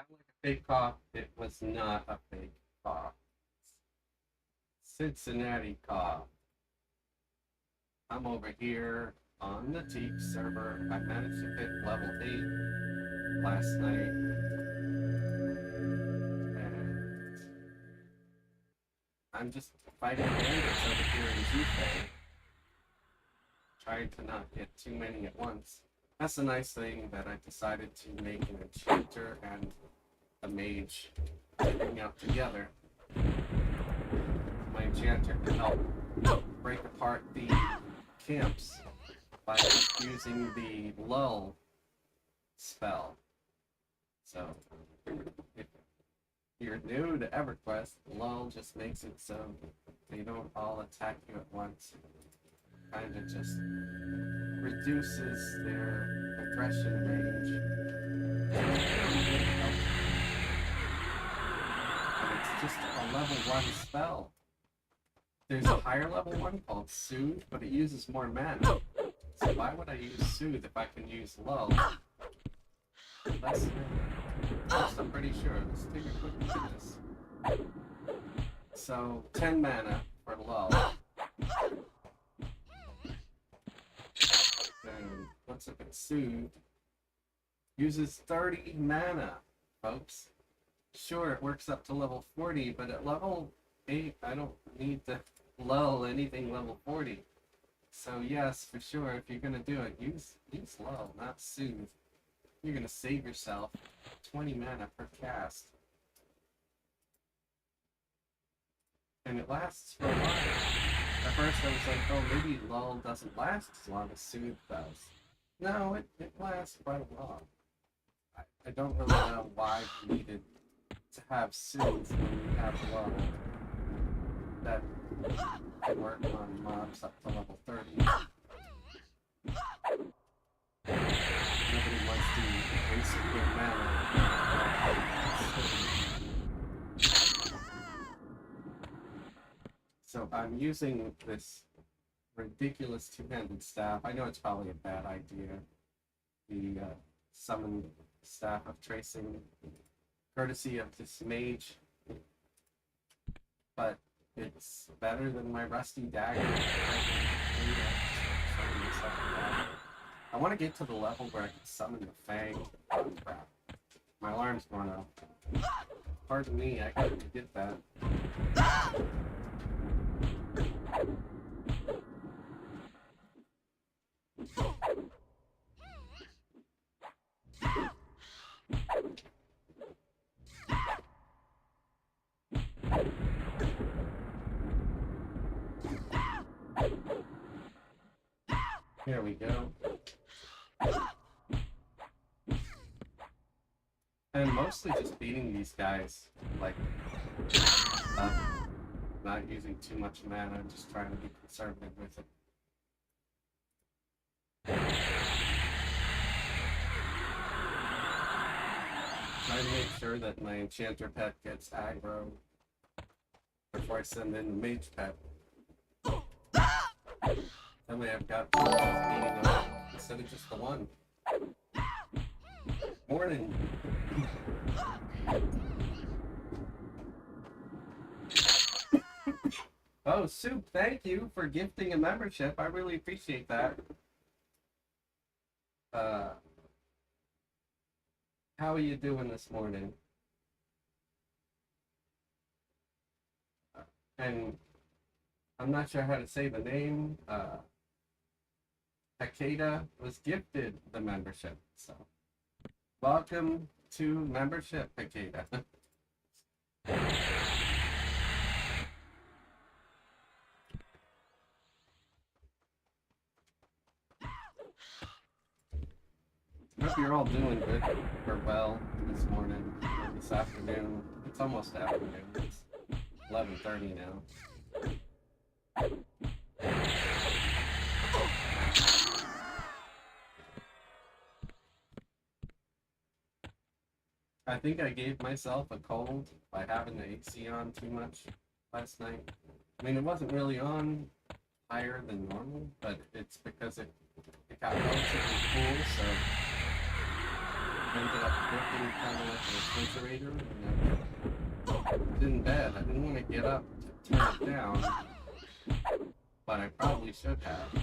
Sound like a fake cough? It was not a fake cough. Cincinnati cough. I'm over here on the Teek server. I managed to hit level 8 last night. And I'm just fighting bandits over here in Zufei. Trying to not get too many at once. That's the nice thing that I decided to make an enchanter and a mage hang out together. My enchanter can help break apart the camps by using the lull spell. So if you're new to Everquest, lull just makes it so they don't all attack you at once. Kind of just reduces their aggression range. And it's just a level 1 spell. There's a higher level one called Soothe, but it uses more mana. So why would I use Soothe if I can use Lull? Less mana. I'm pretty sure. Let's take a quick look at this. So 10 mana for Lull. And what's up at Soothe? Uses 30 mana, folks. Sure, it works up to level 40, but at level 8, I don't need to lull anything level 40. So yes, for sure, if you're gonna do it, use lull, not soothe. You're gonna save yourself 20 mana per cast. And it lasts for a while. At first I was like, oh, maybe lull doesn't last as long as soothe does. No, it lasts quite a while. I don't really know why we needed to have soothe when we have lull. That can work on mobs up to level 30. Nobody wants to waste their mana. So I'm using this ridiculous two-handed staff. I know it's probably a bad idea. The summon staff of tracing, courtesy of this mage, but it's better than my rusty dagger. I want to get to the level where I can summon the Fang. Oh, crap. My alarm's going off. Pardon me, I couldn't get that. Here we go. And mostly just beating these guys, like, not using too much mana, just trying to be conservative with it. Trying to make sure that my enchanter pet gets aggro before I send in the mage pet. That way I've got two beating them instead of just the one. Morning. Oh, Soup, thank you for gifting a membership. I really appreciate that. How are you doing this morning? And I'm not sure how to say the name. Takeda was gifted the membership, so welcome to membership, Takeda. I hope you're all doing good or well this morning or this afternoon. It's almost afternoon. It's 11:30 now. I think I gave myself a cold by having the AC on too much last night. I mean, it wasn't really on higher than normal, but it's because it got relatively cool, so ended up looking kind of like a refrigerator, and I was in bed. I didn't want to get up to turn it down, but I probably should have.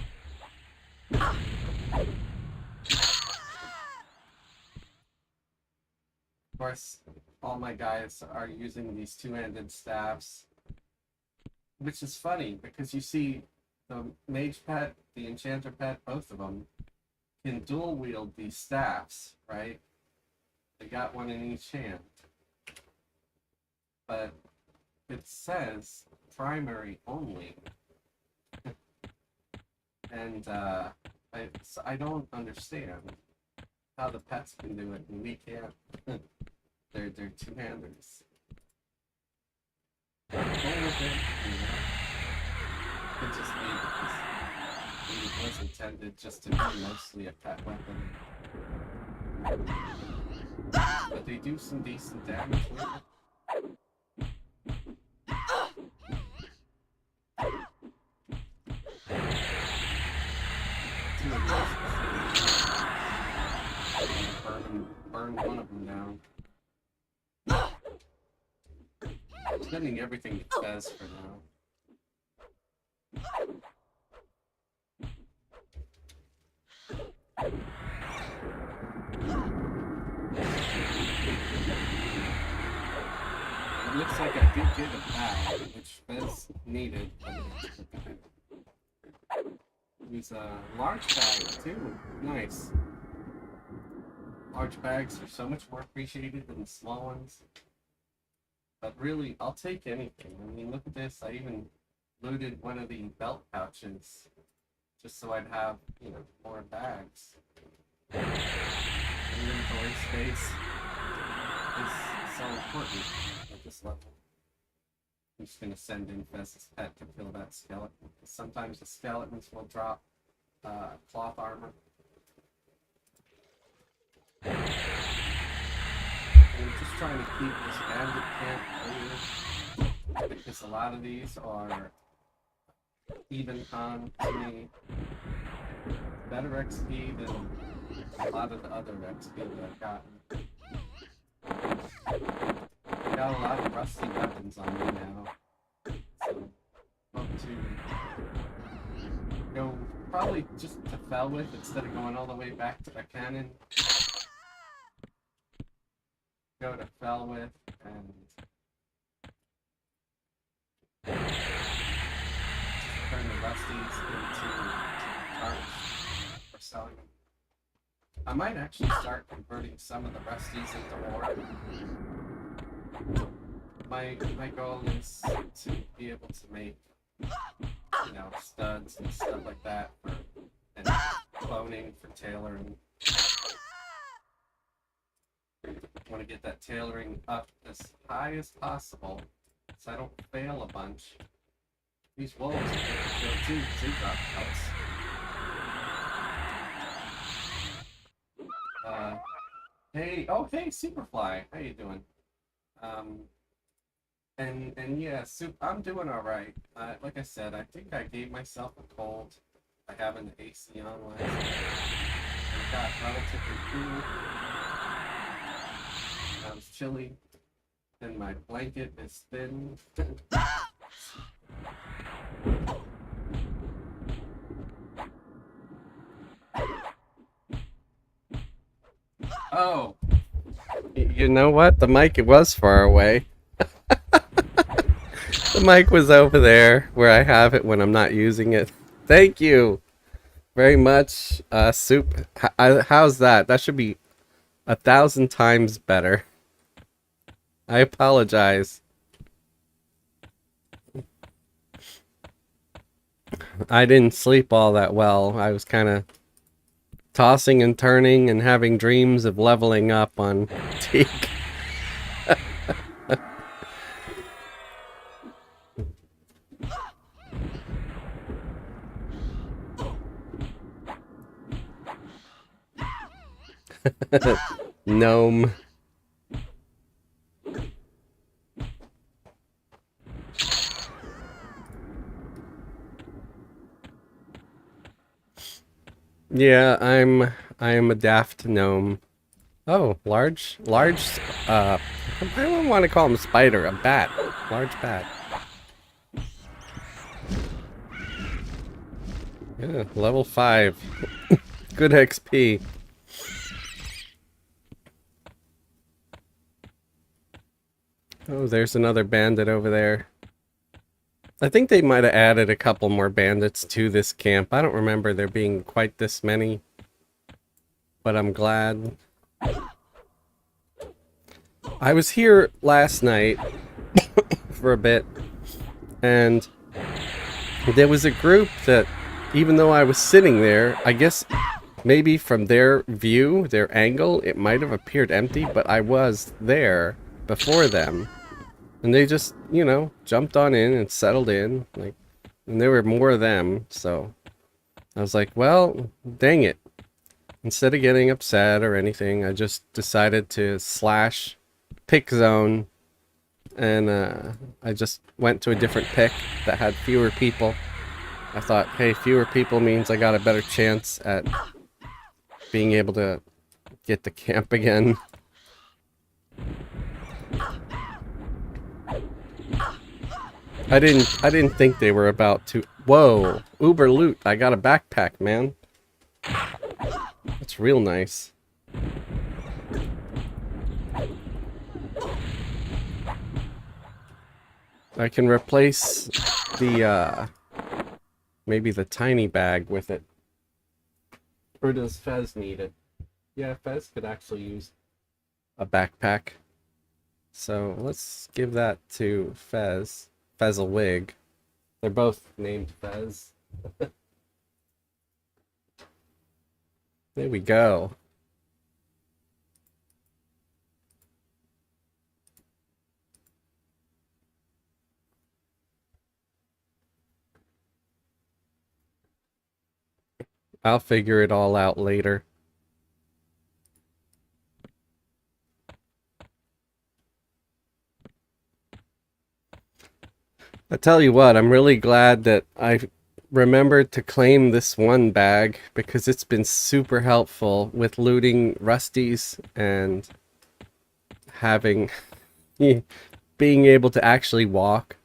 Of course, all my guys are using these two-handed staffs, which is funny because you see the mage pet, the enchanter pet, both of them can dual wield these staffs, right? They got one in each hand. But it says primary only. And I don't understand how the pets can do it and we can't. they're two-handers. I'm cool with it, you know. It just me because it was intended just to be mostly a pet weapon. But they do some decent damage with it. Two of those. Burn one of them down. Spending everything it says for now. It looks like I did get a bag, which was needed. It was a large bag too. Nice. Large bags are so much more appreciated than the small ones. But really, I'll take anything. I mean, look at this. I even looted one of the belt pouches just so I'd have, you know, more bags. Inventory space is so important at this level. I'm just going to send in Fez's pet to kill that skeleton. Sometimes the skeletons will drop cloth armor. And I'm just trying to keep this bandit camp clear because a lot of these are even on to me better XP than a lot of the other XP that I've gotten. I got a lot of rusty weapons on me now, so hope to go probably just to Felwith instead of going all the way back to the cannon. Go to Felwith and turn the rusties into tarts for selling them. I might actually start converting some of the rusties into ore. My goal is to be able to make, you know, studs and stuff like that for and cloning for tailoring. I want to get that tailoring up as high as possible so I don't fail a bunch. These wolves are going to kill too, because they drop pelts. Hey, oh hey, Superfly, how you doing? And yeah, I'm doing all right. Like I said, I think I gave myself a cold by having the AC on last night. It got relatively cool. I was chilly, and my blanket is thin. Oh, you know what? The mic, it was far away. The mic was over there where I have it when I'm not using it. Thank you very much, Soup. How's that? That should be 1,000 times better. I apologize. I didn't sleep all that well. I was kind of tossing and turning and having dreams of leveling up on Teek. Gnome. Yeah, I am a daft gnome. Oh, I don't want to call him a spider, a bat. Large bat. Yeah, level 5. Good XP. Oh, there's another bandit over there. I think they might have added a couple more bandits to this camp. I don't remember there being quite this many, but I'm glad. I was here last night for a bit, and there was a group that, even though I was sitting there, I guess maybe from their view, their angle, it might have appeared empty, but I was there before them. And they just, you know, jumped on in and settled in, like, and there were more of them, so I was like, well, dang it. Instead of getting upset or anything, I just decided to slash pick zone, and I just went to a different pick that had fewer people. I thought, hey, fewer people means I got a better chance at being able to get to camp again. I didn't think they were about to. Whoa, Uber loot. I got a backpack, man. That's real nice. I can replace the maybe the tiny bag with it. Or does Fez need it? Yeah, Fez could actually use a backpack. So let's give that to Fez. Fezzlewig. They're both named Fez. There we go. I'll figure it all out later. I tell you what, I'm really glad that I remembered to claim this one bag because it's been super helpful with looting rusties and having being able to actually walk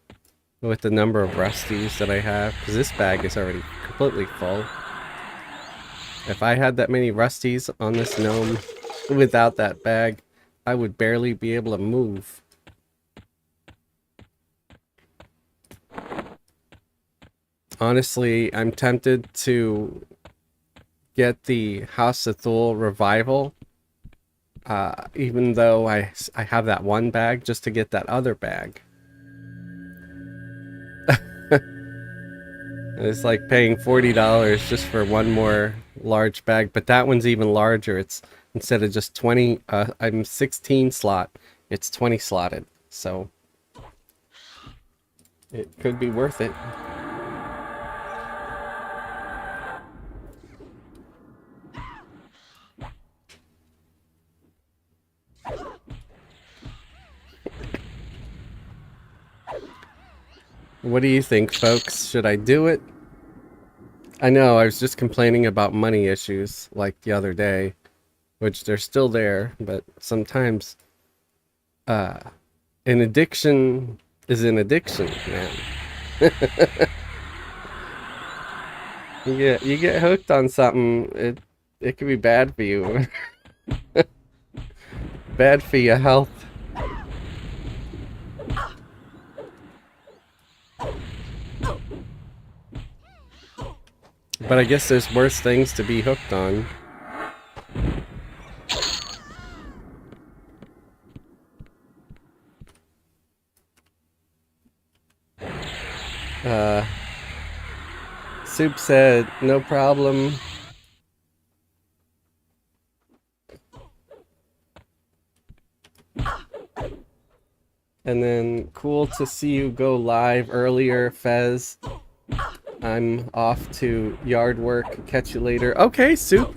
with the number of rusties that I have, because this bag is already completely full. If I had that many rusties on this gnome without that bag, I would barely be able to move. Honestly, I'm tempted to get the House of Thule revival, even though I have that one bag, just to get that other bag. It's like paying $40 just for one more large bag, but that one's even larger. It's instead of just 20, I'm 16 slot, it's 20 slotted, so it could be worth it. What do you think, folks? Should I do it? I know, I was just complaining about money issues like the other day, which they're still there, but sometimes an addiction is an addiction, man. You get hooked on something, it can be bad for you. Bad for your health. But I guess there's worse things to be hooked on. Soup said, no problem. And then, cool to see you go live earlier, Fez. I'm off to yard work. Catch you later. Okay, Soup.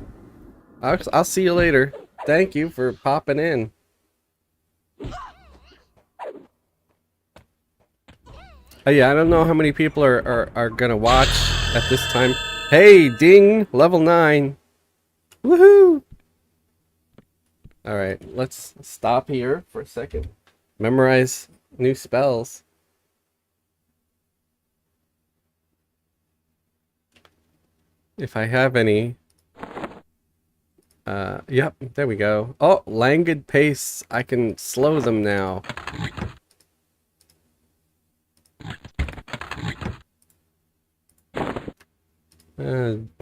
I'll see you later. Thank you for popping in. Oh yeah, I don't know how many people are gonna watch at this time. Hey, ding! Level 9. Woohoo! Alright, let's stop here for a second. Memorize new spells. If I have any. Yep, there we go. Oh, languid pace. I can slow them now.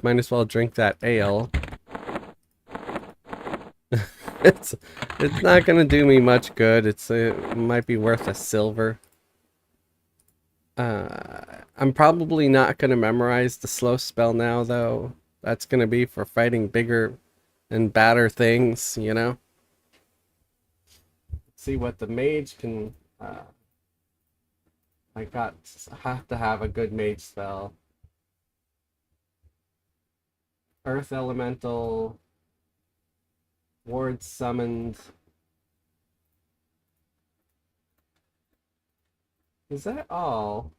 Might as well drink that ale. it's it's not gonna do me much good. It might be worth a silver. I'm probably not gonna memorize the slow spell now, though. That's gonna be for fighting bigger and badder things, you know. See what the mage can. Have to have a good mage spell. Earth Elemental. Ward summoned. Is that all?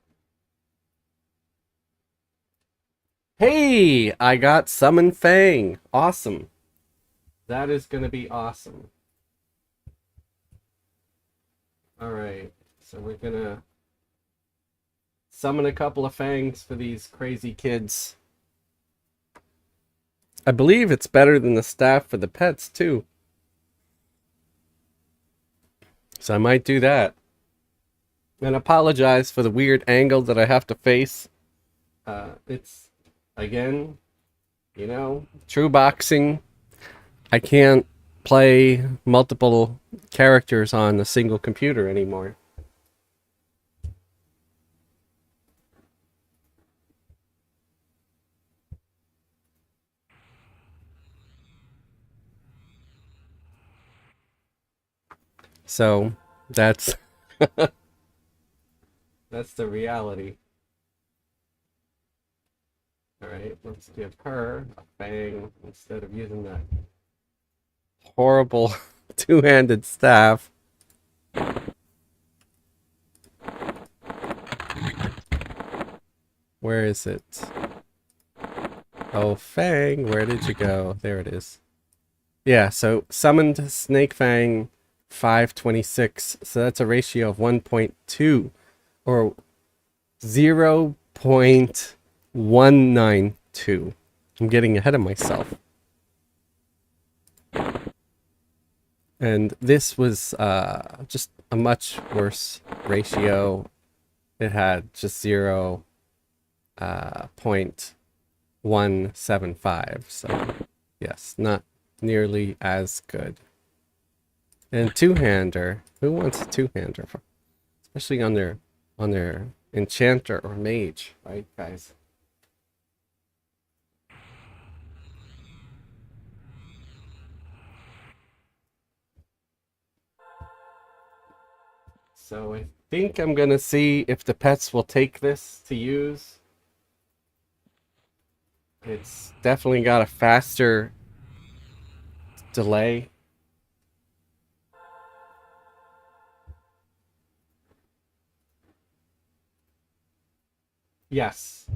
Hey! I got Summon Fang. Awesome. That is gonna be awesome. Alright, so we're gonna summon a couple of fangs for these crazy kids. I believe it's better than the staff for the pets, too. So I might do that. And apologize for the weird angle that I have to face. It's, again, you know, true boxing. I can't play multiple characters on a single computer anymore. So that's that's the reality. Alright, let's give her a fang instead of using that horrible two-handed staff. Where is it? Oh, Fang, where did you go? There it is. Yeah, so summoned Snake Fang 526. So that's a ratio of 1.2 or 0.192. I'm getting ahead of myself. And this was just a much worse ratio. It had just 0.175. So yes, not nearly as good. And two-hander. Who wants a two-hander? Especially on their enchanter or mage, right, guys? So I think I'm gonna see if the pets will take this to use. It's definitely got a faster delay. Yes.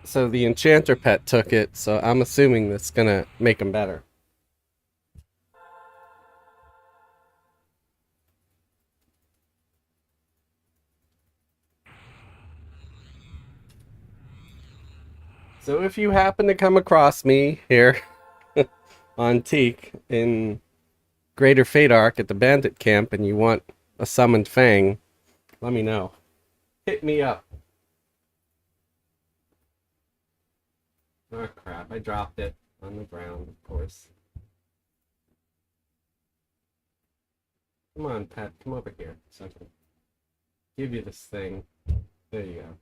So the enchanter pet took it, so I'm assuming that's gonna make them better. So if you happen to come across me here on Teek in Greater Fadark at the bandit camp and you want a summoned fang, let me know. Hit me up. Oh crap, I dropped it on the ground, of course. Come on, pet, come over here so I can give you this thing. There you go.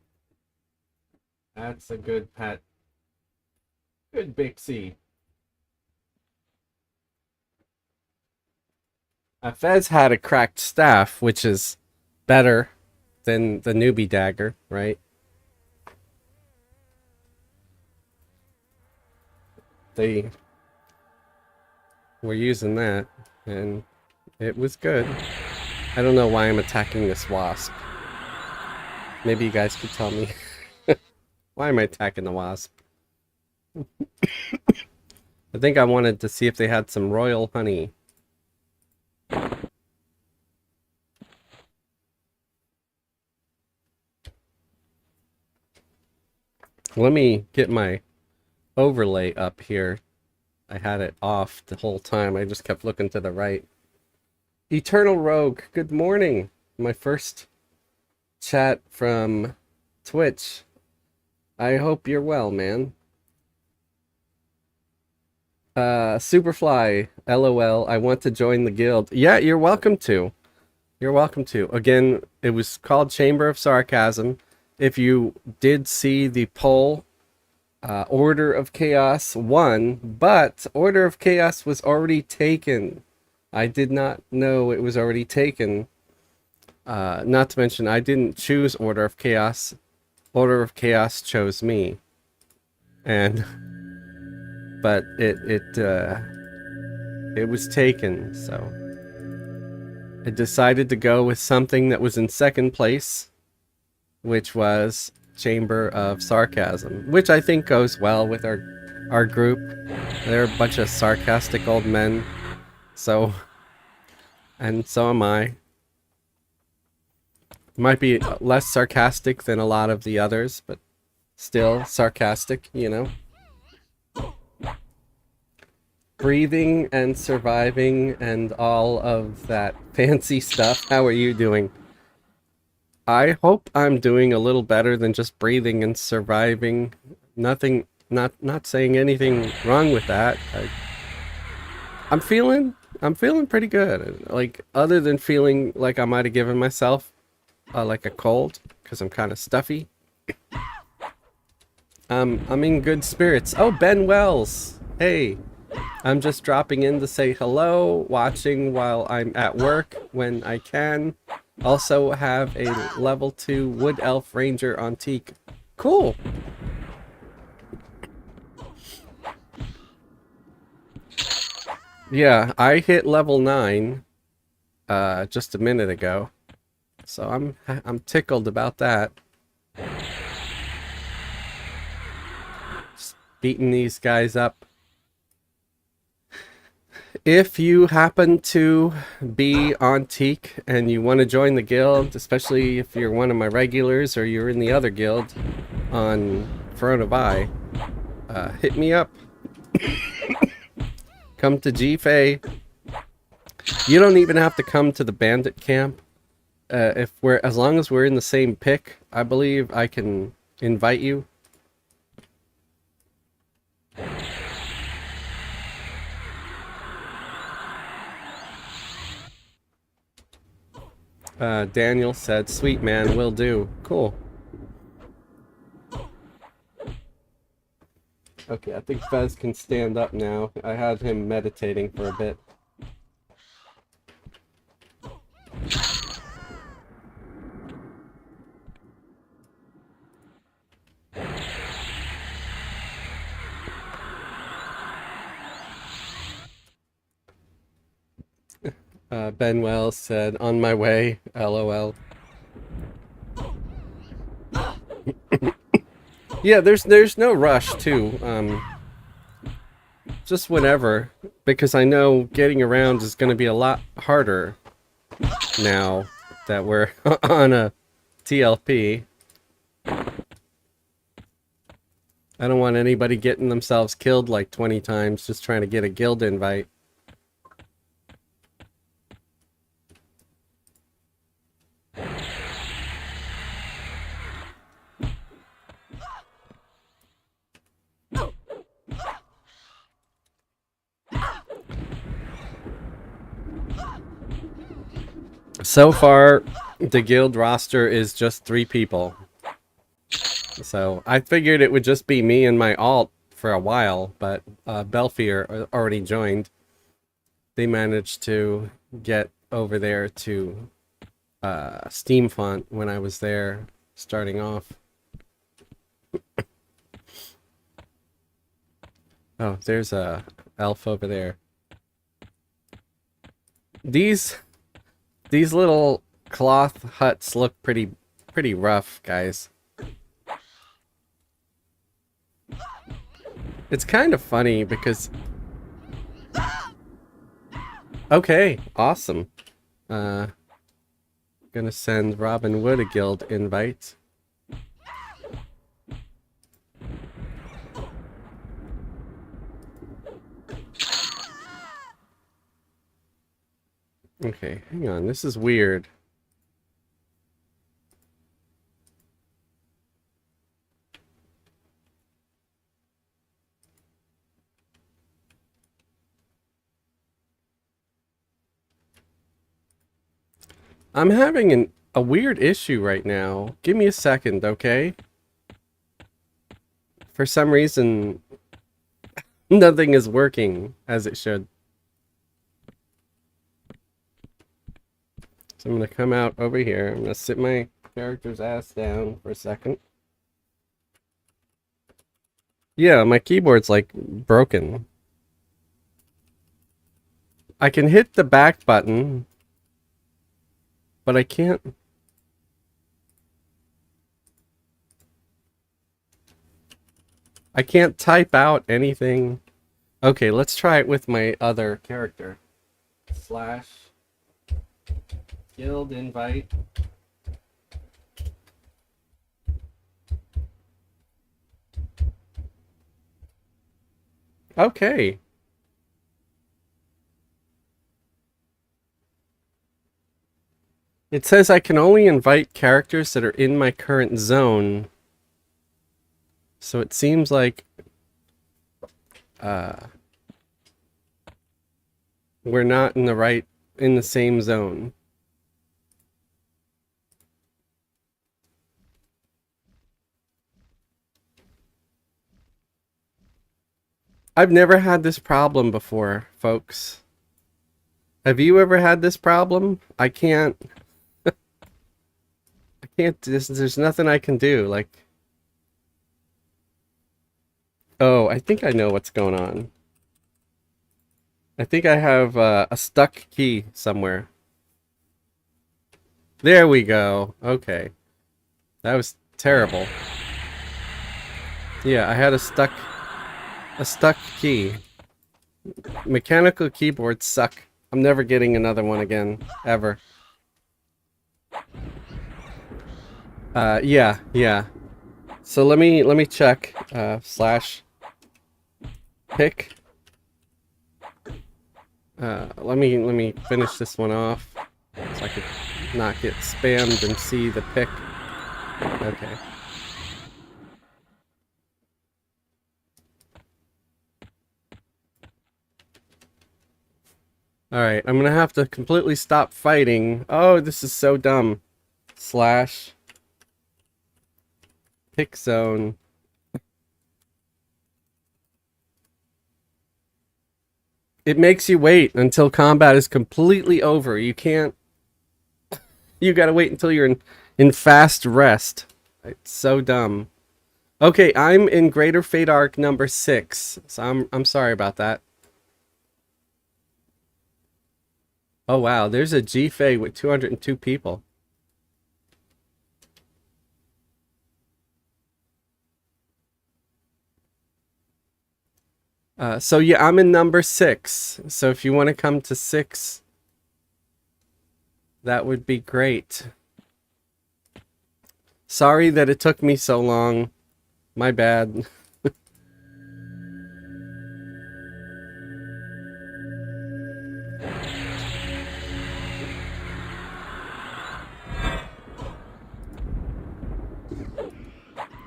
That's a good pet. Good Bixie. Fez had a cracked staff, which is better than the newbie dagger, right? They were using that, and it was good. I don't know why I'm attacking this wasp. Maybe you guys could tell me. Why am I attacking the wasp? I think I wanted to see if they had some royal honey. Let me get my overlay up here. I had it off the whole time. I just kept looking to the right. Eternal Rogue, good morning. My first chat from Twitch. I hope you're well, man. Superfly, LOL, I want to join the guild. Yeah, you're welcome to. You're welcome to. Again, it was called Chamber of Sarcasm. If you did see the poll, Order of Chaos won, but Order of Chaos was already taken. I did not know it was already taken. Not to mention, I didn't choose Order of Chaos. Order of Chaos chose me. And but it was taken, so I decided to go with something that was in second place, which was Chamber of Sarcasm, which I think goes well with our group. They're a bunch of sarcastic old men, so, and so am I. Might be less sarcastic than a lot of the others, but still sarcastic, you know. Breathing and surviving and all of that fancy stuff. How are you doing? I hope I'm doing a little better than just breathing and surviving. Nothing, not saying anything wrong with that. I'm feeling pretty good. Like, other than feeling like I might have given myself like a cold because I'm kind of stuffy. I'm in good spirits. Oh, Ben Wells. Hey. I'm just dropping in to say hello, watching while I'm at work when I can. Also have a level 2 Wood Elf Ranger on Teek. Cool! Yeah, I hit level 9 just a minute ago. So I'm tickled about that. Just beating these guys up. If you happen to be on Teek and you want to join the guild, especially if you're one of my regulars or you're in the other guild on Coronavi, hit me up. Come to GFA. You don't even have to come to the bandit camp. As long as we're in the same pick, I believe I can invite you. Daniel said, "Sweet man, will do." Cool. Okay, I think Fez can stand up now. I had him meditating for a bit. Ben Wells said, "On my way, LOL." Yeah, there's no rush too. Just whenever, because I know getting around is going to be a lot harder now that we're on a TLP. I don't want anybody getting themselves killed like 20 times just trying to get a guild invite. So far, the guild roster is just 3 people. So I figured it would just be me and my alt for a while, but Belfier already joined. They managed to get over there to Steam Font when I was there starting off. Oh, there's a elf over there. These little cloth huts look pretty rough, guys. It's kind of funny because Okay, awesome. Gonna send Robin Wood a guild invite. Okay, hang on. This is weird. I'm having a weird issue right now. Give me a second, okay? For some reason, nothing is working as it should. So I'm gonna come out over here. I'm gonna sit my character's ass down for a second. Yeah, my keyboard's like broken. I can hit the back button, but I can't. I can't type out anything. Okay, let's try it with my other character. Slash guild invite. Okay. It says I can only invite characters that are in my current zone. So it seems like we're not in the same zone. I've never had this problem before, folks. Have you ever had this problem? I can't there's nothing I can do. Like, oh, I think I know what's going on. I think I have a stuck key somewhere. There we go. Okay. That was terrible. Yeah, I had a stuck key. Mechanical keyboards suck. I'm never getting another one again, ever. Yeah. So let me check. Slash pick. Let me finish this one off so I could not get spammed and see the pick. Okay. Alright, I'm gonna have to completely stop fighting. Oh, this is so dumb. Slash pick zone. It makes you wait until combat is completely over. You can't. You gotta wait until you're in fast rest. It's so dumb. Okay, I'm in Greater Fate Arc number 6. So I'm sorry about that. Oh wow, there's a G-Fay with 202 people. So yeah, I'm in number 6. So if you want to come to 6, that would be great. Sorry that it took me so long. My bad.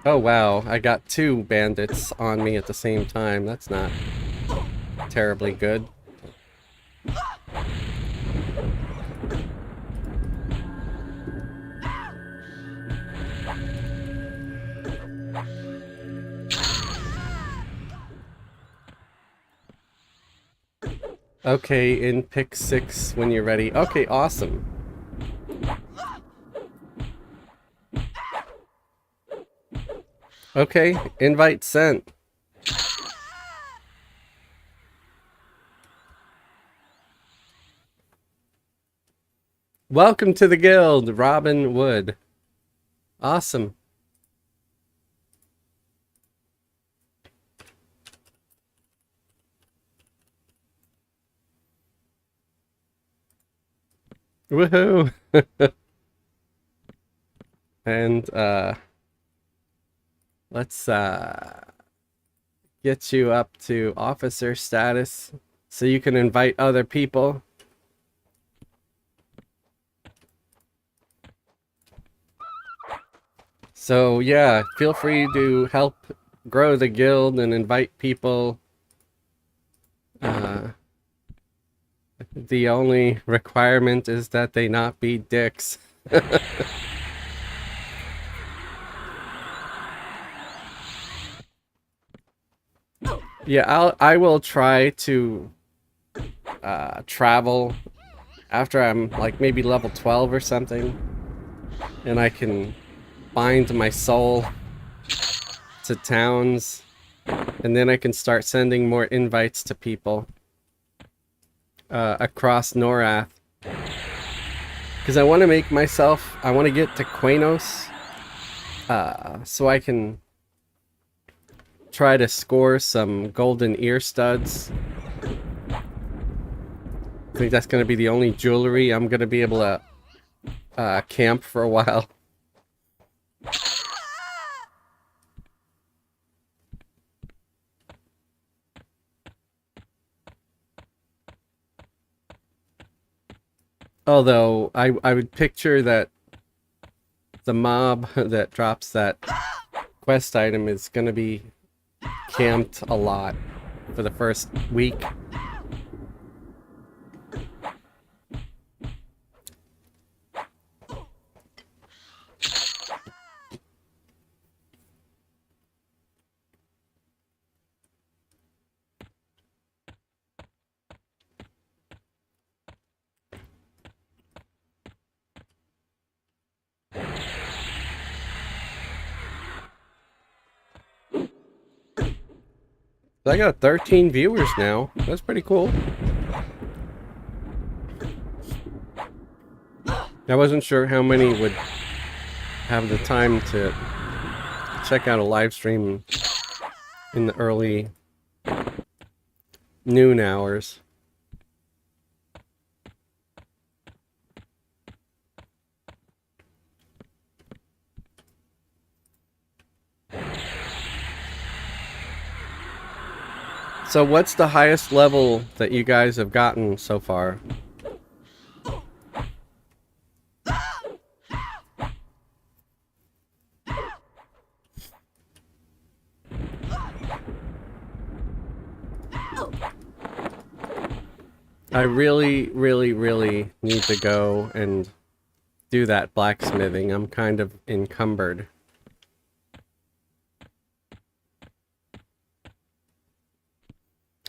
Oh wow, I got 2 bandits on me at the same time. That's not terribly good. Okay, in pick 6 when you're ready. Okay, awesome. Okay, invite sent. Welcome to the guild, Robin Wood. Awesome. Woohoo! And let's get you up to officer status so you can invite other people. So yeah, feel free to help grow the guild and invite people. The only requirement is that they not be dicks. Yeah, I will try to travel after I'm like maybe level 12 or something, and I can bind my soul to towns, and then I can start sending more invites to people across Norath. Because I want to make myself, I want to get to Quanos, so I can try to score some golden ear studs. I think that's going to be the only jewelry I'm going to be able to camp for a while. Although, I would picture that the mob that drops that quest item is going to be camped a lot for the first week. I got 13 viewers now. That's pretty cool. I wasn't sure how many would have the time to check out a live stream in the early noon hours. So what's the highest level that you guys have gotten so far? I really, really, really need to go and do that blacksmithing. I'm kind of encumbered.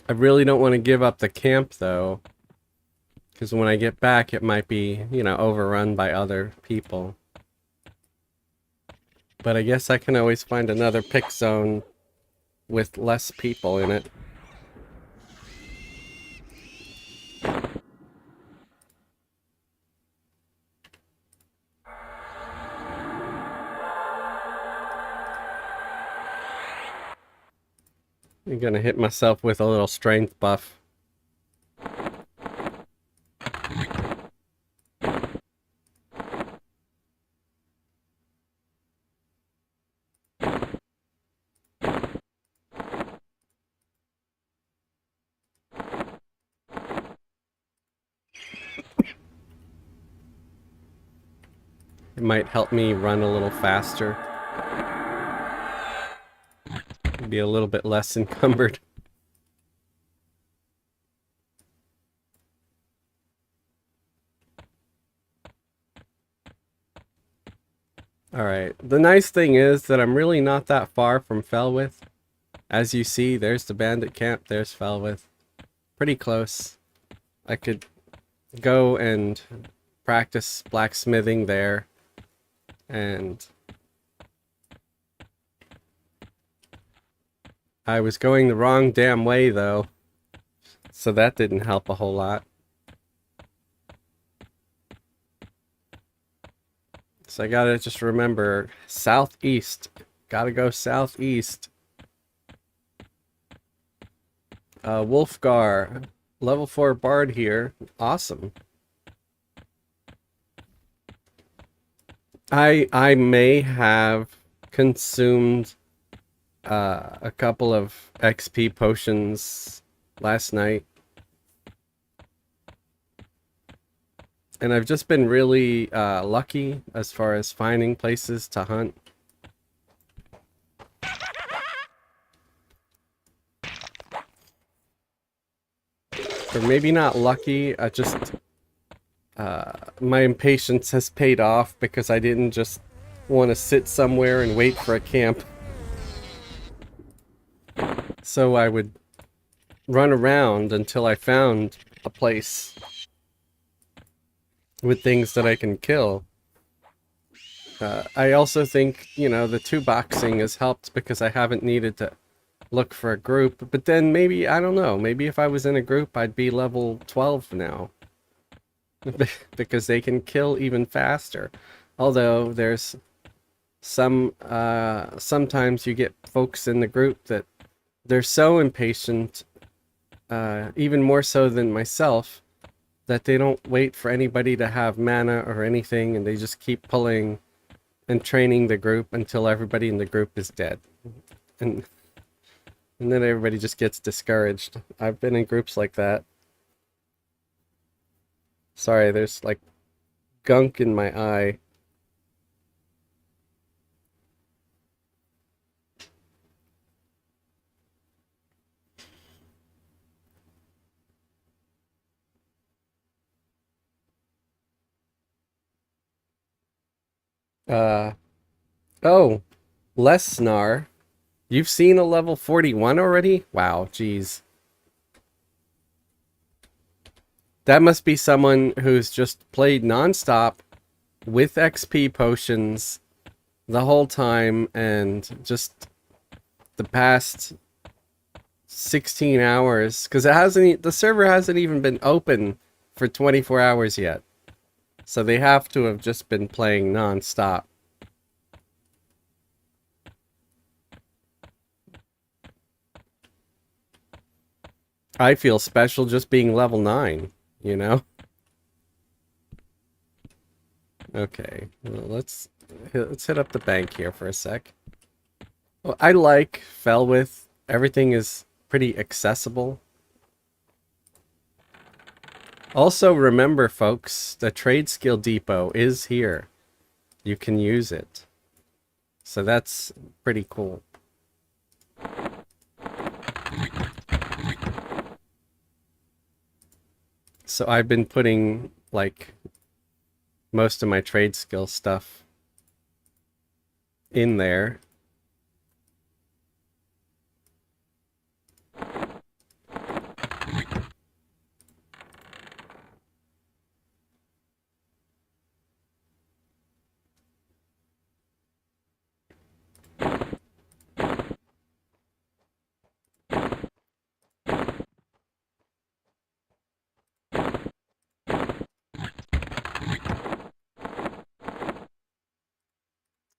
I really don't want to give up the camp, though. Because when I get back, it might be, you know, overrun by other people. But I guess I can always find another pick zone with less people in it. I'm gonna hit myself with a little strength buff. It might help me run a little faster. Be a little bit less encumbered. Alright, the nice thing is that I'm really not that far from Felwith. As you see, there's the bandit camp, there's Felwith. Pretty close. I could go and practice blacksmithing there. And I was going the wrong damn way, though. So that didn't help a whole lot. So I gotta just remember, southeast. Gotta go southeast. Wolfgar, level 4 bard here. Awesome. I may have consumed a couple of XP potions last night. And I've just been really lucky as far as finding places to hunt. Or maybe not lucky, I just... my impatience has paid off because I didn't just want to sit somewhere and wait for a camp. So I would run around until I found a place with things that I can kill. I also think, you know, the 2-boxing has helped because I haven't needed to look for a group. But then maybe, I don't know, maybe if I was in a group, I'd be level 12 now. Because they can kill even faster. Although there's sometimes you get folks in the group that they're so impatient, even more so than myself, that they don't wait for anybody to have mana or anything, and they just keep pulling and training the group until everybody in the group is dead. And then everybody just gets discouraged. I've been in groups like that. Sorry, there's like gunk in my eye. Oh, Lesnar. You've seen a level 41 already? Wow, geez. That must be someone who's just played nonstop with XP potions the whole time and just the past 16 hours, because the server hasn't even been open for 24 hours yet. So they have to have just been playing nonstop. I feel special just being level 9, you know? Okay, well, let's hit up the bank here for a sec. Well, I like Felwith. Everything is pretty accessible. Also, remember, folks, the Trade Skill Depot is here. You can use it. So that's pretty cool. So I've been putting, like, most of my trade skill stuff in there.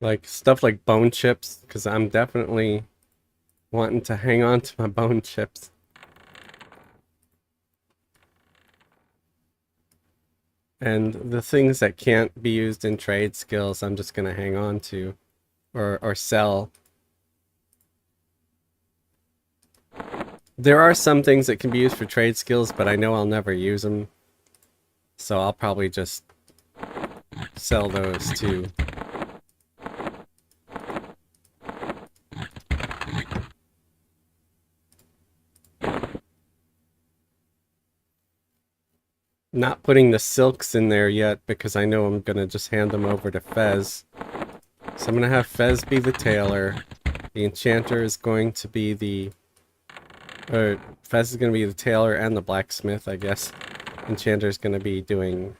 Like, stuff like bone chips, because I'm definitely wanting to hang on to my bone chips. And the things that can't be used in trade skills, I'm just going to hang on to or sell. There are some things that can be used for trade skills, but I know I'll never use them. So I'll probably just sell those too. Not putting the silks in there yet because I know I'm going to just hand them over to Fez. So I'm going to have Fez be the tailor. The enchanter is going to be the... Fez is going to be the tailor and the blacksmith, I guess. Enchanter is going to be doing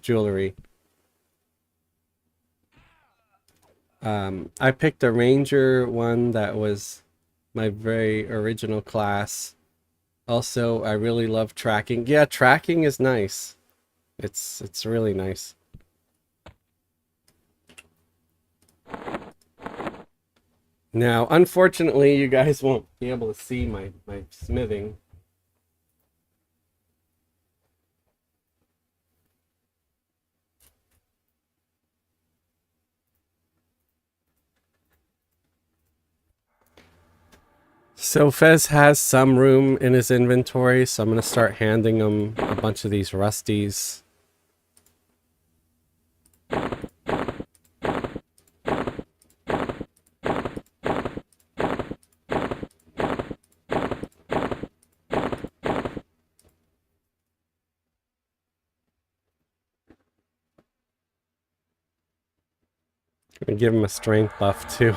jewelry. I picked a ranger one that was my very original class. Also, I really love tracking. Yeah, tracking is nice. It's really nice. Now, unfortunately, you guys won't be able to see my smithing. So Fez has some room in his inventory, so I'm going to start handing him a bunch of these rusties. Gonna give him a strength buff too.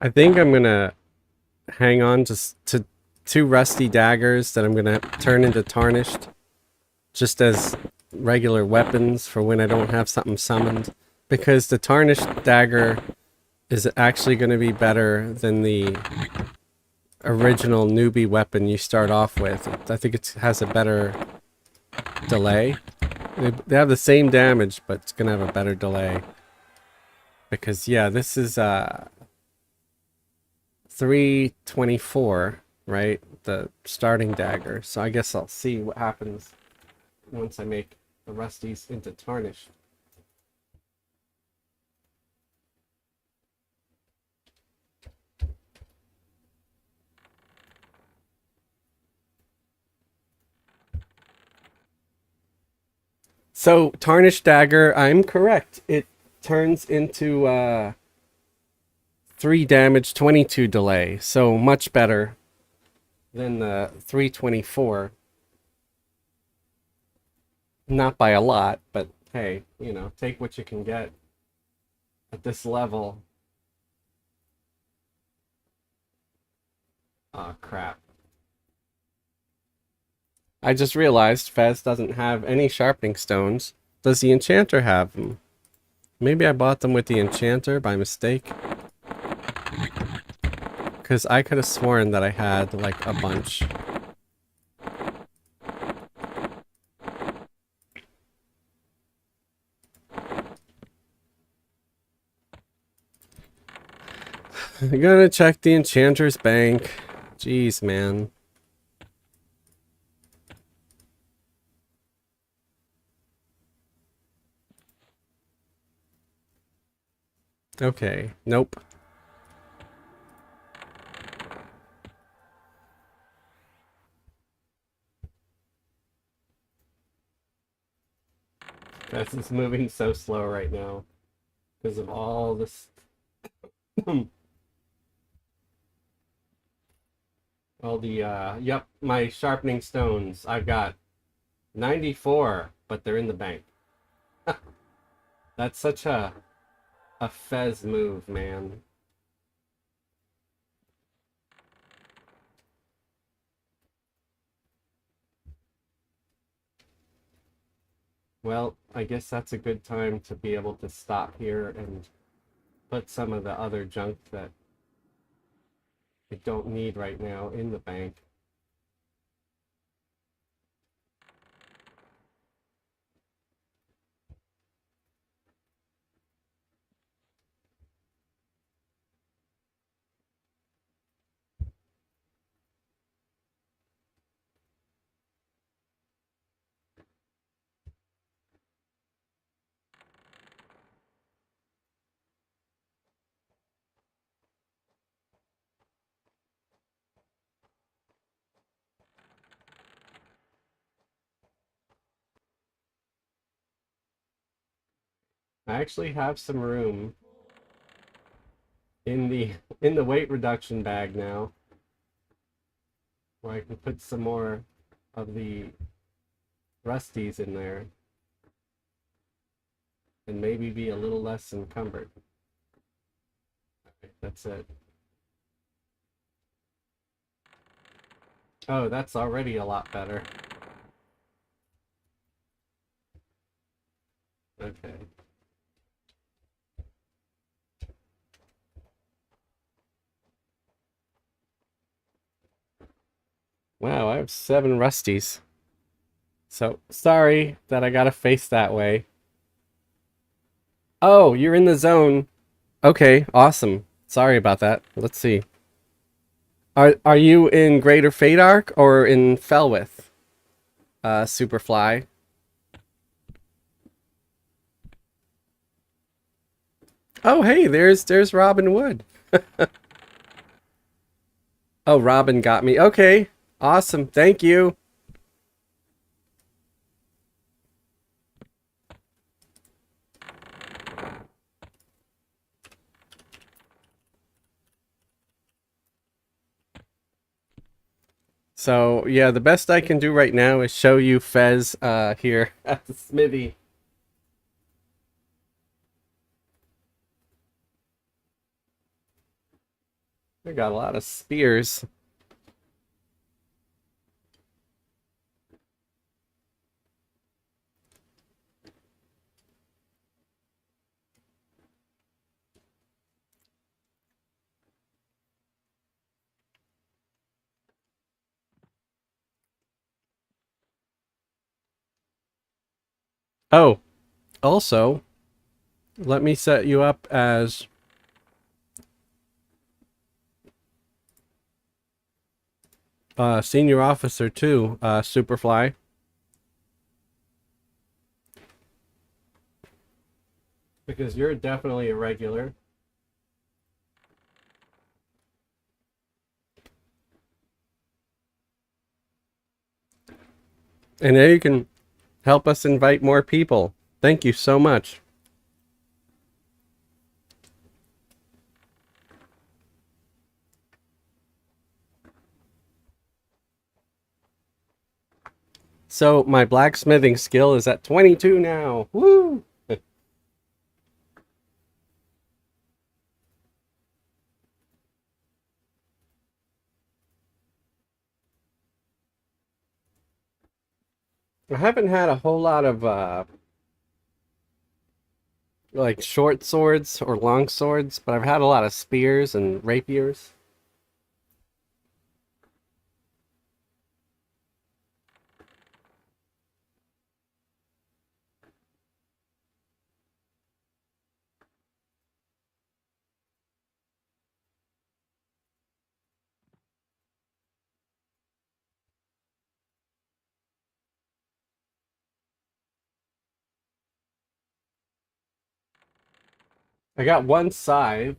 I think I'm gonna hang on to two rusty daggers that I'm gonna turn into tarnished, just as regular weapons for when I don't have something summoned. Because the tarnished dagger is actually going to be better than the original newbie weapon you start off with. I think it has a better delay. They have the same damage, but it's going to have a better delay. Because, yeah, this is 324, right? The starting dagger. So I guess I'll see what happens once I make the rusties into tarnish. So, Tarnished Dagger, I'm correct. It turns into 3 damage, 22 delay. So, much better than the 324. Not by a lot, but hey, you know, take what you can get at this level. Oh, crap. I just realized Fez doesn't have any sharpening stones. Does the enchanter have them? Maybe I bought them with the enchanter by mistake. Because I could have sworn that I had, like, a bunch. I'm gonna check the enchanter's bank. Jeez, man. Okay, nope. This is moving so slow right now because of all this. All the, yep, my sharpening stones. I've got 94, but they're in the bank. That's such a Fez move, man. Well, I guess that's a good time to be able to stop here and put some of the other junk that I don't need right now in the bank. I actually have some room in the weight reduction bag now, where I can put some more of the rusties in there and maybe be a little less encumbered. Okay, that's it. Oh, that's already a lot better. Okay. Wow, I have 7 rusties. So, sorry that I gotta face that way. Oh, you're in the zone. Okay, awesome. Sorry about that. Let's see. Are you in Greater Fate Arc or in Felwith? Superfly. Oh, hey, there's Robin Wood. Oh, Robin got me. Okay, awesome. Thank you. So, yeah, the best I can do right now is show you Fez here at the smithy. We got a lot of spears. Oh, also, let me set you up as senior officer too, Superfly. Because you're definitely a regular. And now you can help us invite more people. Thank you so much. So my blacksmithing skill is at 22 now. Woo! I haven't had a whole lot of like short swords or long swords, but I've had a lot of spears and rapiers. I got one scythe.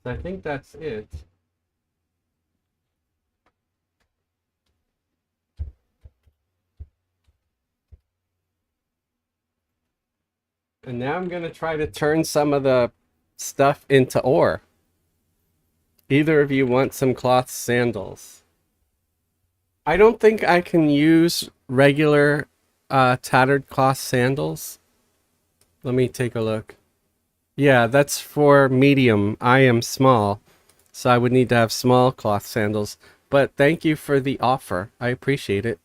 I think that's it. And now I'm going to try to turn some of the stuff into ore. Either of you want some cloth sandals? I don't think I can use regular tattered cloth sandals. Let me take a look. Yeah, that's for medium. I am small, so I would need to have small cloth sandals. But thank you for the offer. I appreciate it.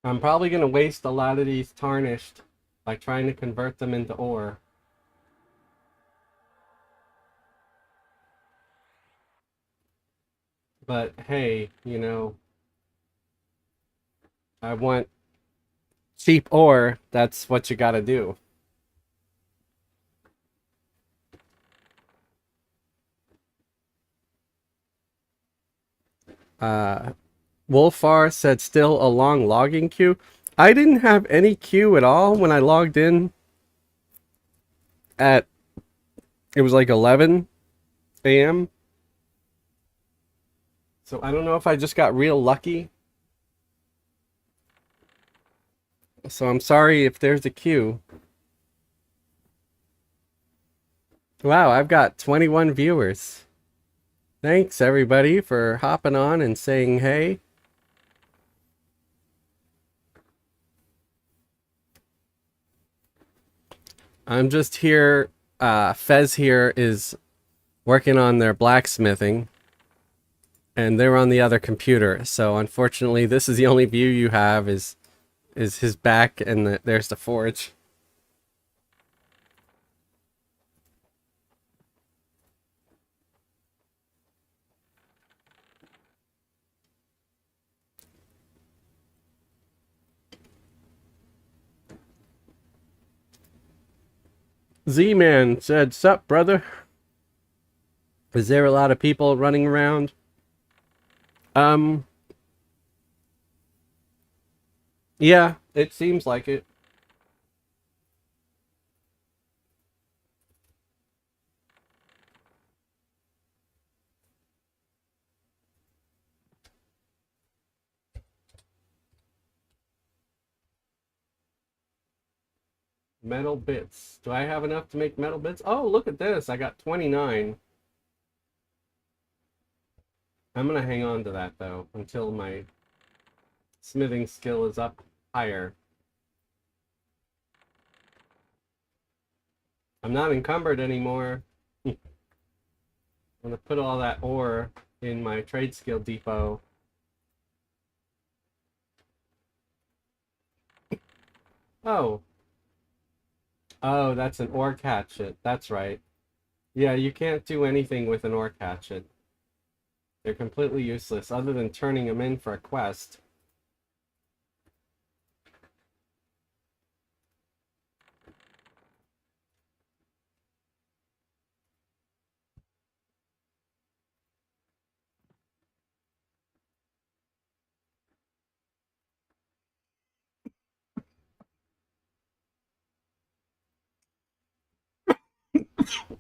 I'm probably going to waste a lot of these tarnished by trying to convert them into ore. But hey, you know, I want cheap ore. That's what you gotta do. Uh, Wolfar said still a long logging queue. I didn't have any queue at all when I logged in at, it was like 11. a.m. So I don't know if I just got real lucky. So I'm sorry if there's a queue. Wow, I've got 21 viewers. Thanks everybody for hopping on and saying hey. I'm just here. Fez here is working on their blacksmithing, and they're on the other computer. So unfortunately, this is the only view you have is his back, and there's the forge. Z-Man said, "Sup, brother?" Is there a lot of people running around? Yeah, it seems like it. Metal bits. Do I have enough to make metal bits? Oh, look at this. I got 29. I'm gonna hang on to that, though, until my smithing skill is up higher. I'm not encumbered anymore. I'm gonna put all that ore in my trade skill depot. Oh. Oh, that's an ore hatchet. That's right. Yeah, you can't do anything with an ore hatchet. They're completely useless, other than turning them in for a quest.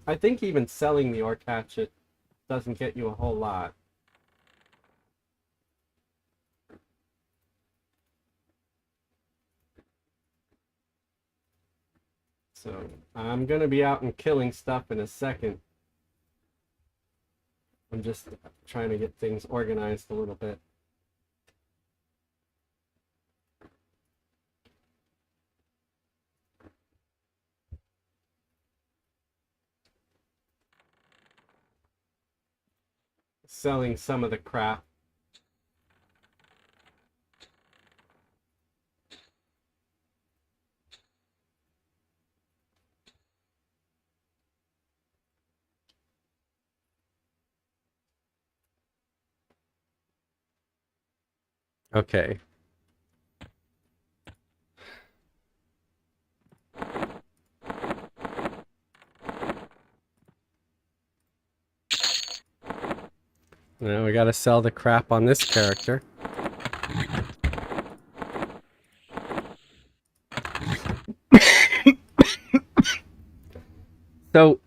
I think even selling the ore hatchet doesn't get you a whole lot. So I'm gonna be out and killing stuff in a second. I'm just trying to get things organized a little bit. Selling some of the crap. Okay. Now we gotta sell the crap on this character. So,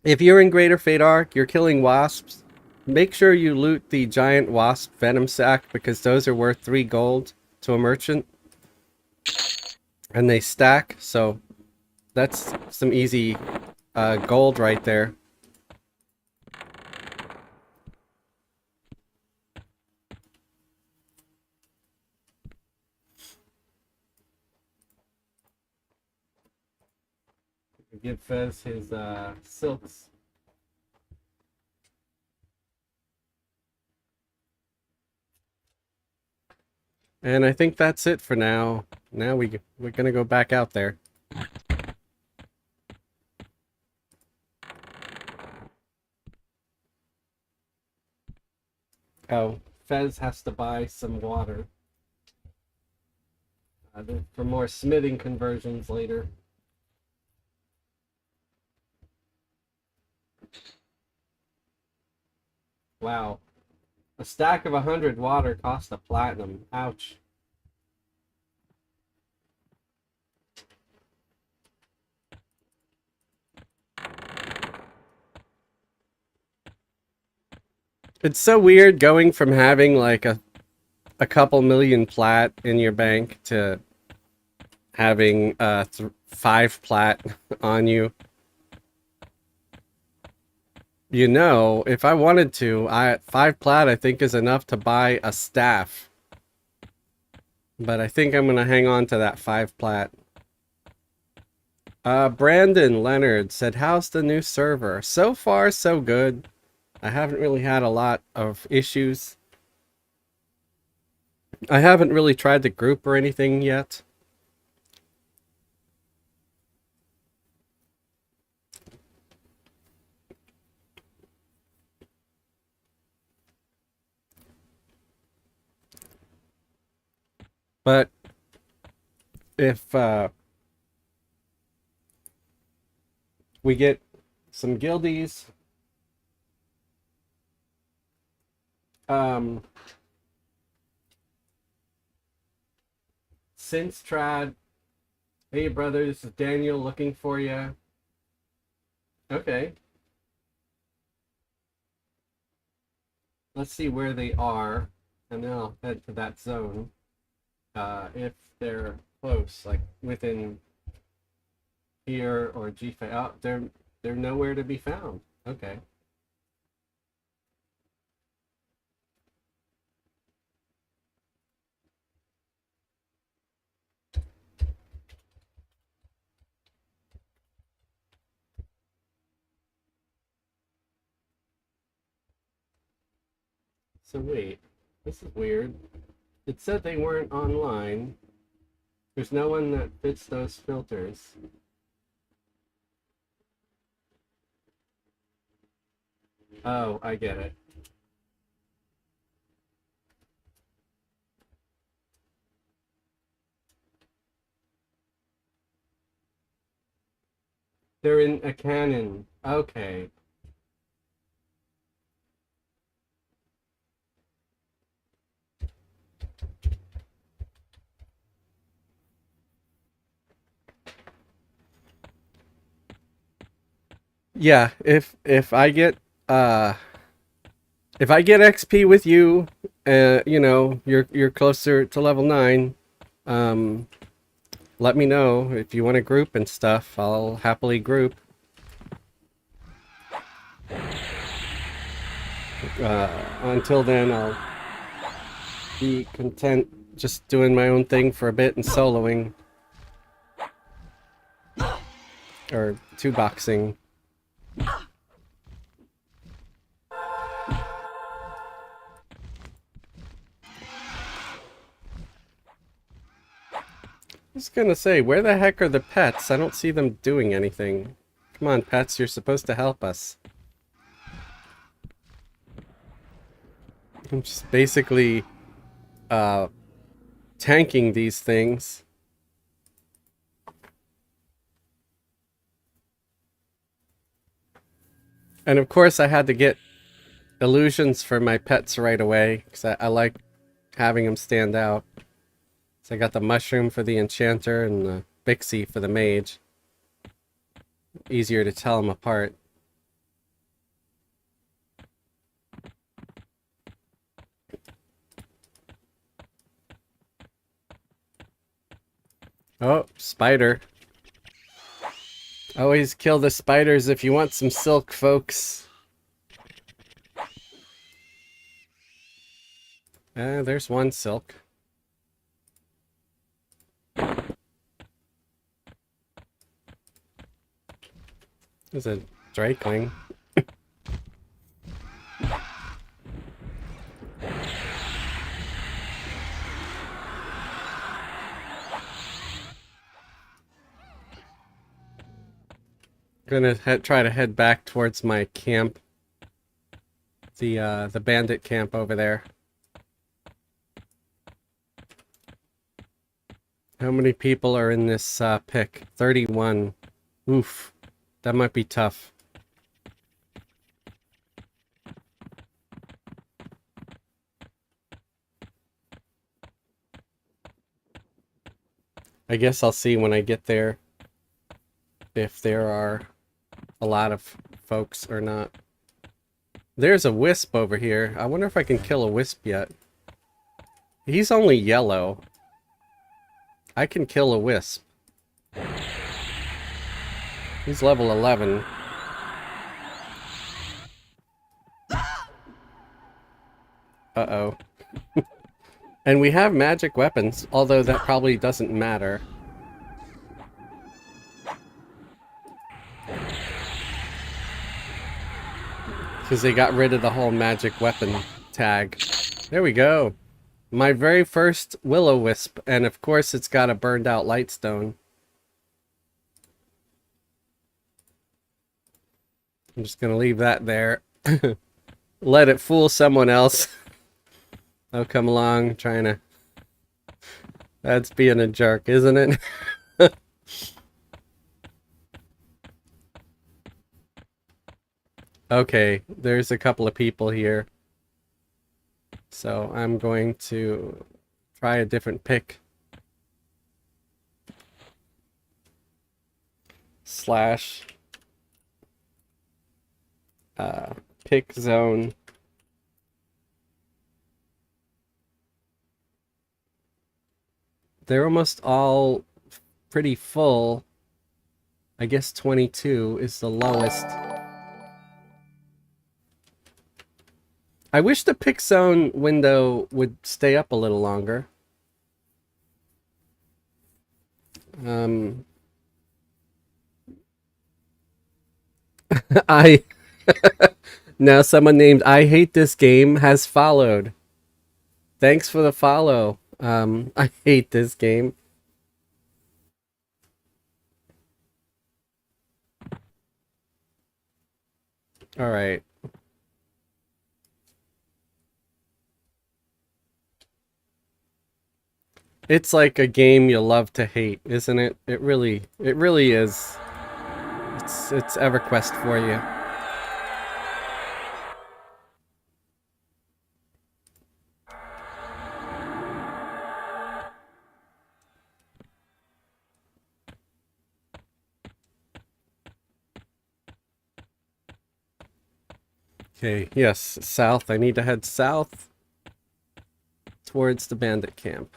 if you're in Greater Fate Arc, you're killing wasps, make sure you loot the giant wasp venom sac, because those are worth 3 gold to a merchant. And they stack, so that's some easy gold right there. Give Fez his silks. And I think that's it for now. Now we're gonna go back out there. Oh, Fez has to buy some water for more smithing conversions later. Wow. A stack of 100 water cost a platinum. Ouch. It's so weird going from having like a couple million plat in your bank to having 5 plat on you. You know, if I wanted to, 5 plat I think is enough to buy a staff. But I think I'm gonna hang on to that 5 plat. Brandon Leonard said, "How's the new server?" So far, so good. I haven't really had a lot of issues. I haven't really tried to group or anything yet. But if we get some guildies, since trad, hey brother, this is Daniel looking for you. Okay. Let's see where they are, and then I'll head to that zone. If they're close, like within here or G5. Oh, they're nowhere to be found. Okay. So wait, this is weird. It said they weren't online. There's no one that fits those filters. Oh, I get it. They're in a cannon. Okay. Yeah, if I get XP with you, you know, you're closer to level 9, let me know if you want to group and stuff. I'll happily group. Until then, I'll be content just doing my own thing for a bit and soloing. Or 2-boxing. I was gonna say, where the heck are the pets? I don't see them doing anything. Come on, pets, you're supposed to help us. I'm just basically tanking these things. And of course I had to get illusions for my pets right away, because I like having them stand out. So I got the mushroom for the enchanter and the Bixie for the mage. Easier to tell them apart. Oh, spider. Always kill the spiders if you want some silk, folks. There's one silk. There's a drakeling. Gonna try to head back towards my camp. The bandit camp over there. How many people are in this pick? 31. Oof. That might be tough. I guess I'll see when I get there if there are a lot of folks or not. There's a wisp over here. I wonder if I can kill a wisp yet. He's only yellow. I can kill a wisp. He's level 11. Uh-oh. And we have magic weapons, although that probably doesn't matter. Because they got rid of the whole magic weapon tag. There we go. My very first will-o-wisp, and of course it's got a burned out lightstone. I'm just gonna leave that there. Let it fool someone else. They'll come along trying to... That's being a jerk, isn't it? Okay, there's a couple of people here. So I'm going to try a different pick. Slash pick zone. They're almost all pretty full. I guess 22 is the lowest. I wish the pick zone window would stay up a little longer. I now someone named I Hate This Game has followed. Thanks for the follow. I hate this game. All right. It's like a game you love to hate, isn't it? It really is. It's EverQuest for you. Okay, yes, south. I need to head south towards the bandit camp.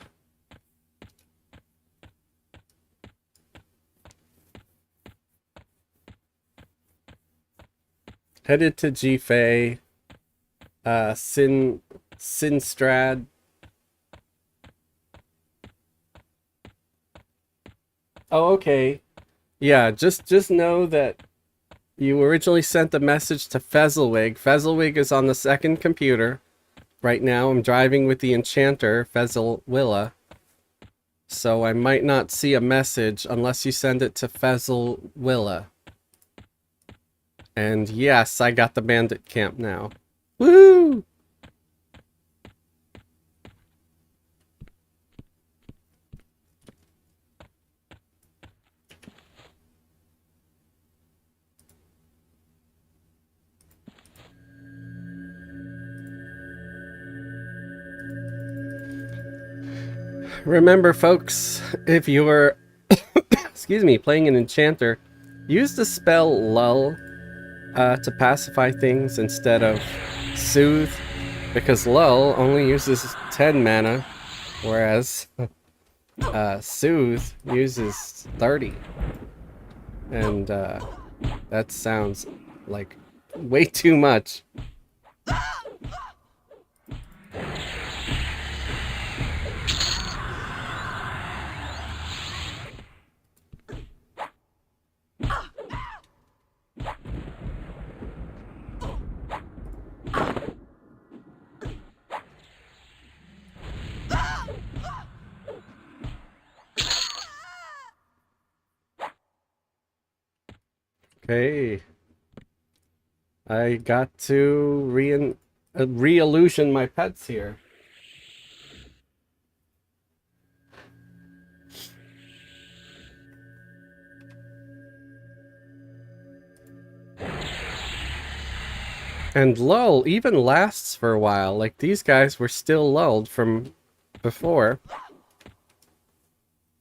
Headed to G-Fay, Sinstrad. Oh, okay. Yeah, just know that you originally sent a message to Fezzelwig. Fezzelwig is on the second computer. Right now I'm driving with the enchanter, Fezzelwilla. So I might not see a message unless you send it to Fezzelwilla. And yes, I got the bandit camp now. Woo! Remember, folks, if you're excuse me, playing an enchanter, use the spell lull to pacify things instead of soothe, because lull only uses 10 mana, whereas soothe uses 30. And that sounds like way too much. Okay. I got to re-illusion my pets here. And lull even lasts for a while. Like, these guys were still lulled from before.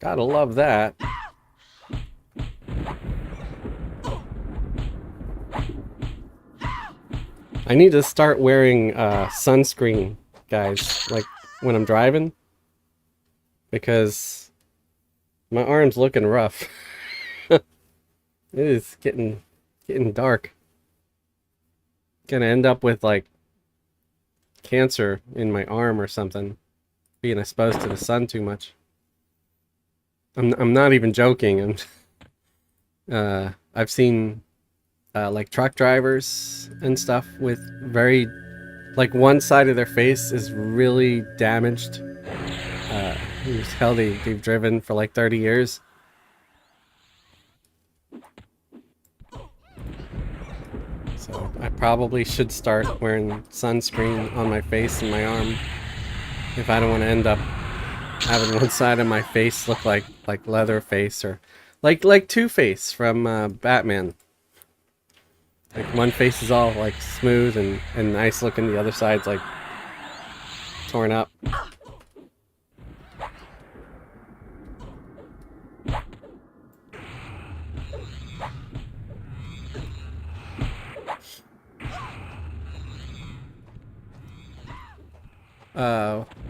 Gotta love that. I need to start wearing sunscreen, guys, like when I'm driving, because my arm's looking rough. It is getting dark. Gonna end up with like cancer in my arm or something, being exposed to the sun too much. I'm not even joking. I've seen like truck drivers and stuff with very, like, one side of their face is really damaged. You can tell they've driven for like 30 years. So I probably should start wearing sunscreen on my face and my arm if I don't want to end up having one side of my face look like Leatherface, or like Two-Face from Batman. Like one face is all like smooth and nice looking, the other side's like torn up.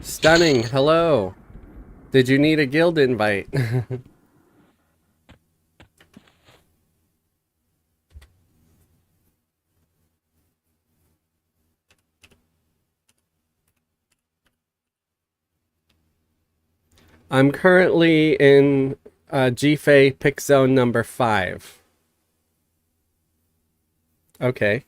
Stunning, hello. Did you need a guild invite? I'm currently in GFA pick zone number 5. Okay.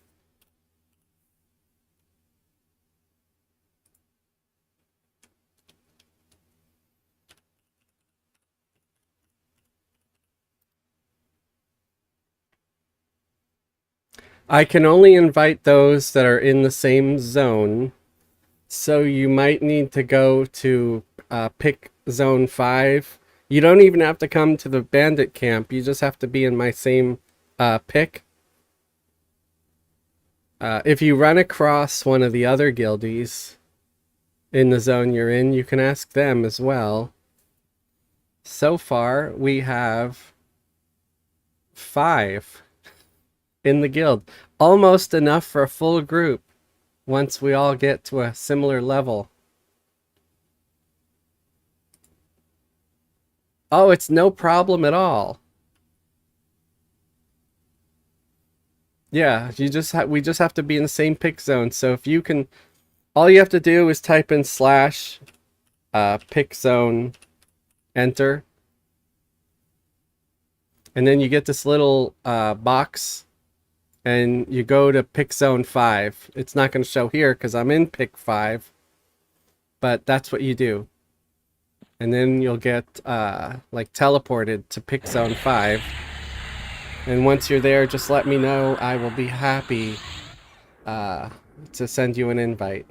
I can only invite those that are in the same zone, so you might need to go to pick zone 5. You don't even have to come to the bandit camp, you just have to be in my same pick. If you run across one of the other guildies in the zone you're in, you can ask them as well. So far, we have 5 in the guild. Almost enough for a full group once we all get to a similar level. Oh, it's no problem at all. Yeah, we just have to be in the same pick zone. So if you can, all you have to do is type in slash pick zone, enter, and then you get this little box, and you go to pick zone 5. It's not going to show here because I'm in pick 5, but that's what you do. And then you'll get like teleported to pick zone 5. And once you're there, just let me know. I will be happy to send you an invite.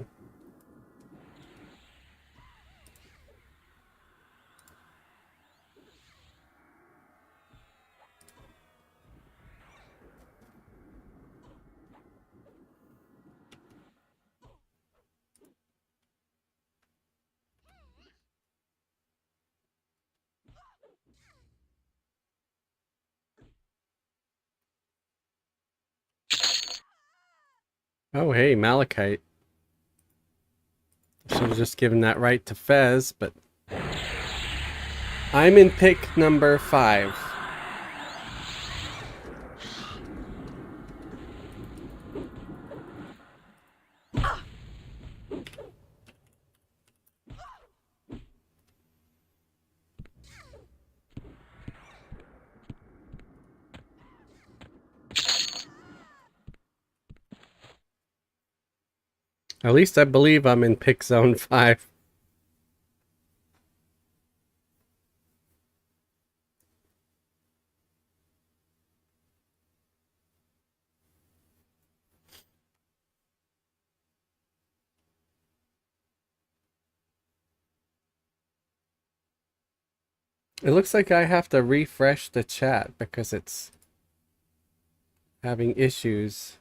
Oh, hey, Malachite. Should have just given that right to Fez, but I'm in pick number 5. At least I believe I'm in pick zone 5. It looks like I have to refresh the chat because it's having issues.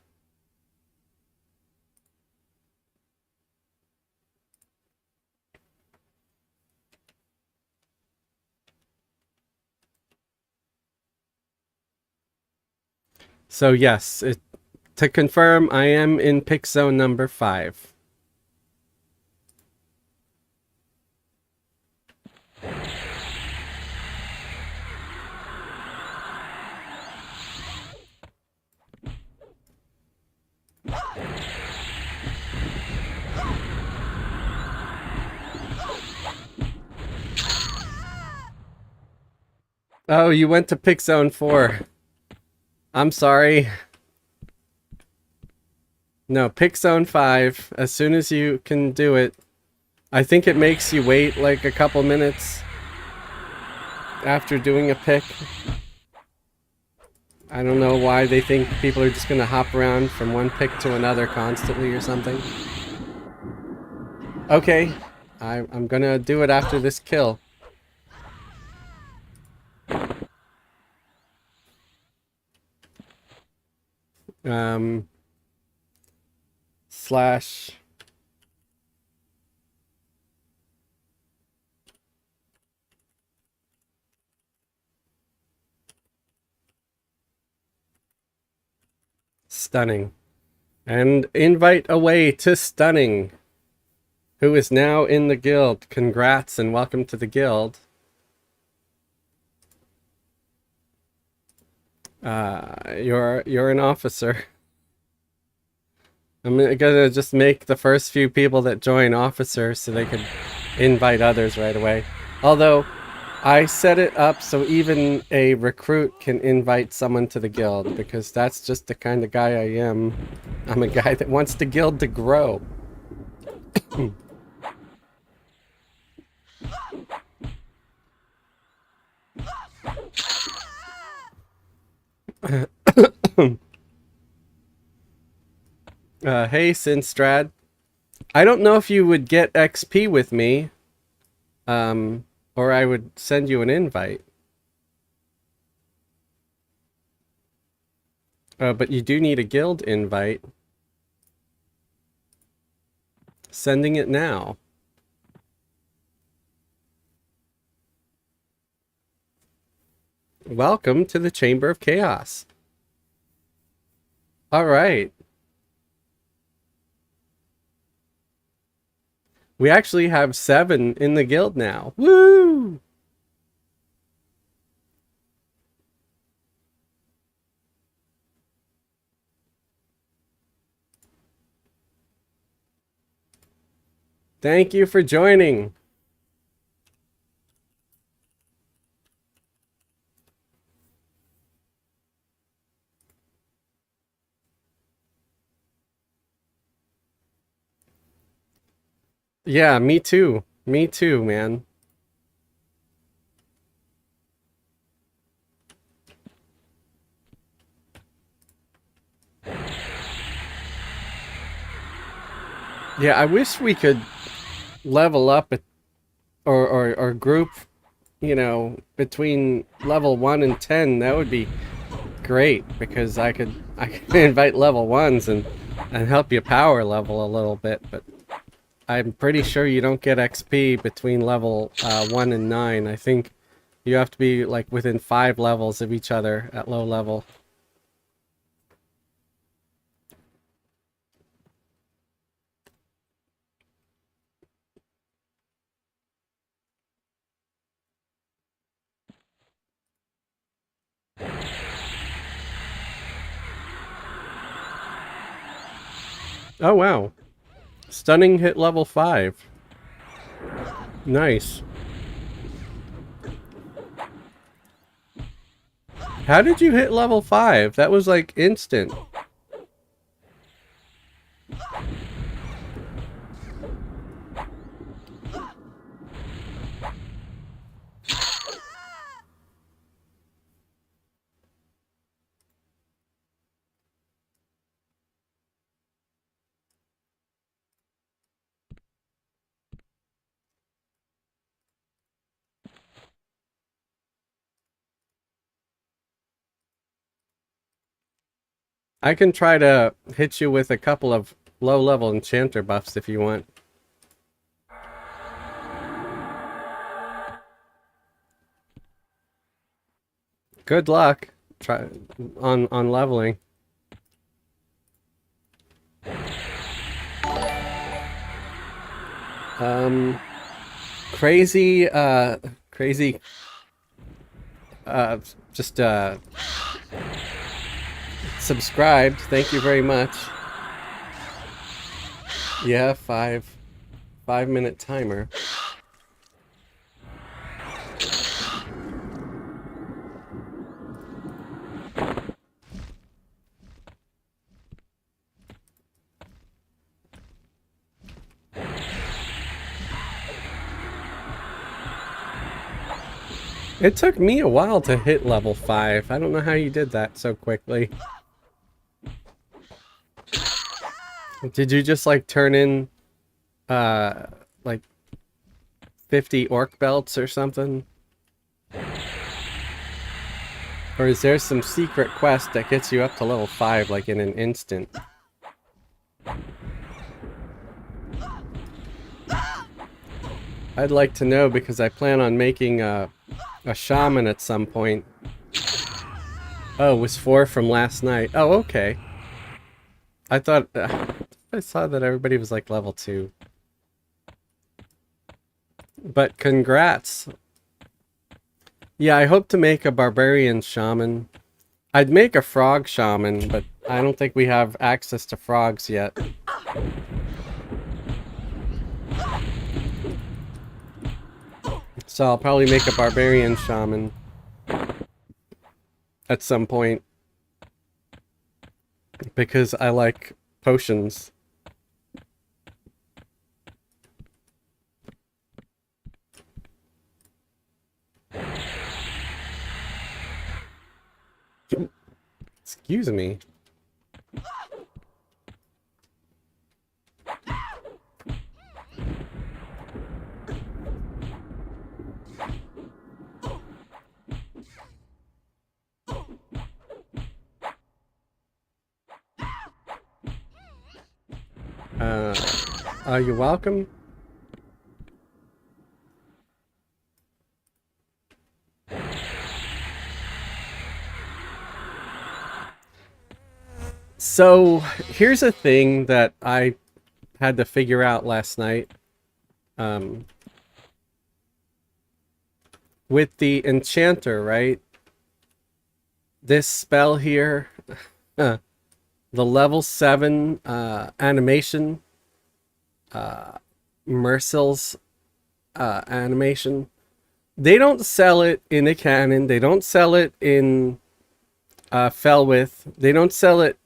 So yes, To confirm, I am in pick zone number 5. Oh, you went to pick zone 4. I'm sorry. No, pick zone 5 as soon as you can do it. I think it makes you wait like a couple minutes after doing a pick. I don't know why they think people are just gonna hop around from one pick to another constantly or something. Okay, I'm gonna do it after this kill. Slash. Stunning. And invite away to Stunning, who is now in the guild. Congrats and welcome to the guild. You're an officer. I'm gonna just make the first few people that join officers so they can invite others right away. Although, I set it up so even a recruit can invite someone to the guild, because that's just the kind of guy I am. I'm a guy that wants the guild to grow. Hey, Sinstrad. I don't know if you would get XP with me, or I would send you an invite. But you do need a guild invite. Sending it now. Welcome to the Chamber of Chaos. All right. We actually have 7 in the guild now. Woo! Thank you for joining. Yeah, me too. Me too, man. Yeah, I wish we could level up or group, you know, between level 1 and 10. That would be great, because I could invite level 1s and help you power level a little bit, but I'm pretty sure you don't get XP between level 1 and 9. I think you have to be like within 5 levels of each other at low level. Oh wow. Stunning hit level 5. Nice. How did you hit level 5? That was like instant. I can try to hit you with a couple of low-level enchanter buffs if you want. Good luck. Try on leveling. Crazy, crazy, just, subscribed. Thank you very much. Yeah, 5 minute timer. It took me a while to hit level 5. I don't know how you did that so quickly. Did you just like turn in like 50 orc belts or something? Or is there some secret quest that gets you up to level 5 like in an instant? I'd like to know because I plan on making a shaman at some point. Oh, it was 4 from last night. Oh, okay. I thought I saw that everybody was like level 2. But congrats. Yeah, I hope to make a barbarian shaman. I'd make a frog shaman, but I don't think we have access to frogs yet. So I'll probably make a barbarian shaman at some point. Because I like potions. Excuse me. You're welcome. So, here's a thing that I had to figure out last night. With the enchanter, right? This spell here, the level 7 animation, Mercil's animation, they don't sell it in a canon, they don't sell it in Felwith, they don't sell it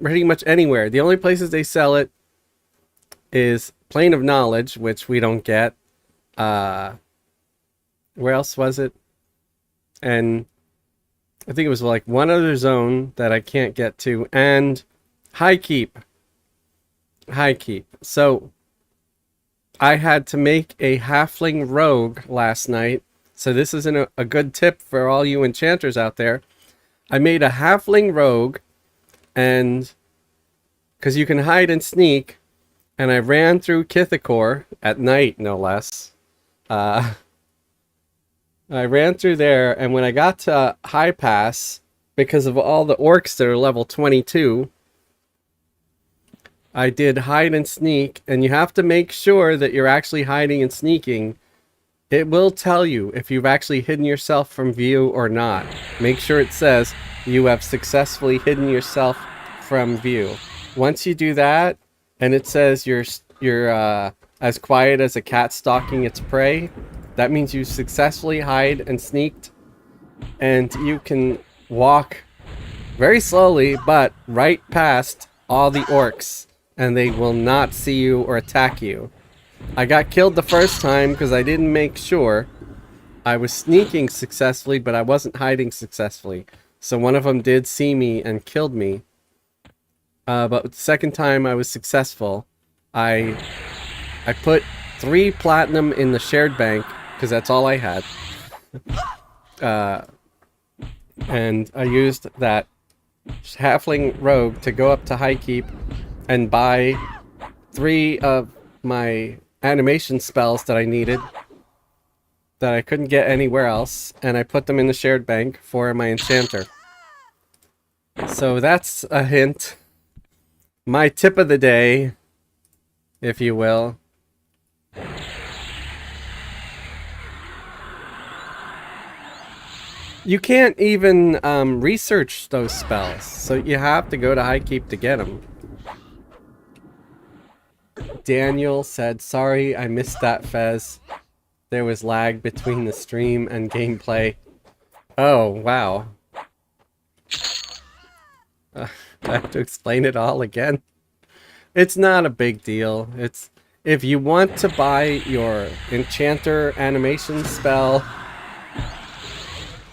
pretty much anywhere. The only places they sell it is Plane of Knowledge, which we don't get. Where else was it? And I think it was like one other zone that I can't get to, and Highkeep. So I had to make a halfling rogue last night. So this isn't a good tip for all you enchanters out there. I made a halfling rogue, and because you can hide and sneak, and I ran through Kithakor at night, no less. I ran through there, and when I got to High Pass, because of all the orcs that are level 22, I did hide and sneak, and you have to make sure that you're actually hiding and sneaking. It will tell you if you've actually hidden yourself from view or not. Make sure it says you have successfully hidden yourself from view. Once you do that, and it says you're as quiet as a cat stalking its prey, that means you successfully hide and sneaked, and you can walk very slowly, but right past all the orcs, and they will not see you or attack you. I got killed the first time because I didn't make sure. I was sneaking successfully, but I wasn't hiding successfully. So one of them did see me and killed me. But the second time I was successful. I put 3 platinum in the shared bank, because that's all I had. And I used that halfling rogue to go up to Highkeep and buy 3 of my animation spells that I needed that I couldn't get anywhere else, and I put them in the shared bank for my enchanter. So that's a hint. My tip of the day, if you will. You can't even research those spells, so you have to go to Highkeep to get them. Daniel said, sorry, I missed that, Fez. There was lag between the stream and gameplay. Oh, wow. I have to explain it all again. It's not a big deal. It's if you want to buy your enchanter animation spell,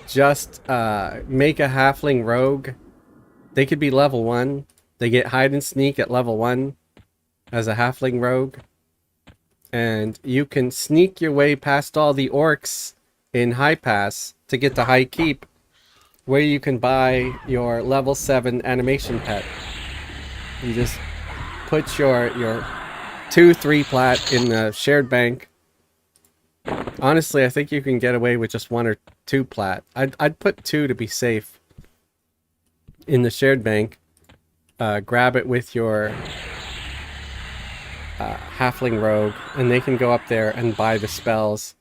just make a halfling rogue. They could be level 1. They get hide and sneak at level 1 as a halfling rogue. And you can sneak your way past all the orcs in High Pass to get to Highkeep, where you can buy your level 7 animation pet. You just put your 2-3 plat in the shared bank. Honestly, I think you can get away with just 1 or 2 plat. I'd put 2 to be safe in the shared bank. Grab it with your halfling rogue, and they can go up there and buy the spells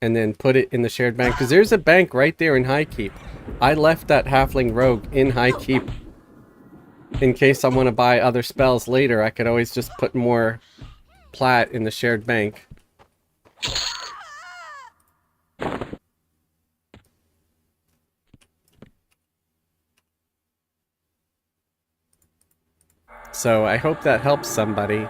and then put it in the shared bank, because there's a bank right there in Highkeep. I left that halfling rogue in Highkeep in case I want to buy other spells later. I could always just put more plat in the shared bank. So I hope that helps somebody.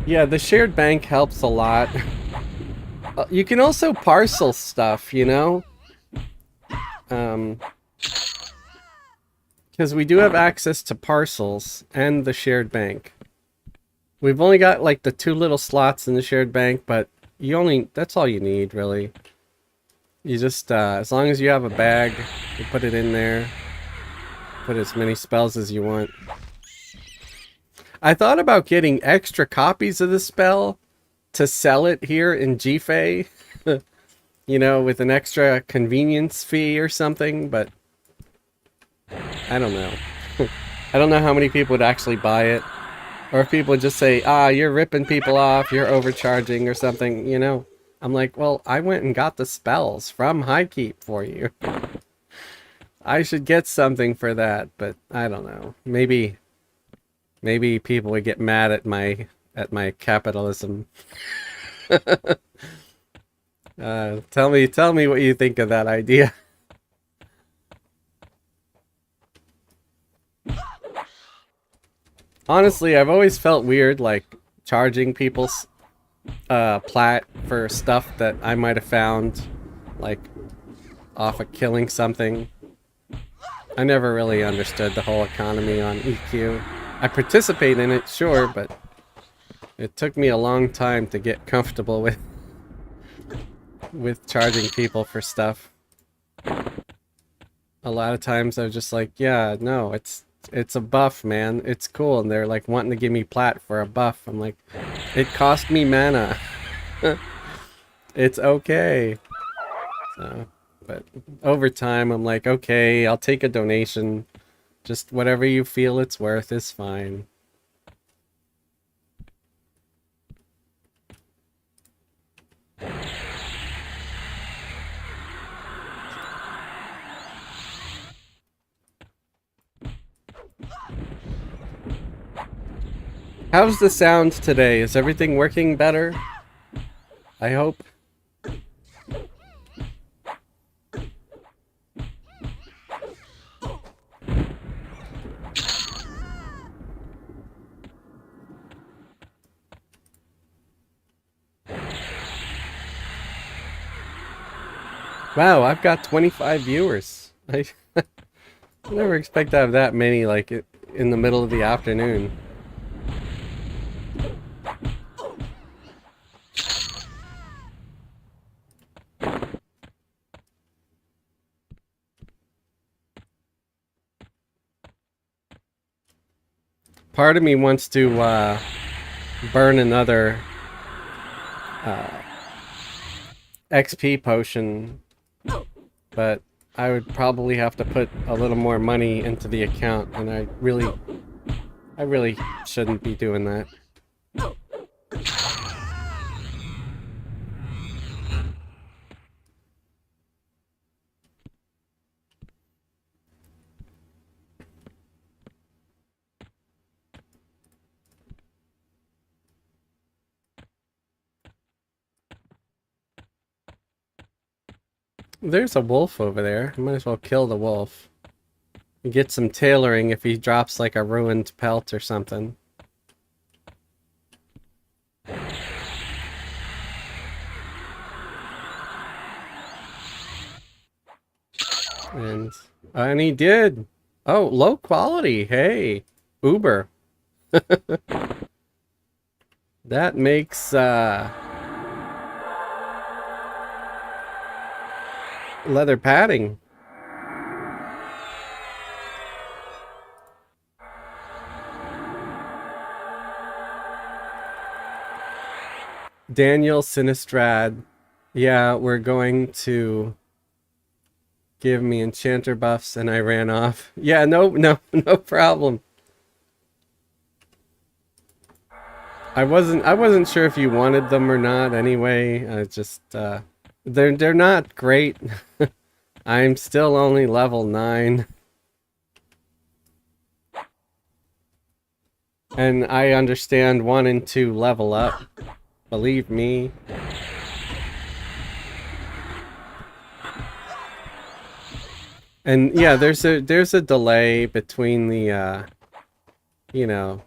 Yeah, the shared bank helps a lot. You can also parcel stuff, you know? Because we do have access to parcels and the shared bank. We've only got like the 2 little slots in the shared bank, but that's all you need, really. You just, as long as you have a bag, you put it in there. Put as many spells as you want. I thought about getting extra copies of the spell to sell it here in GFA. You know, with an extra convenience fee or something, but I don't know. I don't know how many people would actually buy it. Or if people would just say, you're ripping people off, you're overcharging or something, you know. I'm like, well, I went and got the spells from Highkeep for you. I should get something for that, but I don't know. Maybe people would get mad at my capitalism. Tell me what you think of that idea. Honestly, I've always felt weird, like, charging people's plat for stuff that I might have found, like, off of killing something. I never really understood the whole economy on EQ. I participate in it, sure, but it took me a long time to get comfortable with charging people for stuff. A lot of times I was just like, yeah, no, it's a buff, man. It's cool. And they're like wanting to give me plat for a buff. I'm like, it cost me mana. It's okay. So, but over time, I'm like, okay, I'll take a donation. Just whatever you feel it's worth is fine. How's the sound today? Is everything working better? I hope. Wow, I've got 25 viewers. I never expect to have that many, like, in the middle of the afternoon. Part of me wants to burn another XP potion, but I would probably have to put a little more money into the account, and I really shouldn't be doing that. There's a wolf over there. I might as well kill the wolf. And get some tailoring if he drops like a ruined pelt or something. And he did. Oh, low quality. Hey, Uber. That makes leather padding. Daniel Sinistrad. Yeah, we're going to give me enchanter buffs, and I ran off. Yeah, no problem. I wasn't sure if you wanted them or not anyway. I just they're not great. I'm still only level 9. And I understand wanting to level up. Believe me. And yeah, there's a delay between the you know,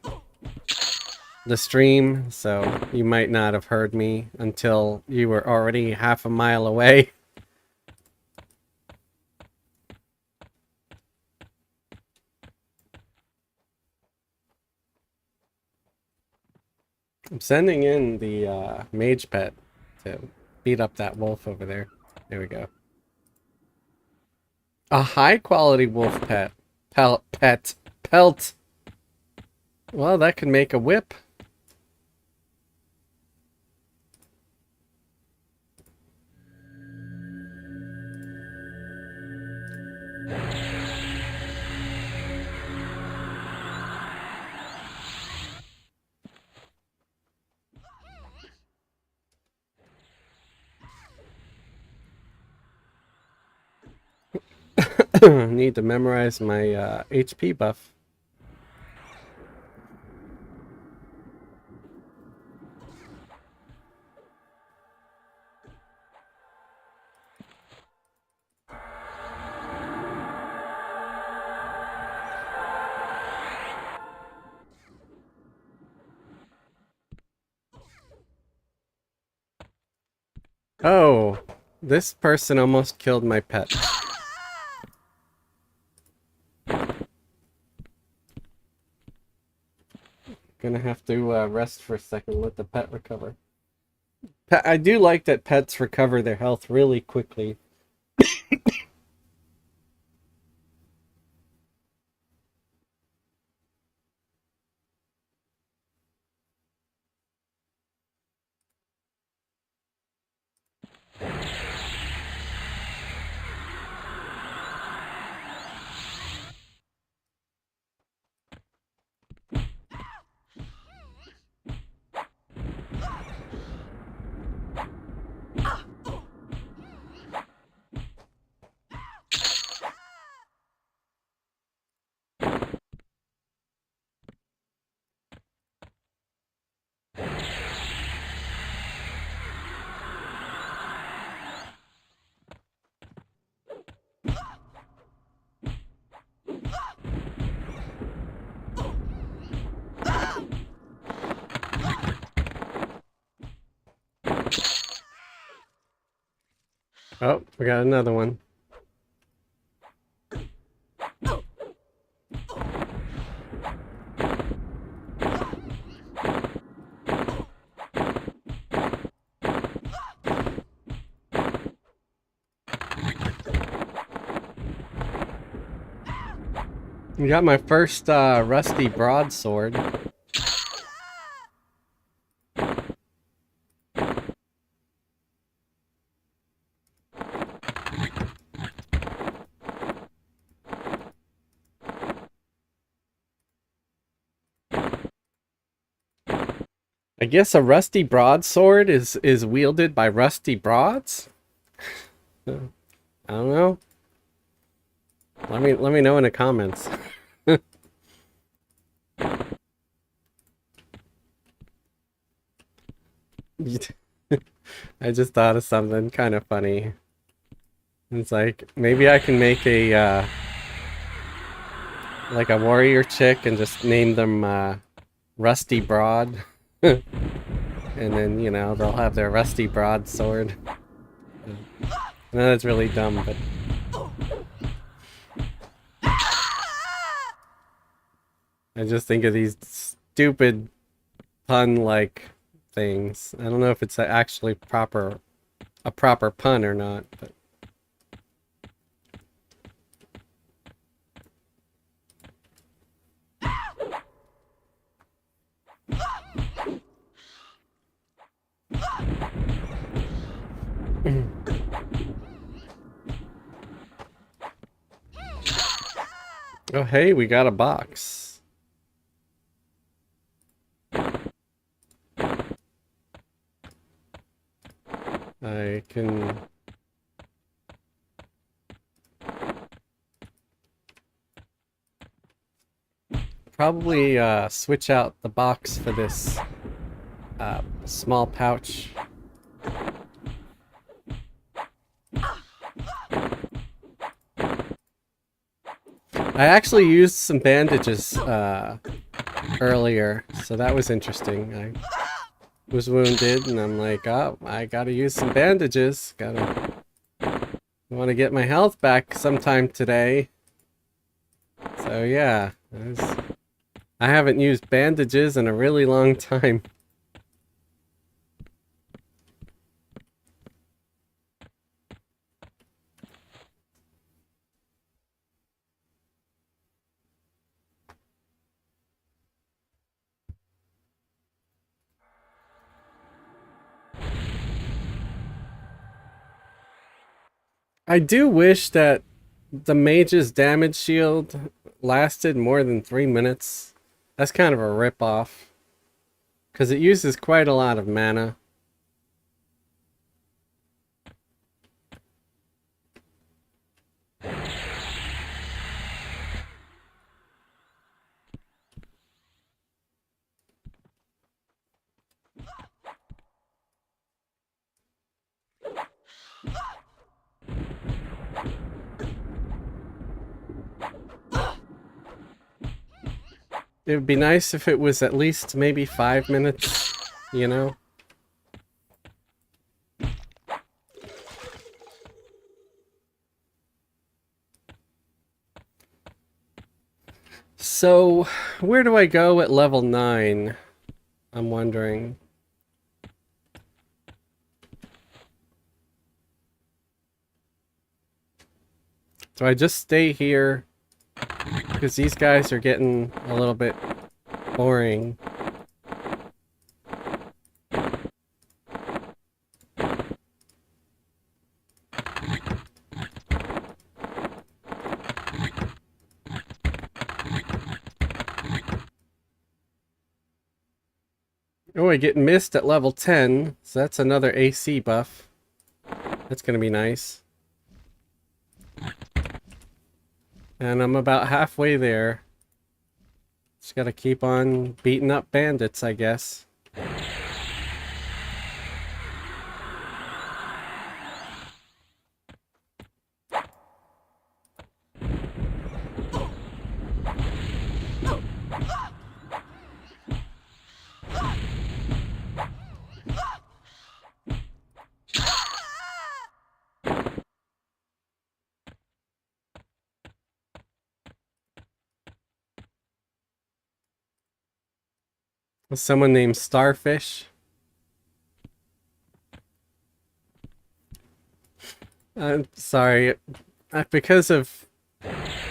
the stream, so you might not have heard me until you were already half a mile away. I'm sending in the mage pet to beat up that wolf over there. There we go. A high quality wolf pet. Pelt. Well, that could make a whip. Need to memorize my HP buff. Oh, this person almost killed my pet. Gonna have to rest for a second, let the pet recover. I do like that pets recover their health really quickly. Oh, we got another one. We got my first rusty broadsword. I guess a rusty broadsword is wielded by rusty broads? I don't know. Let me know in the comments. I just thought of something kind of funny. It's like maybe I can make a like a warrior chick and just name them Rusty Broad. And then, you know, they'll have their rusty broadsword. I know that's really dumb, but I just think of these stupid pun-like things. I don't know if it's actually a proper pun or not, but oh hey, we got a box. I can probably switch out the box for this small pouch. I actually used some bandages earlier, so that was interesting. I was wounded, and I'm like, oh, I gotta use some bandages. I want to get my health back sometime today. So yeah, I haven't used bandages in a really long time. I do wish that the mage's damage shield lasted more than 3 minutes. That's kind of a rip-off, because it uses quite a lot of mana. It would be nice if it was at least maybe 5 minutes, you know? So, where do I go at level 9? I'm wondering. Do I just stay here? Because these guys are getting a little bit boring. Oh, I get missed at level 10, so that's another AC buff. That's gonna be nice. And I'm about halfway there. Just gotta keep on beating up bandits, I guess. Someone named Starfish. I'm sorry. Because of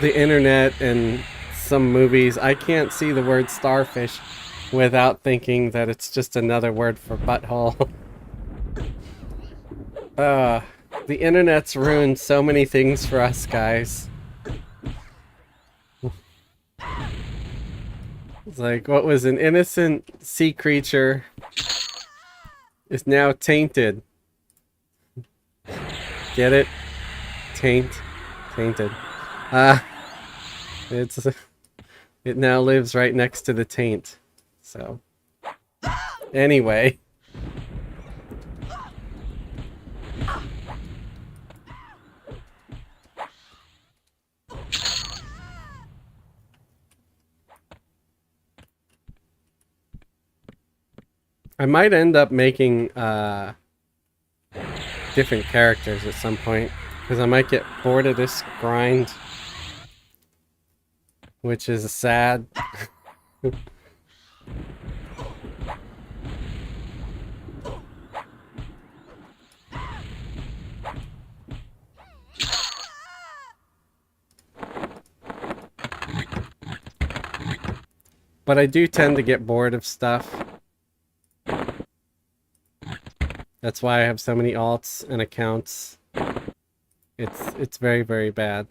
the internet and some movies, I can't see the word starfish without thinking that it's just another word for butthole. The internet's ruined so many things for us, guys. It's like, what was an innocent sea creature is now tainted. Get it? Tainted. It's it now lives right next to the taint. So anyway, I might end up making different characters at some point, because I might get bored of this grind, which is sad. But I do tend to get bored of stuff. That's why I have so many alts and accounts. It's very, very bad.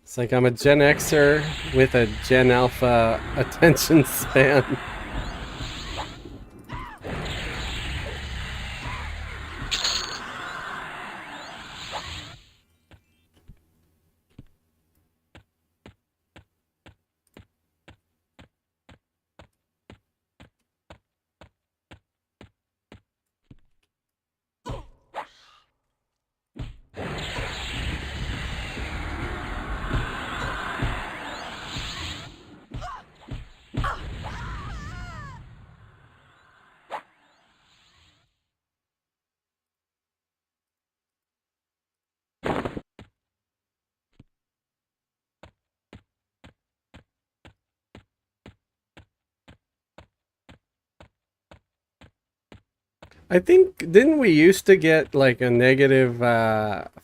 It's like I'm a Gen Xer with a Gen Alpha attention span. I think, didn't we used to get like a negative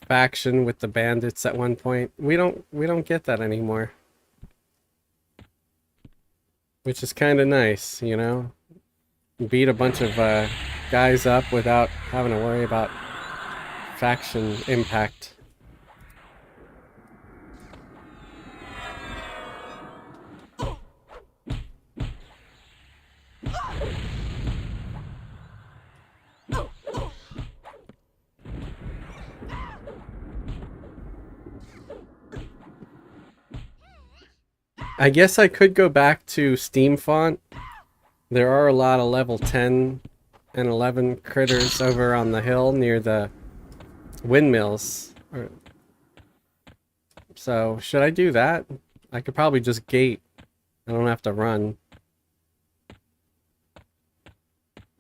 faction with the bandits at one point? We don't get that anymore. Which is kind of nice, you know? Beat a bunch of guys up without having to worry about faction impact. I guess I could go back to Steam Font. There are a lot of level 10 and 11 critters over on the hill near the windmills. So, should I do that? I could probably just gate. I don't have to run.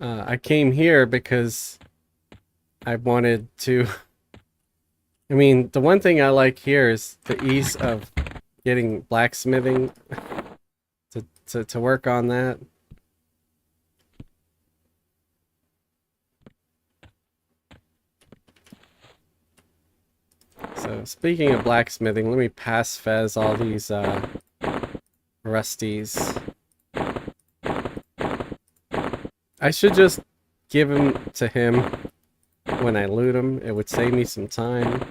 I came here because I wanted to... I mean, the one thing I like here is the ease of getting blacksmithing to work on that. So speaking of blacksmithing, let me pass Fez all these rusties. I should just give them to him when I loot them. It would save me some time.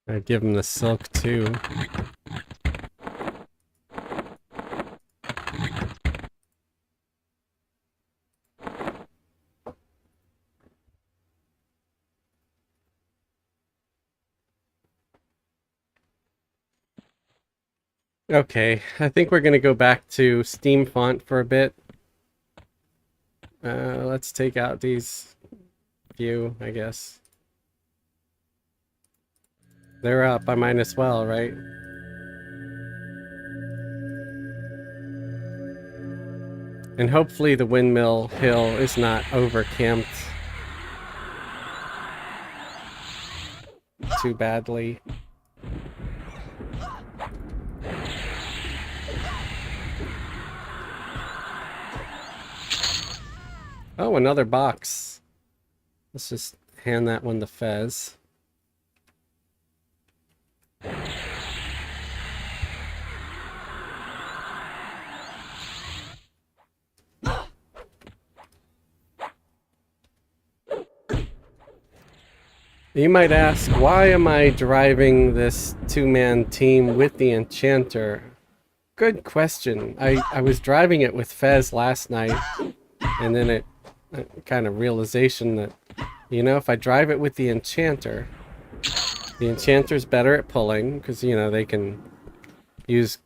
I'd give him the silk too. Okay, I think we're gonna go back to Steam Font for a bit. Let's take out these few, I guess. They're up, I might as well, right? And hopefully the windmill hill is not overcamped too badly. Oh, another box. Let's just hand that one to Fez. You might ask, why am I driving this two-man team with the Enchanter? Good question. I was driving it with Fez last night, and then it kind of realization that, you know, if I drive it with the Enchanter's better at pulling, because, you know, they can use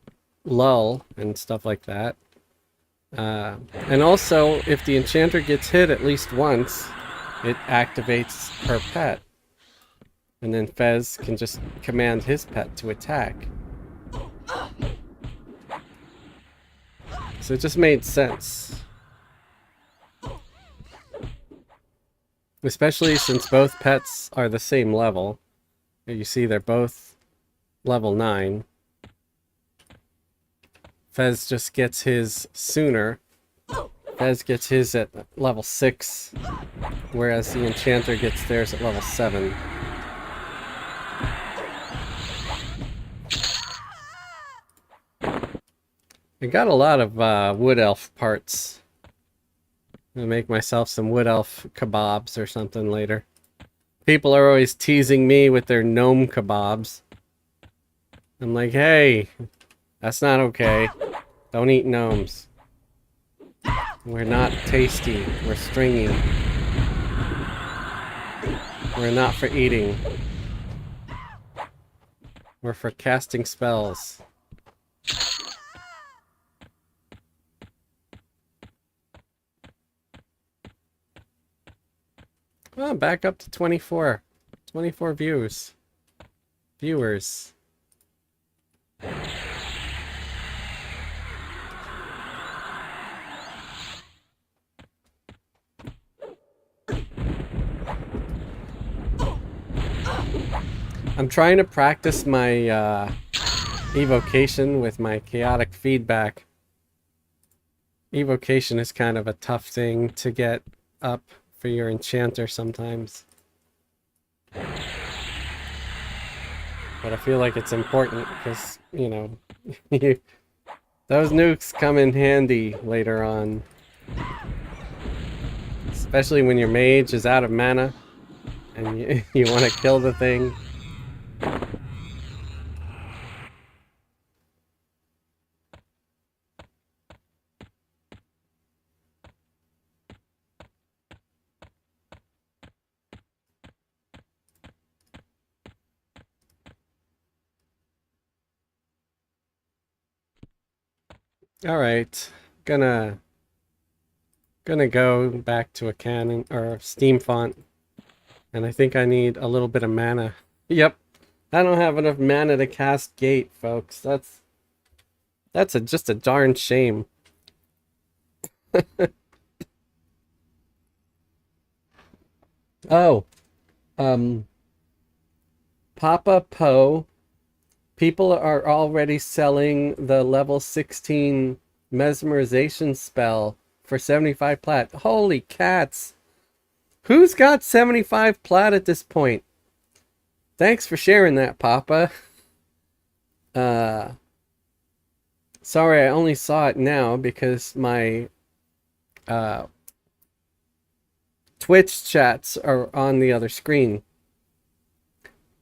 lull and stuff like that. And also, if the Enchanter gets hit at least once, it activates her pet. And then Fez can just command his pet to attack. So it just made sense. Especially since both pets are the same level. You see they're both level 9. Fez just gets his sooner. Fez gets his at level 6, whereas the Enchanter gets theirs at level 7. I got a lot of wood elf parts. I'm gonna make myself some wood elf kebabs or something later. People are always teasing me with their gnome kebabs. I'm like, hey, that's not okay. Don't eat gnomes. We're not tasty. We're stringy. We're not for eating. We're for casting spells. Oh, back up to 24. 24 views. Viewers. I'm trying to practice my evocation with my chaotic feedback. Evocation is kind of a tough thing to get up for your Enchanter sometimes. But I feel like it's important because, you know, those nukes come in handy later on. Especially when your mage is out of mana and you want to kill the thing. Alright, gonna go back to a cannon or steam font, and I think I need a little bit of mana. Yep, I don't have enough mana to cast Gate, folks. That's just a darn shame. Oh, Papa Poe. People are already selling the level 16 mesmerization spell for 75 plat. Holy cats. Who's got 75 plat at this point? Thanks for sharing that, Papa. Sorry, I only saw it now because my Twitch chats are on the other screen.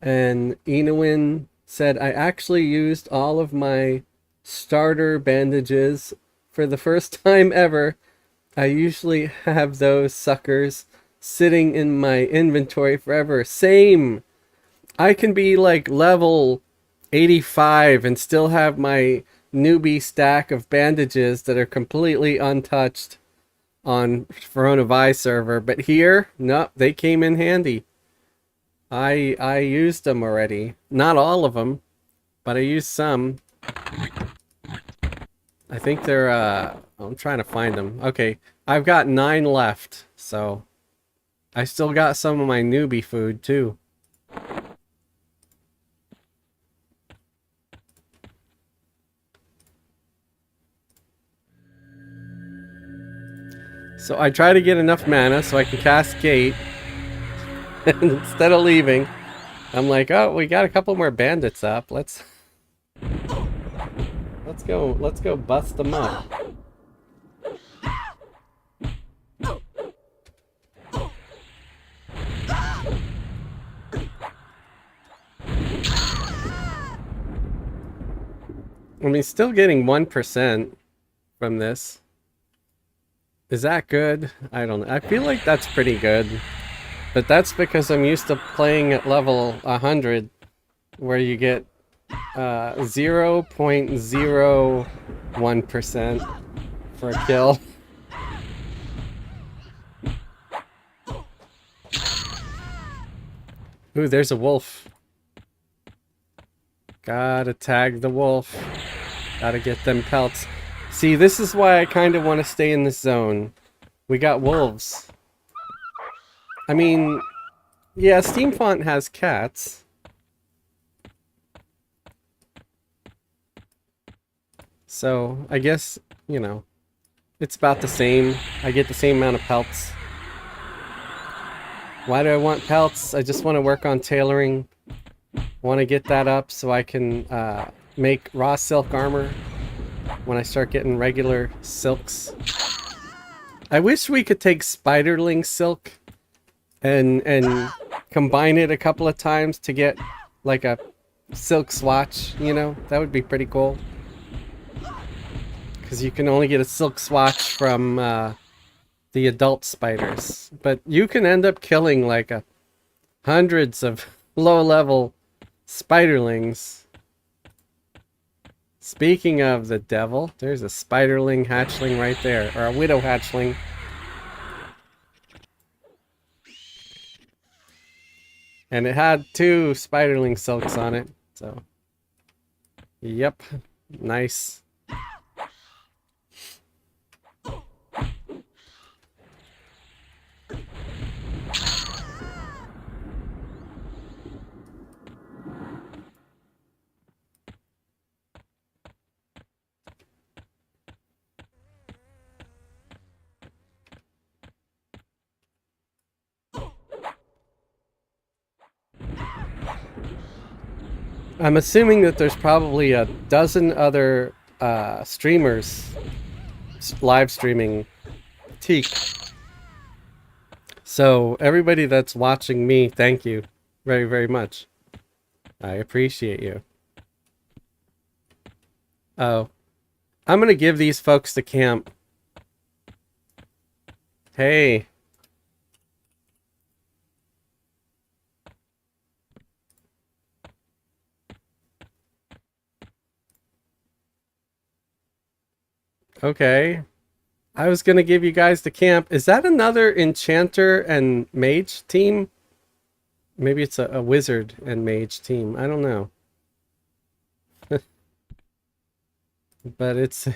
And Inowin said, I actually used all of my starter bandages for the first time ever. I usually have those suckers sitting in my inventory forever. Same! I can be like level 85 and still have my newbie stack of bandages that are completely untouched on Verona Vi server. But here, no, they came in handy. I used them already. Not all of them, but I used some. I think they're, I'm trying to find them. Okay, I've got 9 left, so I still got some of my newbie food, too. So I try to get enough mana so I can cast Gate. And instead of leaving, I'm like, oh, we got a couple more bandits up. Let's go bust them up. I mean, still getting 1% from this. Is that good? I don't know. I feel like that's pretty good. But that's because I'm used to playing at level 100, where you get 0.01% for a kill. Ooh, there's a wolf. Gotta tag the wolf. Gotta get them pelts. See, this is why I kind of want to stay in this zone. We got wolves. I mean, yeah, Steamfont has cats. So, I guess, you know, it's about the same. I get the same amount of pelts. Why do I want pelts? I just want to work on tailoring. Want to get that up so I can make raw silk armor when I start getting regular silks. I wish we could take spiderling silk and combine it a couple of times to get like a silk swatch, you know? That would be pretty cool. Because you can only get a silk swatch from the adult spiders. But you can end up killing like hundreds of low-level spiderlings. Speaking of the devil, there's a spiderling hatchling right there, or a widow hatchling. And it had 2 spiderling silks on it, so. Yep, nice. I'm assuming that there's probably a dozen other streamers live streaming Teek. So everybody that's watching me, thank you very, very much. I appreciate you. Oh, I'm gonna give these folks to camp. Hey. Okay. I was gonna give you guys the camp. Is that another enchanter and mage team? Maybe it's a wizard and mage team. I don't know. But it's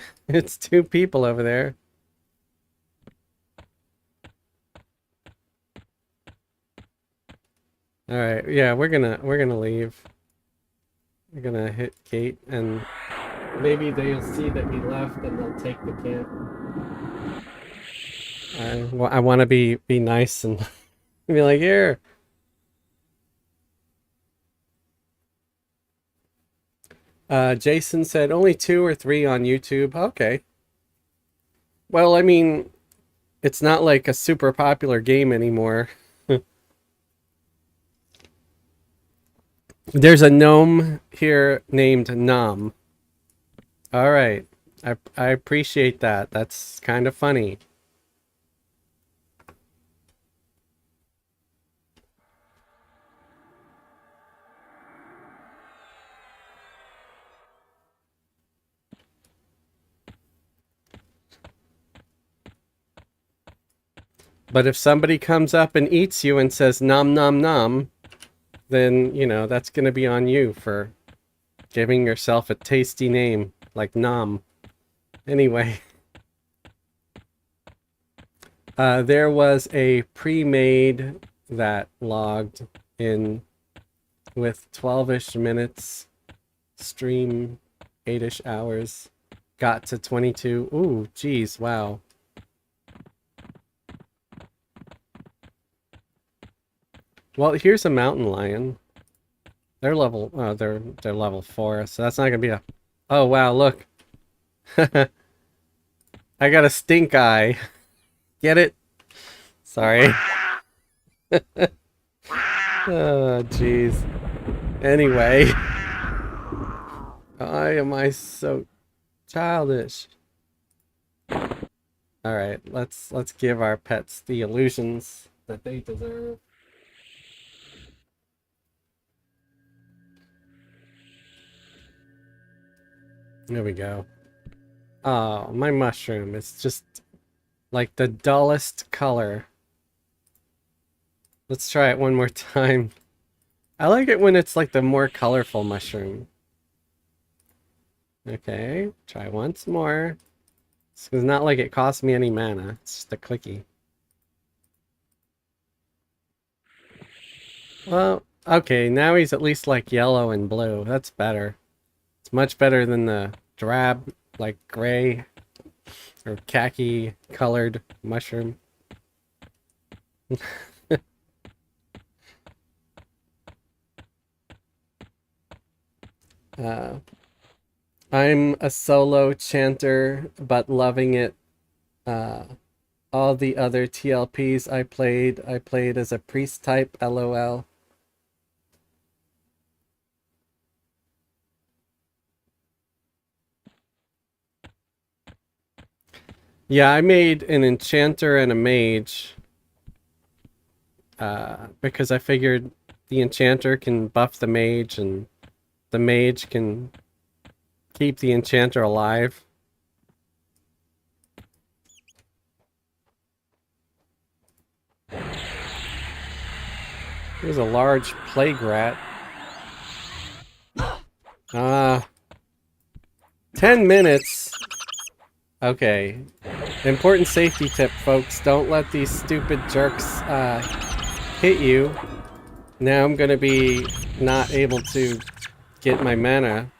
2 people over there. All right. Yeah, we're gonna leave. We're gonna hit Kate, and maybe they'll see that we left and they'll take the camp. I want to be nice and be like, here. Jason said only 2 or 3 on YouTube. Okay. Well, I mean, it's not like a super popular game anymore. There's a gnome here named Nom. All right. I appreciate that. That's kind of funny. But if somebody comes up and eats you and says nom nom nom, then, you know, that's going to be on you for giving yourself a tasty name like Nom. Anyway. There was a pre-made that logged in with 12-ish minutes, stream 8-ish hours, got to 22. Ooh, geez, wow. Well, here's a mountain lion. They're level, oh, they're level 4, so that's not gonna be a... Oh, wow, look. I got a stink eye. Get it? Sorry. Oh, jeez. Anyway. Why am I so childish? Alright, let's give our pets the illusions that they deserve. There we go. Oh, my mushroom is just like the dullest color. Let's try it one more time. I like it when it's like the more colorful mushroom. Okay, try once more. It's not like it costs me any mana. It's just a clicky. Well, okay, now he's at least like yellow and blue. That's better. It's much better than the drab, like gray or khaki colored mushroom. I'm a solo chanter, but loving it. All the other TLPs I played as a priest type, LOL. Yeah, I made an enchanter and a mage. Because I figured the enchanter can buff the mage and the mage can keep the enchanter alive. There's a large plague rat. 10 minutes. Okay. Important safety tip, folks. Don't let these stupid jerks hit you. Now I'm gonna be not able to get my mana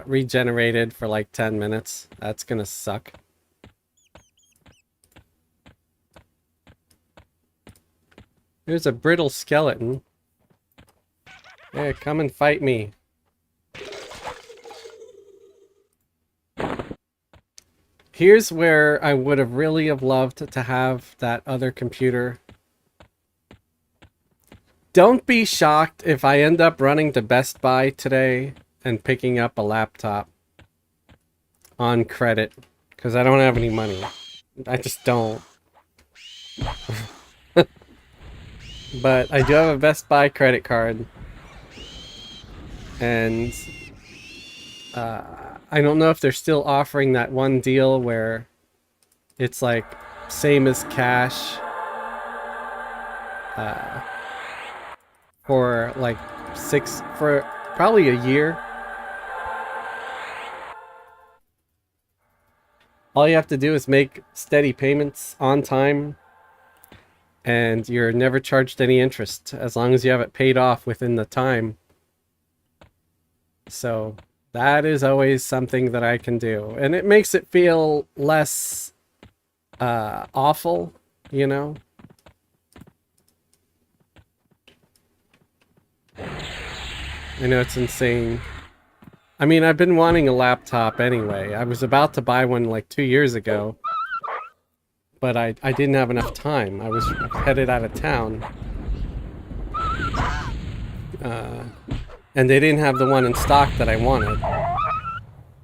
regenerated for like 10 minutes. That's gonna suck. There's a brittle skeleton. Hey, come and fight me. Here's where I would have really have loved to have that other computer. Don't be shocked if I end up running to Best Buy today and picking up a laptop on credit, because I don't have any money. I just don't. But I do have a Best Buy credit card. And I don't know if they're still offering that one deal where it's like same as cash for like for probably a year. All you have to do is make steady payments on time and you're never charged any interest as long as you have it paid off within the time. So that is always something that I can do. And it makes it feel less awful, you know? I know it's insane. I mean, I've been wanting a laptop anyway. I was about to buy one like 2 years ago. But I didn't have enough time. I was headed out of town. And they didn't have the one in stock that I wanted.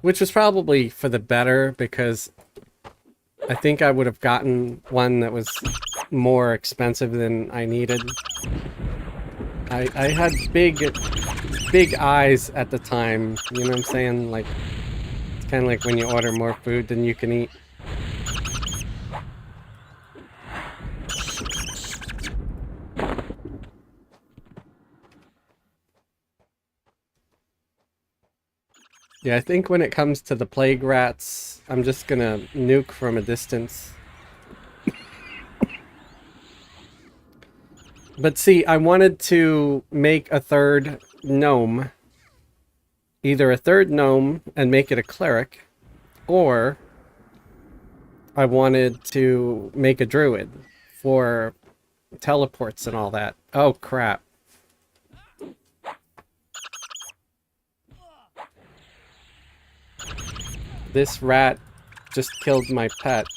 Which was probably for the better, because I think I would have gotten one that was more expensive than I needed. I had big eyes at the time, you know what I'm saying? Like, it's kind of like when you order more food than you can eat. Yeah, I think when it comes to the plague rats, I'm just gonna nuke from a distance. But see, I wanted to make a third gnome. Either a third gnome and make it a cleric, or I wanted to make a druid for teleports and all that. Oh, crap. This rat just killed my pet.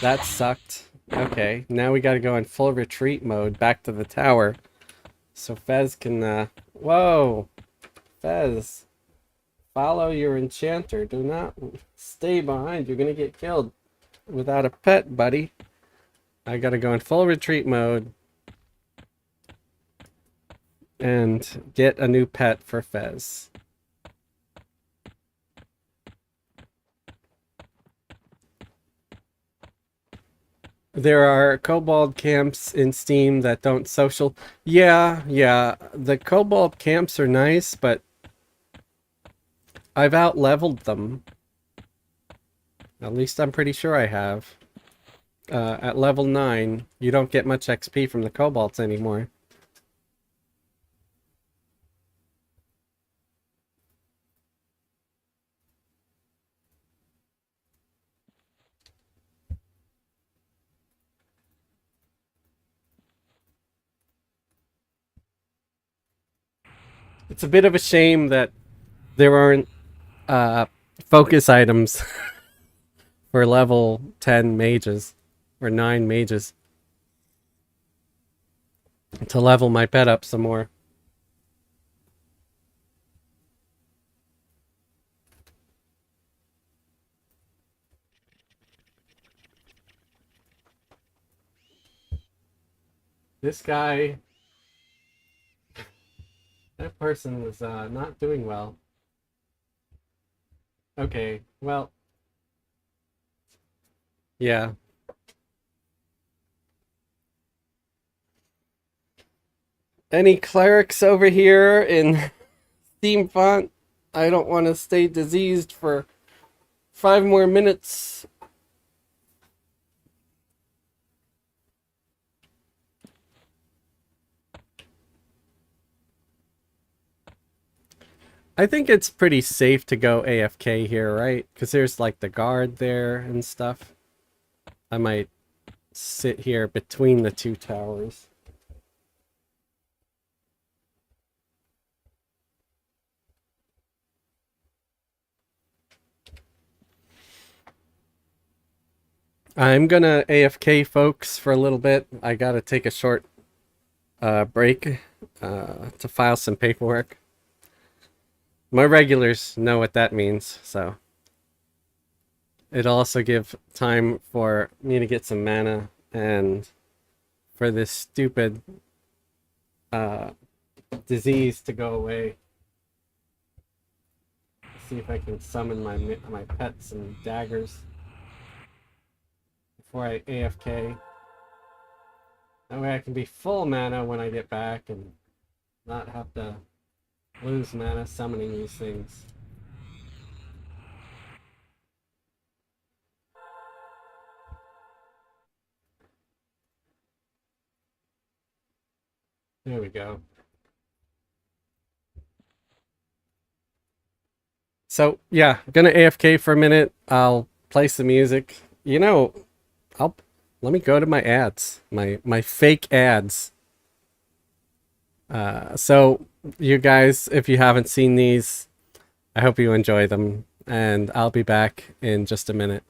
That sucked. Okay, now we gotta go in full retreat mode back to the tower. So Fez can, whoa! Fez, follow your enchanter. Do not stay behind. You're gonna get killed without a pet, buddy. I gotta go in full retreat mode and get a new pet for Fez. There are kobold camps in Steam that don't social. Yeah, the kobold camps are nice, but I've out-leveled them. At least I'm pretty sure I have. At level 9, you don't get much XP from the kobolds anymore. It's a bit of a shame that there aren't focus items for level 10 mages or 9 mages to level my pet up some more. This guy, that person was not doing well. Okay, well, yeah. Any clerics over here in Steam font? I don't want to stay diseased for 5 more minutes. I think it's pretty safe to go AFK here, right? Because there's like the guard there and stuff. I might sit here between the 2 towers. I'm gonna AFK, folks, for a little bit. I gotta take a short break to file some paperwork. My regulars know what that means, so it'll also give time for me to get some mana and for this stupid disease to go away. See if I can summon my pets and daggers before I AFK. That way I can be full mana when I get back and not have to lose mana summoning these things. There we go. So yeah, I'm gonna AFK for a minute. I'll play some music. You know, let me go to my ads, my fake ads. So you guys, if you haven't seen these, I hope you enjoy them, and I'll be back in just a minute.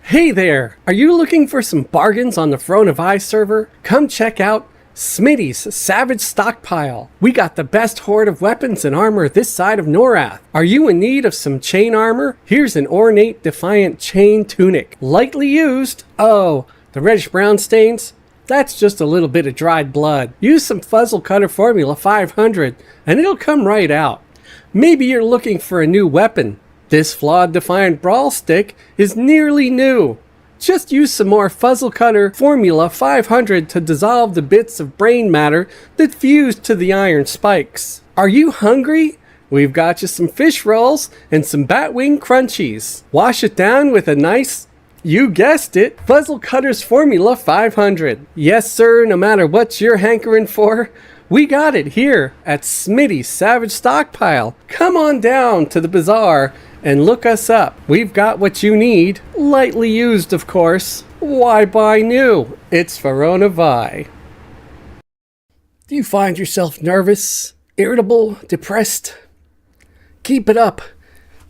Hey there! Are you looking for some bargains on the Throne of Ice server? Come check out Smitty's Savage Stockpile. We got the best horde of weapons and armor this side of Norath. Are you in need of some chain armor? Here's an ornate Defiant chain tunic. Lightly used. Oh, the reddish-brown stains? That's just a little bit of dried blood. Use some Fuzzle Cutter Formula 500 and it'll come right out. Maybe you're looking for a new weapon. This flawed Defiant Brawl Stick is nearly new. Just use some more Fuzzle Cutter Formula 500 to dissolve the bits of brain matter that fused to the iron spikes. Are you hungry? We've got you some fish rolls and some Batwing Crunchies. Wash it down with a nice, you guessed it, Fuzzle Cutter's Formula 500. Yes, sir, no matter what you're hankering for, We got it here at Smitty's Savage Stockpile. Come on down to the bazaar and look us up. We've got what you need. Lightly used, of course. Why buy new? It's Verona Vi. Do you find yourself nervous, irritable, depressed? Keep it up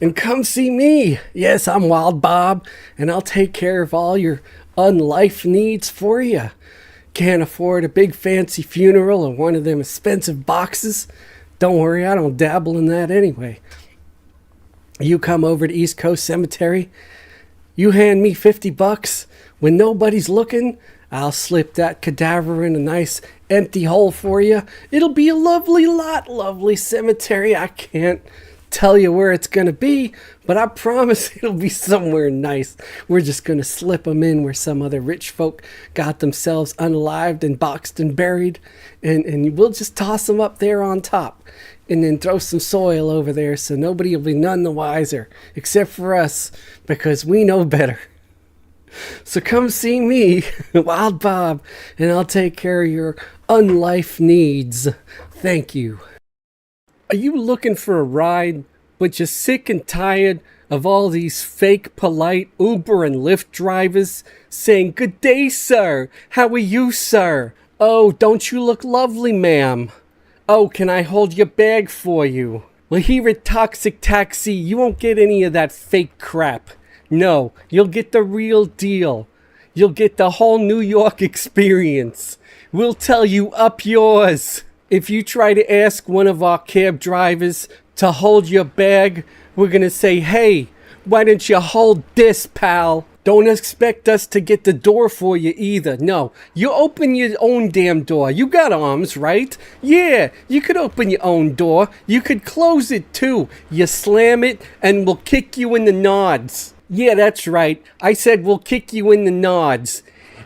and come see me. Yes, I'm Wild Bob, and I'll take care of all your unlife needs for you. Can't afford a big fancy funeral or one of them expensive boxes? Don't worry, I don't dabble in that anyway. You come over to East Coast Cemetery, you hand me $50. When nobody's looking, I'll slip that cadaver in a nice empty hole for you. It'll be a lovely cemetery. I can't tell you where it's gonna be, but I promise it'll be somewhere nice. We're just gonna slip them in where some other rich folk got themselves unalived and boxed and buried, and we'll just toss them up there on top and then throw some soil over there so nobody will be none the wiser except for us, because we know better. So come see me, Wild Bob, and I'll take care of your unlife needs. Thank you. Are you looking for a ride, but you're sick and tired of all these fake, polite Uber and Lyft drivers saying, "Good day, sir. How are you, sir? Oh, don't you look lovely, ma'am? Oh, can I hold your bag for you?" Well, here at Toxic Taxi, you won't get any of that fake crap. No, you'll get the real deal. You'll get the whole New York experience. We'll tell you up yours. If you try to ask one of our cab drivers to hold your bag, we're gonna say, "Hey, why don't you hold this, pal?" Don't expect us to get the door for you either. No, you open your own damn door. You got arms, right? Yeah, you could open your own door. You could close it too. You slam it and we'll kick you in the nods. Yeah, that's right. I said we'll kick you in the nods.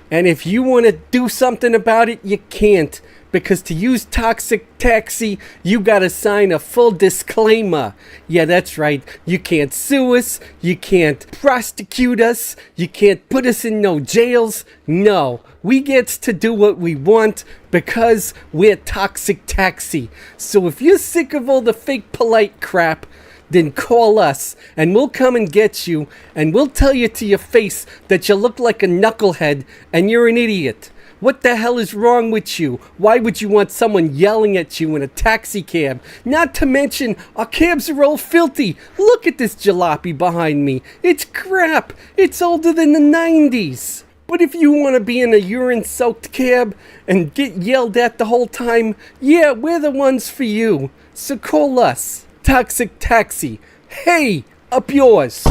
And if you want to do something about it, you can't. Because to use Toxic Taxi, you gotta sign a full disclaimer. Yeah, that's right. You can't sue us. You can't prosecute us. You can't put us in no jails. No, we get to do what we want because we're Toxic Taxi. So if you're sick of all the fake polite crap, then call us and we'll come and get you, and we'll tell you to your face that you look like a knucklehead and you're an idiot. What the hell is wrong with you? Why would you want someone yelling at you in a taxi cab? Not to mention, our cabs are all filthy. Look at this jalopy behind me. It's crap. It's older than the 90s. But if you want to be in a urine-soaked cab and get yelled at the whole time, yeah, we're the ones for you. So call us. Toxic Taxi. Hey, up yours.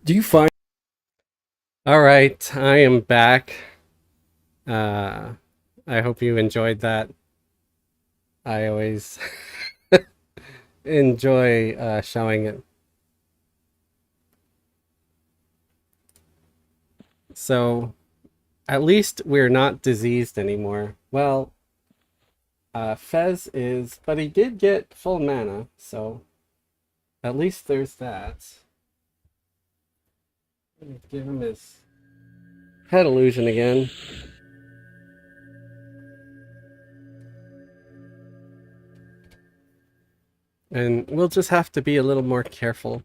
Do you find... All right, I am back. I hope you enjoyed that. I always enjoy showing it. So, at least we're not diseased anymore. Well, Fez is, but he did get full mana, so at least there's that. Give him his head illusion again. And we'll just have to be a little more careful.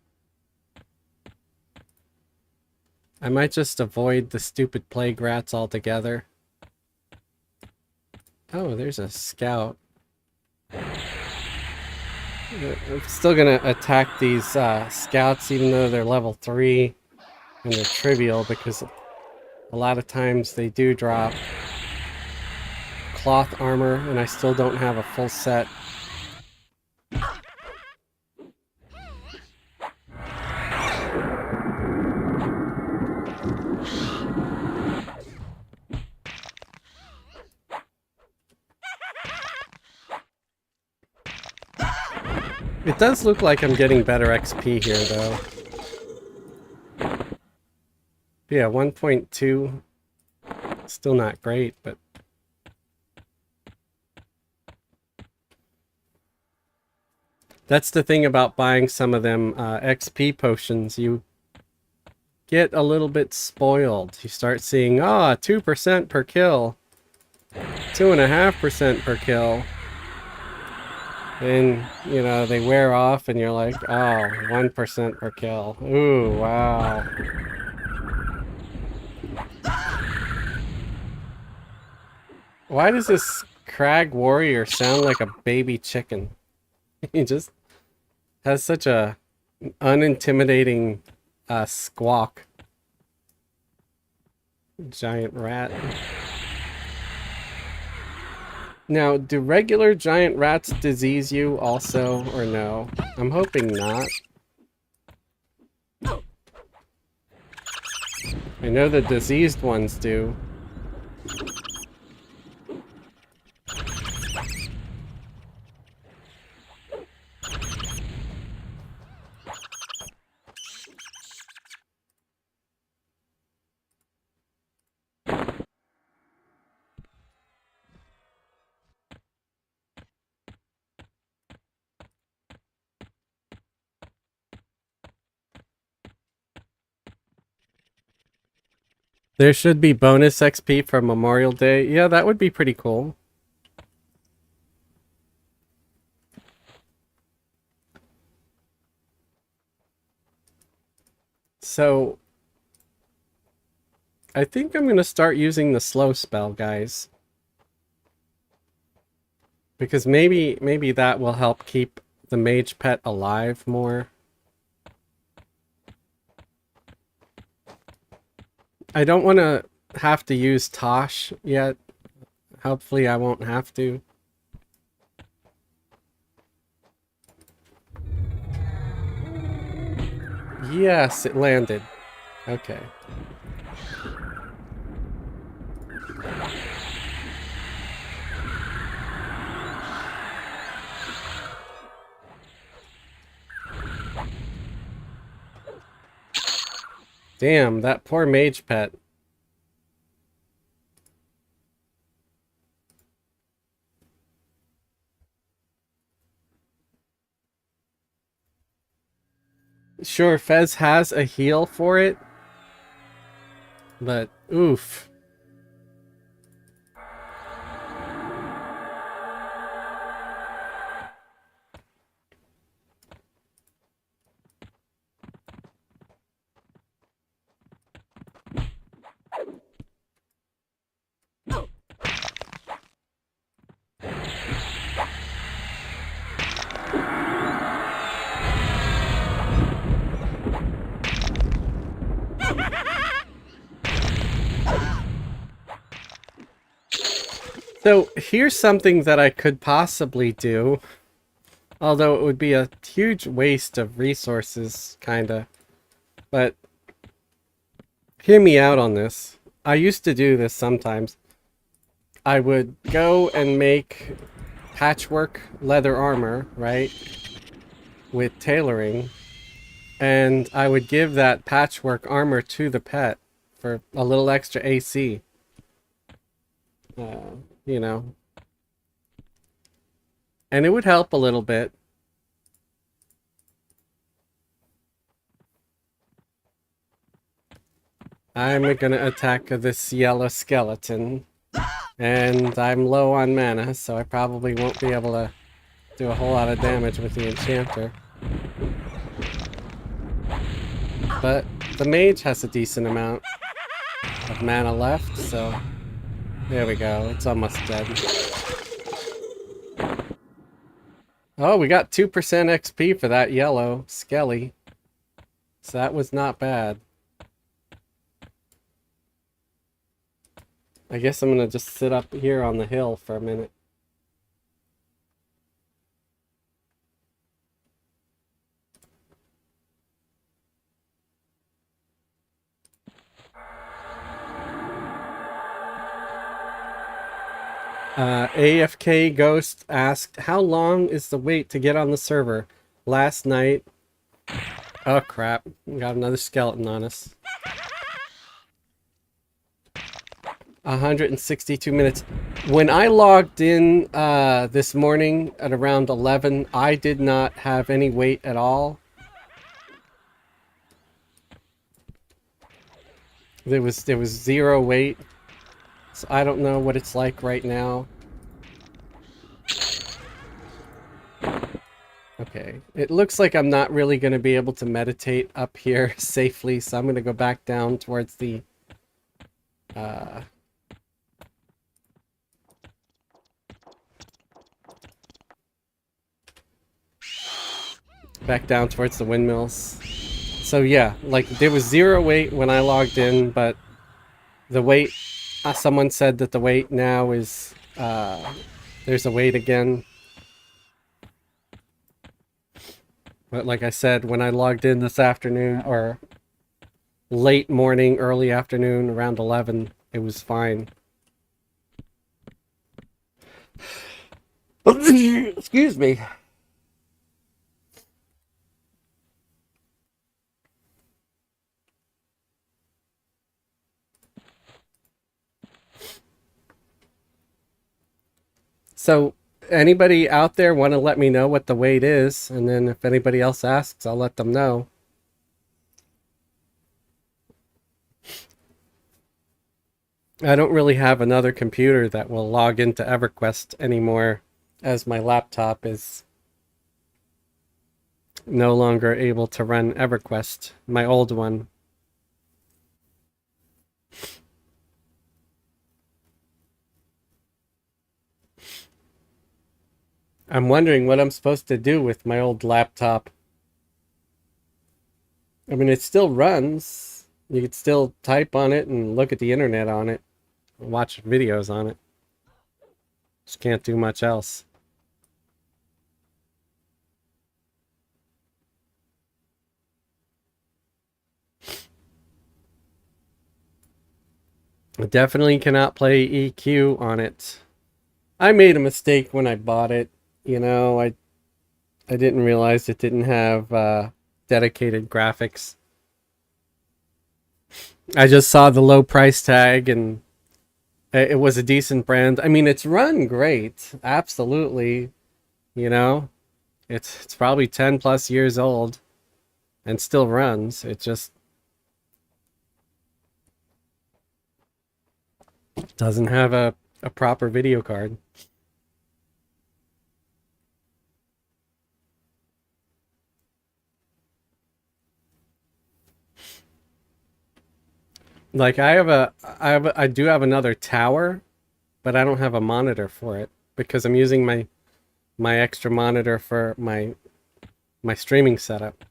I might just avoid the stupid plague rats altogether. Oh, there's a scout. I'm still gonna attack these scouts even though they're level 3. And they're trivial because a lot of times they do drop cloth armor and I still don't have a full set. It does look like I'm getting better XP here though. Yeah, 1.2, still not great, but... That's the thing about buying some of them XP potions. You get a little bit spoiled. You start seeing, 2% per kill. 2.5% per kill. And, you know, they wear off and you're like, oh, 1% per kill. Ooh, wow. Why does this crag warrior sound like a baby chicken? He just has such a unintimidating squawk. Giant rat. Now, do regular giant rats disease you also, or no? I'm hoping not. I know the diseased ones do. There should be bonus XP for Memorial Day. Yeah, that would be pretty cool. So, I think I'm going to start using the slow spell, guys. Because maybe that will help keep the mage pet alive more. I don't want to have to use Tosh yet. Hopefully I won't have to. Yes, it landed. Okay. Damn, that poor mage pet. Sure, Fez has a heal for it, but oof. So here's something that I could possibly do, although it would be a huge waste of resources, kinda. But hear me out on this. I used to do this sometimes. I would go and make patchwork leather armor, right? With tailoring. And I would give that patchwork armor to the pet for a little extra AC. You know. And it would help a little bit. I'm gonna attack this yellow skeleton. And I'm low on mana, so I probably won't be able to do a whole lot of damage with the enchanter. But the mage has a decent amount of mana left, so there we go. It's almost dead. Oh, we got 2% XP for that yellow skelly. So that was not bad. I guess I'm gonna just sit up here on the hill for a minute. AFK Ghost asked, how long is the wait to get on the server? Last night... Oh crap, we got another skeleton on us. 162 minutes. When I logged in this morning at around 11, I did not have any wait at all. There was zero wait. So I don't know what it's like right now. Okay, it looks like I'm not really going to be able to meditate up here safely, so I'm going to go back down towards the back down towards the windmills. So yeah, like there was 0 wait when I logged in, but the wait, someone said that the wait now is, there's a wait again. But like I said, when I logged in this afternoon, or late morning, early afternoon, around 11, it was fine. Excuse me. So, anybody out there want to let me know what the weight is? And then if anybody else asks, I'll let them know. I don't really have another computer that will log into Everquest anymore, as my laptop is no longer able to run Everquest, my old one. I'm wondering what I'm supposed to do with my old laptop. I mean, it still runs. You could still type on it and look at the internet on it, watch videos on it. Just can't do much else. I definitely cannot play EQ on it. I made a mistake when I bought it. You know, I didn't realize it didn't have dedicated graphics. I just saw the low price tag and it was a decent brand. I mean, it's run great. Absolutely. You know, it's probably 10 plus years old and still runs. It just doesn't have a proper video card. Like I do have another tower, but I don't have a monitor for it because I'm using my extra monitor for my streaming setup.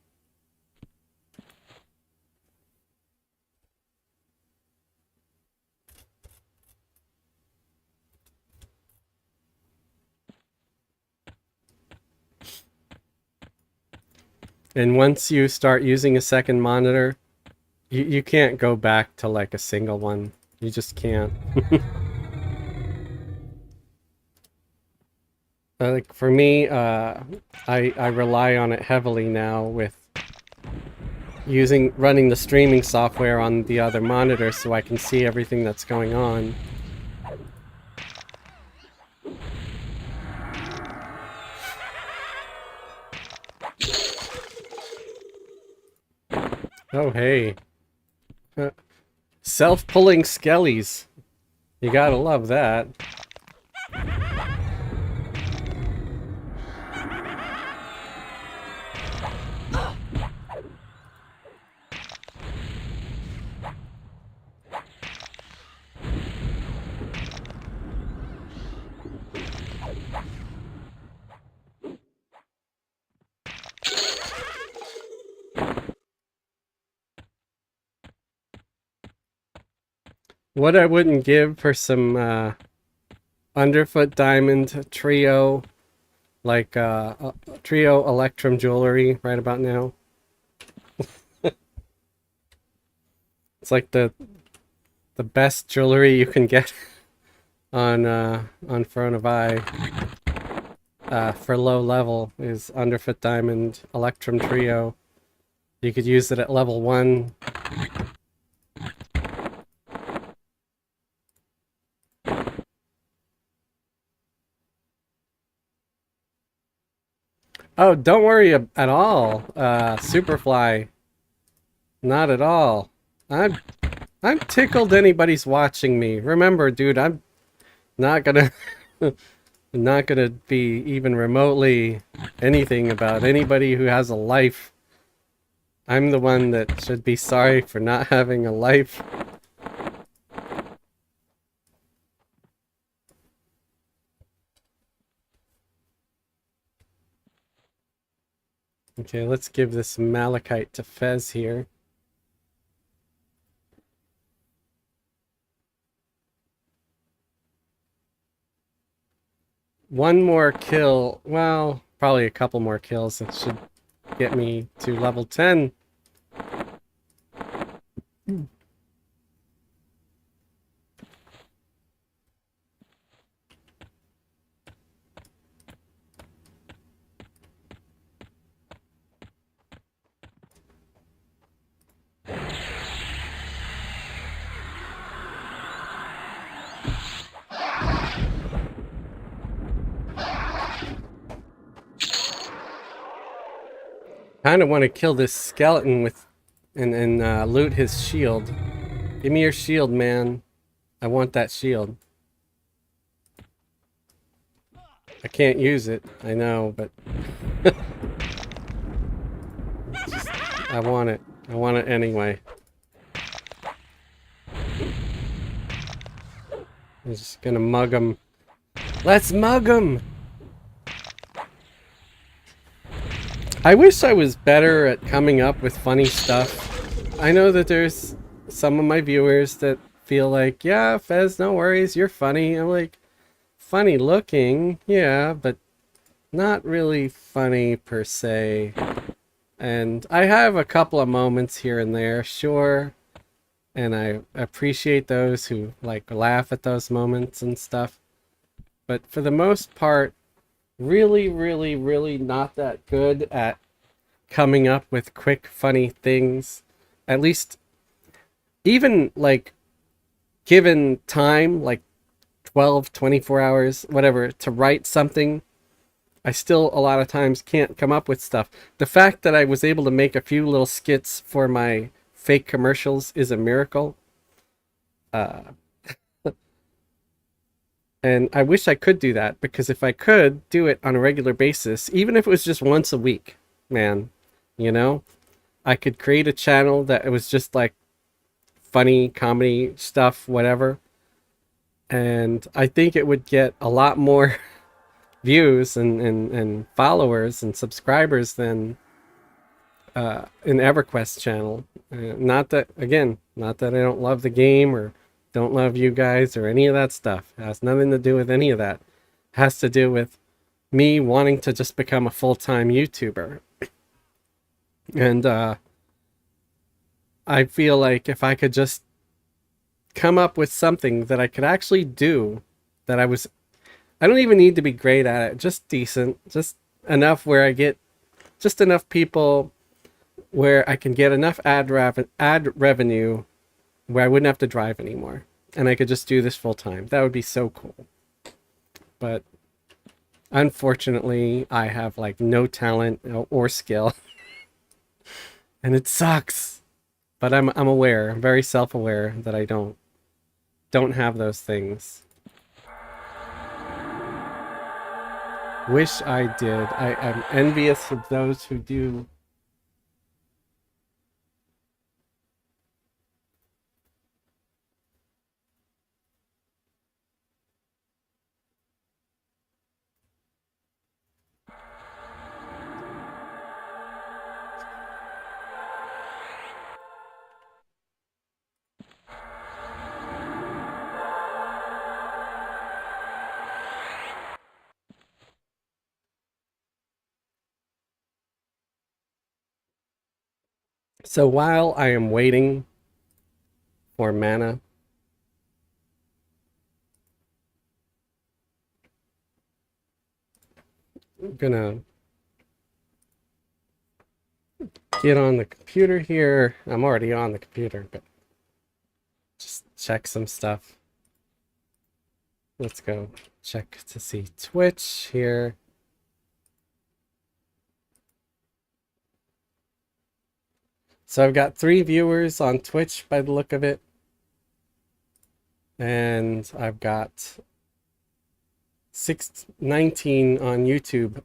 And once you start using a second monitor, you can't go back to like a single one. You just can't. Like for me, I rely on it heavily now with running the streaming software on the other monitor so I can see everything that's going on. Oh hey. Self-pulling skellies. You gotta love that. What I wouldn't give for some underfoot diamond trio, like trio electrum jewelry right about now. It's like the best jewelry you can get on Throne of Eye for low level is underfoot diamond electrum trio. You could use it at level 1. Oh, don't worry at all, Superfly. Not at all. I'm tickled anybody's watching me. Remember, dude, I'm not gonna not gonna be even remotely anything about anybody who has a life. I'm the one that should be sorry for not having a life. Okay, let's give this malachite to Fez here. One more kill. Well, probably a couple more kills. That should get me to level 10. Kind of want to kill this skeleton with and loot his shield. Give me your shield, man. I want that shield. I can't use it. I know, but I want it. I want it anyway. I'm just gonna mug him. Let's mug him! I wish I was better at coming up with funny stuff. I know that there's some of my viewers that feel like, yeah, Fez, no worries, you're funny. I'm like, funny looking, yeah, but not really funny per se. And I have a couple of moments here and there, sure. And I appreciate those who like laugh at those moments and stuff. But for the most part, really, really, really not that good at coming up with quick, funny things. At least, even like given time, like 12, 24 hours, whatever, to write something, I still a lot of times can't come up with stuff. The fact that I was able to make a few little skits for my fake commercials is a miracle. And I wish I could do that, because if I could do it on a regular basis, even if it was just once a week, man, you know, I could create a channel that was just like funny comedy stuff, whatever. And I think it would get a lot more views and followers and subscribers than an Everquest channel. Not that, again, not that I don't love the game or don't love you guys or any of that stuff. It has nothing to do with any of that. It has to do with me wanting to just become a full-time YouTuber. And I feel like if I could just come up with something that I could actually do, that I don't even need to be great at it, just decent, just enough where I get just enough people where I can get enough ad revenue where I wouldn't have to drive anymore. And I could just do this full time. That would be so cool. But unfortunately, I have like no talent or skill. And it sucks. But I'm aware, I'm very self-aware that I don't have those things. Wish I did. I'm envious of those who do. So while I am waiting for mana, I'm gonna get on the computer here. I'm already on the computer, but just check some stuff. Let's go check to see Twitch here. So I've got 3 viewers on Twitch by the look of it. And I've got 619 on YouTube.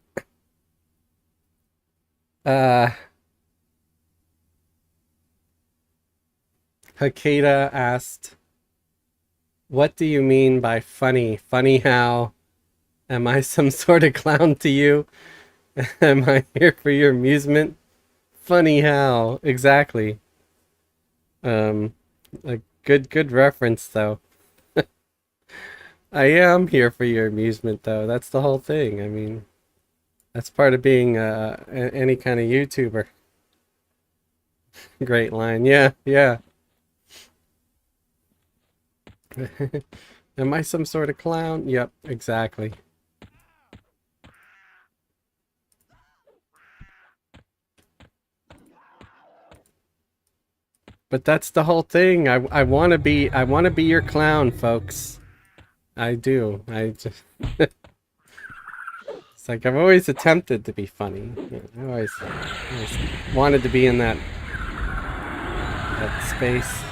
Hakeda asked, "What do you mean by funny? Funny how? Am I some sort of clown to you? Am I here for your amusement? Funny how? Exactly." Um, a good reference though. I am here for your amusement though. That's the whole thing. I mean, that's part of being any kind of YouTuber. Great line. Yeah, yeah. Am I some sort of clown? Yep, exactly. But that's the whole thing. I want to be your clown, folks. I do. I just it's like I've always attempted to be funny. I always wanted to be in that space.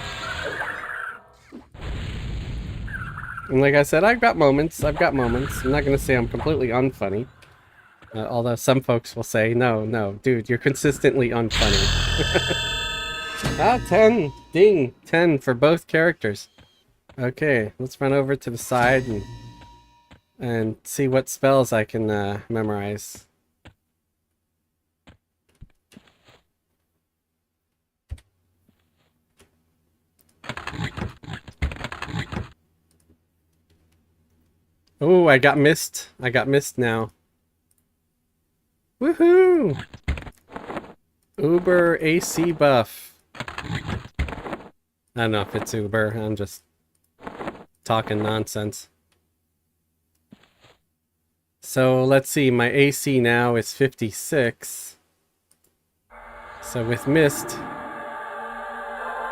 And like I said, I've got moments. I'm not going to say I'm completely unfunny. Although some folks will say, no, dude, you're consistently unfunny. Ah, 10! Ding! 10 for both characters. Okay, let's run over to the side and see what spells I can memorize. Oh, I got missed. I got missed now. Woohoo! Uber AC buff. I don't know if it's Uber. I'm just talking nonsense. So let's see. My AC now is 56. So with mist,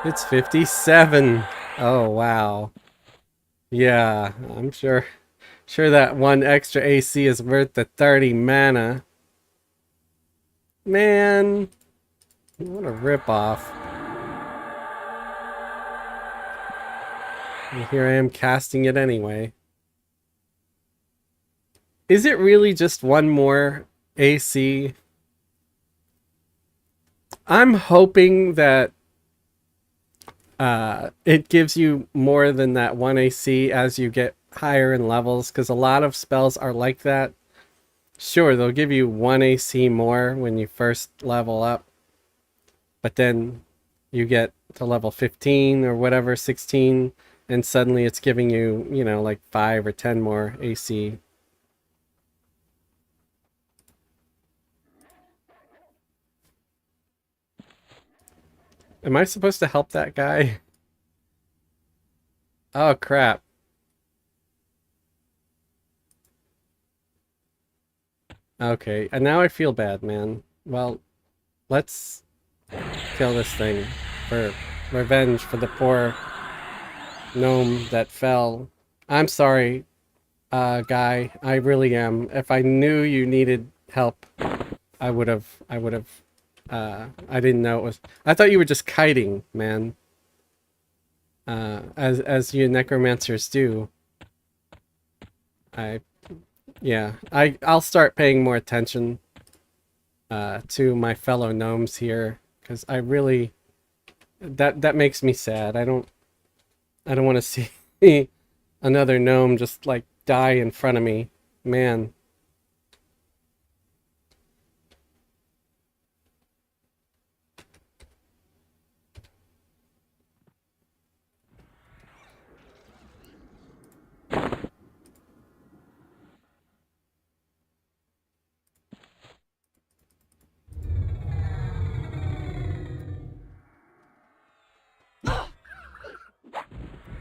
it's 57. Oh, wow. Yeah, I'm sure that one extra AC is worth the 30 mana. Man, what a ripoff. And here I am casting it anyway. Is it really just one more AC? I'm hoping that it gives you more than that 1 AC as you get higher in levels, because a lot of spells are like that. Sure, they'll give you 1 AC more when you first level up, but then you get to level 15 or whatever, 16, and suddenly it's giving you, you know, like 5 or 10 more AC. Am I supposed to help that guy? Oh, crap. Okay, and now I feel bad, man. Well, let's kill this thing for revenge for the poor gnome that fell. I'm sorry, guy. I really am. If I knew you needed help, I would have, I didn't know it was, I thought you were just kiting, man. As you necromancers do. Yeah, I'll start paying more attention to my fellow gnomes here, because I really, that makes me sad. I don't want to see another gnome just like die in front of me, man.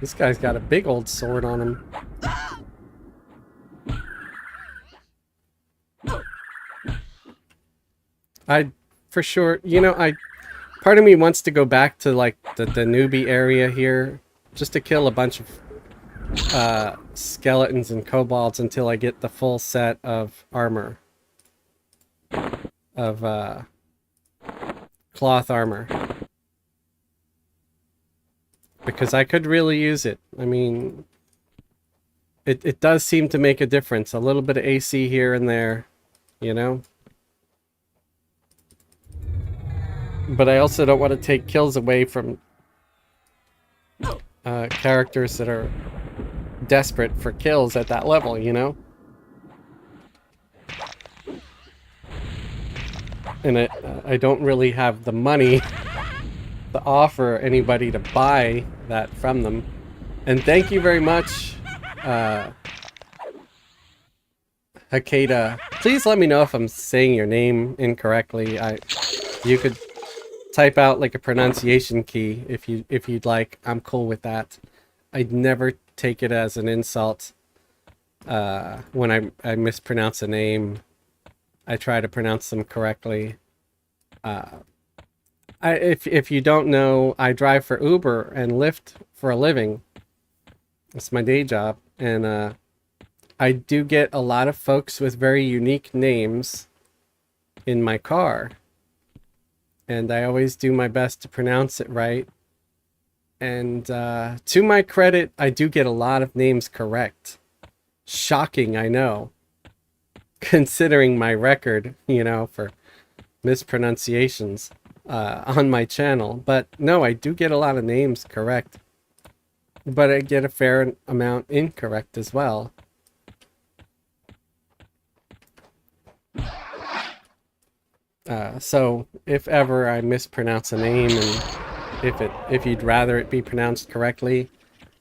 This guy's got a big old sword on him. I, for sure, you know, part of me wants to go back to like the newbie area here, just to kill a bunch of skeletons and kobolds until I get the full set of armor. Of cloth armor. because I could really use it. I mean, it does seem to make a difference. A little bit of AC here and there, you know? But I also don't want to take kills away from characters that are desperate for kills at that level, you know? And I don't really have the money to offer anybody to buy that from them. And thank you very much, Hakeda. Please let me know if I'm saying your name incorrectly. You could type out like a pronunciation key if you'd like. I'm cool with that. I'd never take it as an insult when I mispronounce a name. I try to pronounce them correctly. If you don't know, I drive for Uber and Lyft for a living. It's my day job, and I do get a lot of folks with very unique names in my car. And I always do my best to pronounce it right. And to my credit, I do get a lot of names correct. Shocking, I know. Considering my record, you know, for mispronunciations on my channel. But no, I do get a lot of names correct. But I get a fair amount incorrect as well. So if ever I mispronounce a name, and if you'd rather it be pronounced correctly,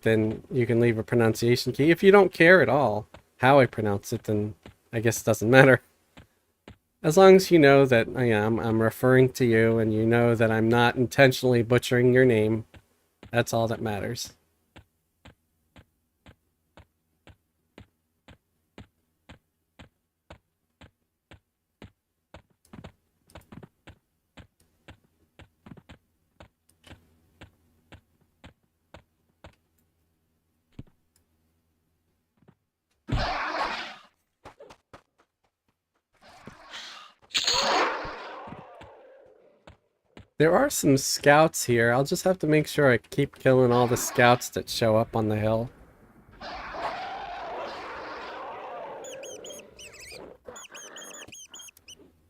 then you can leave a pronunciation key. If you don't care at all how I pronounce it, then I guess it doesn't matter. As long as you know that I'm referring to you, and you know that I'm not intentionally butchering your name, that's all that matters. There are some scouts here. I'll just have to make sure I keep killing all the scouts that show up on the hill.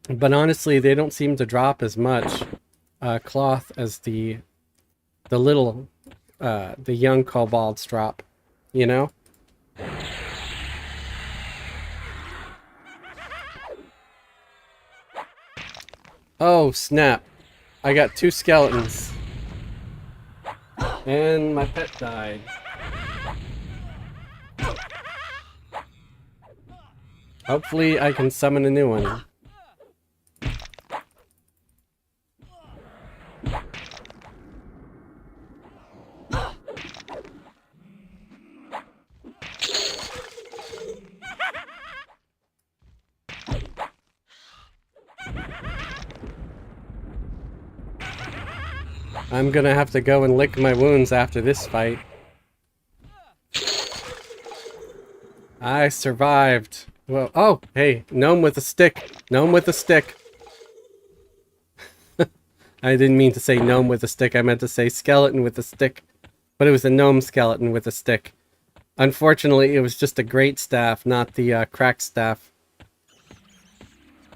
But honestly, they don't seem to drop as much cloth as the young kobolds drop, you know? Oh, snap. I got 2 skeletons. And my pet died. Hopefully I can summon a new one. I'm gonna have to go and lick my wounds after this fight. I survived. Well, oh, hey, gnome with a stick. Gnome with a stick. I didn't mean to say gnome with a stick. I meant to say skeleton with a stick. But it was a gnome skeleton with a stick. Unfortunately, it was just a great staff, not the cracked staff.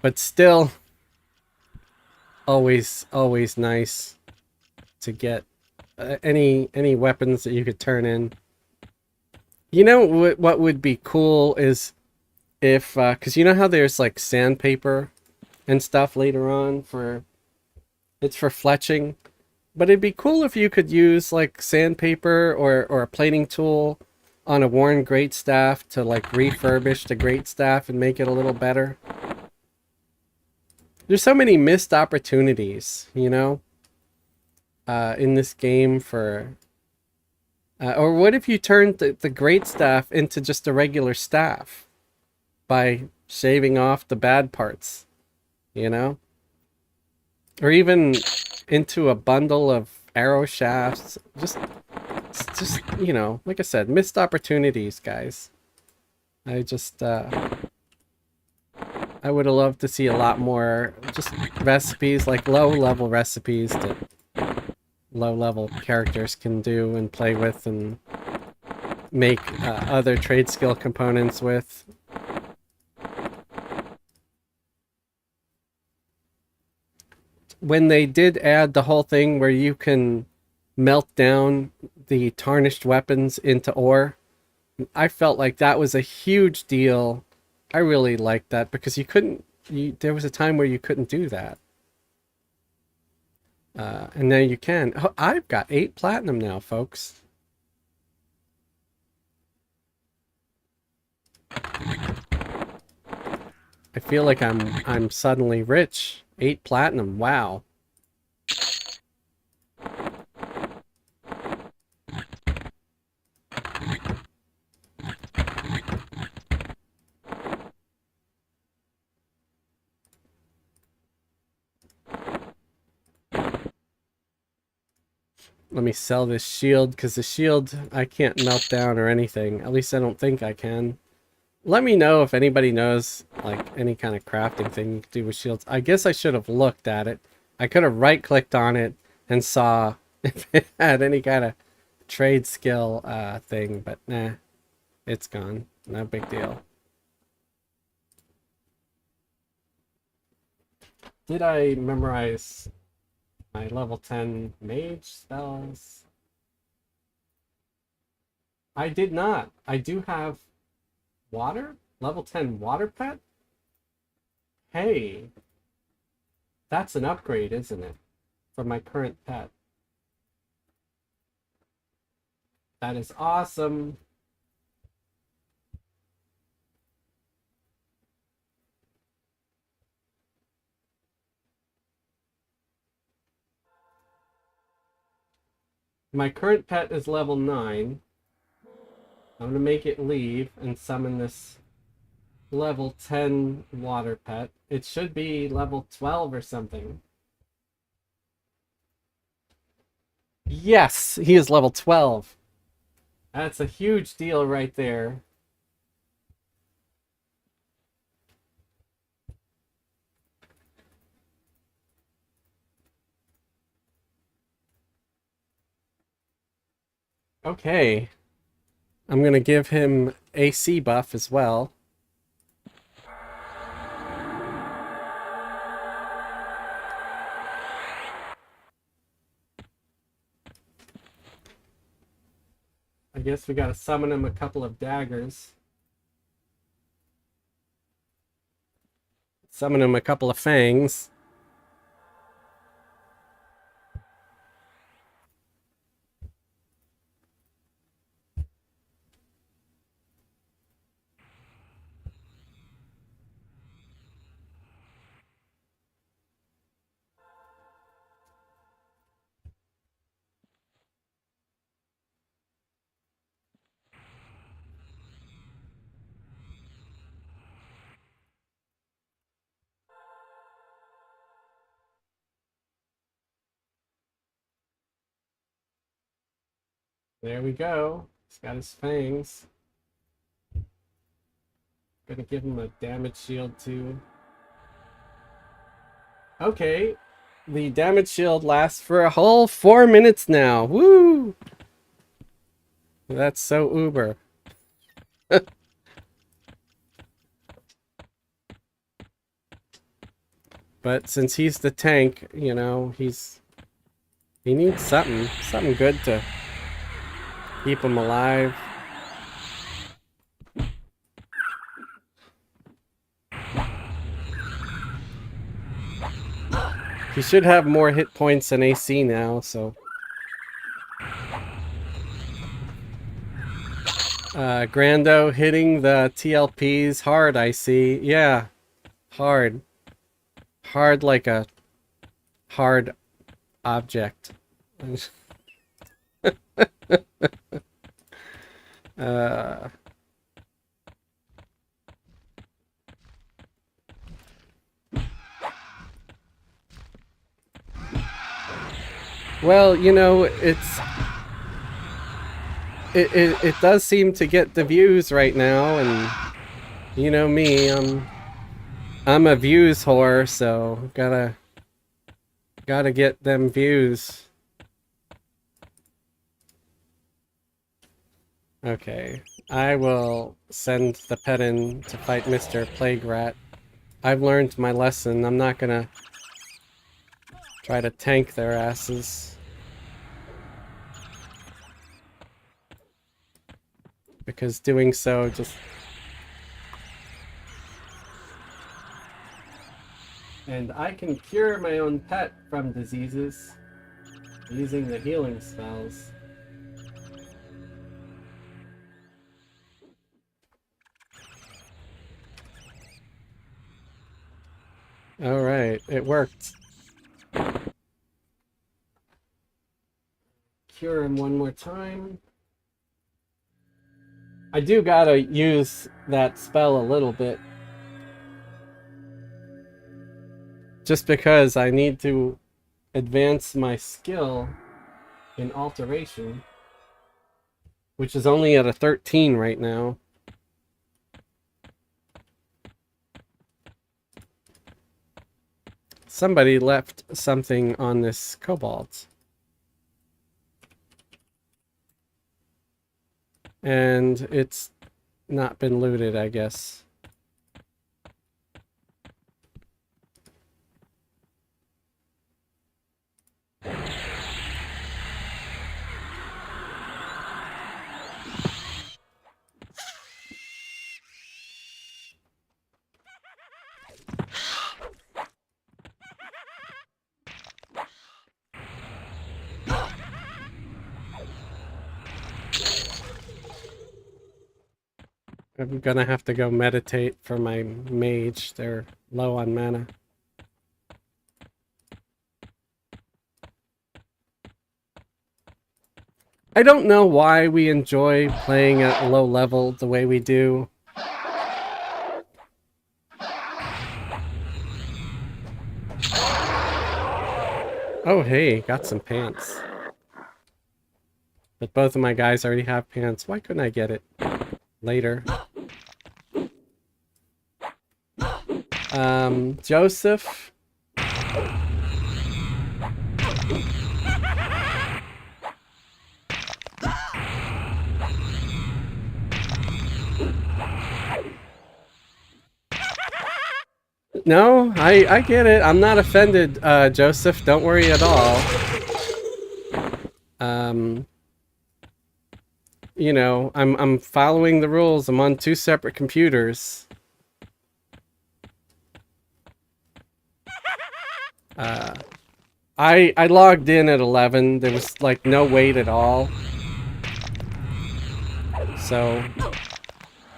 But still, always nice to get any weapons that you could turn in. You know what would be cool is if, because you know how there's like sandpaper and stuff later on it's for fletching, but it'd be cool if you could use like sandpaper or a planing tool on a worn greatstaff to like refurbish the greatstaff and make it a little better. There's so many missed opportunities, you know, in this game for... or what if you turned the greatstaff into just a regular staff by shaving off the bad parts, you know? Or even into a bundle of arrow shafts. Just, you know, like I said, missed opportunities, guys. I just, I would have loved to see a lot more just recipes, like low-level recipes that low-level characters can do and play with and make other trade skill components with. When they did add the whole thing where you can melt down the tarnished weapons into ore, I felt like that was a huge deal. I really liked that because you couldn't, there was a time where you couldn't do that. And now you can. Oh, I've got 8 platinum now, folks. I feel like I'm suddenly rich. 8 platinum. Wow. Let me sell this shield, because the shield I can't melt down or anything. At least I don't think I can. Let me know if anybody knows, like, any kind of crafting thing you can do with shields. I guess I should have looked at it. I could have right-clicked on it and saw if it had any kind of trade skill thing, but nah. It's gone. No big deal. Did I memorize my level 10 mage spells? I did not. I do have water? Level 10 water pet? Hey. That's an upgrade, isn't it? From my current pet. That is awesome. My current pet is level 9. I'm going to make it leave and summon this level 10 water pet. It should be level 12 or something. Yes, he is level 12. That's a huge deal right there. Okay. I'm going to give him AC buff as well. I guess we got to summon him a couple of daggers. Summon him a couple of fangs. There we go. He's got his fangs. Gonna give him a damage shield too. Okay. The damage shield lasts for a whole 4 minutes now. Woo! That's so uber. But since he's the tank, you know, he needs something good to keep him alive. He should have more hit points than AC now, so. Grando hitting the TLPs hard, I see. Yeah, hard. Hard like a hard object. Well, you know, it does seem to get the views right now, and you know me, I'm a views whore, so gotta get them views. Okay. I will send the pet in to fight Mr. Plague Rat. I've learned my lesson. I'm not gonna try to tank their asses. Because doing so just... And I can cure my own pet from diseases using the healing spells. Alright, it worked. Cure him one more time. I do gotta use that spell a little bit. Just because I need to advance my skill in alteration, which is only at a 13 right now. Somebody left something on this cobalt. And it's not been looted, I guess. I'm gonna have to go meditate for my mage. They're low on mana. I don't know why we enjoy playing at low level the way we do. Oh hey, got some pants. But both of my guys already have pants. Why couldn't I get it later? Joseph. No, I get it. I'm not offended, Joseph. Don't worry at all. You know, I'm following the rules. I'm on 2 separate computers. I logged in at 11. There was like no wait at all. So,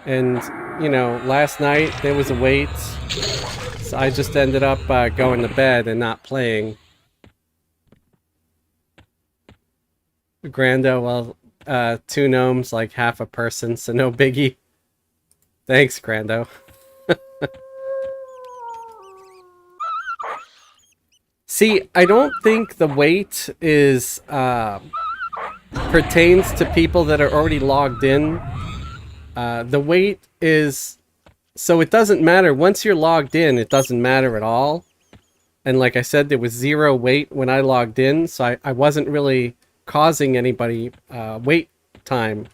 and you know, last night there was a wait. So I just ended up going to bed and not playing. Grando, well, 2 gnomes, like half a person, so no biggie. Thanks, Grando. See, I don't think the wait is pertains to people that are already logged in. The wait is... So it doesn't matter. Once you're logged in, it doesn't matter at all. And like I said, there was 0 wait when I logged in, so I wasn't really causing anybody wait time.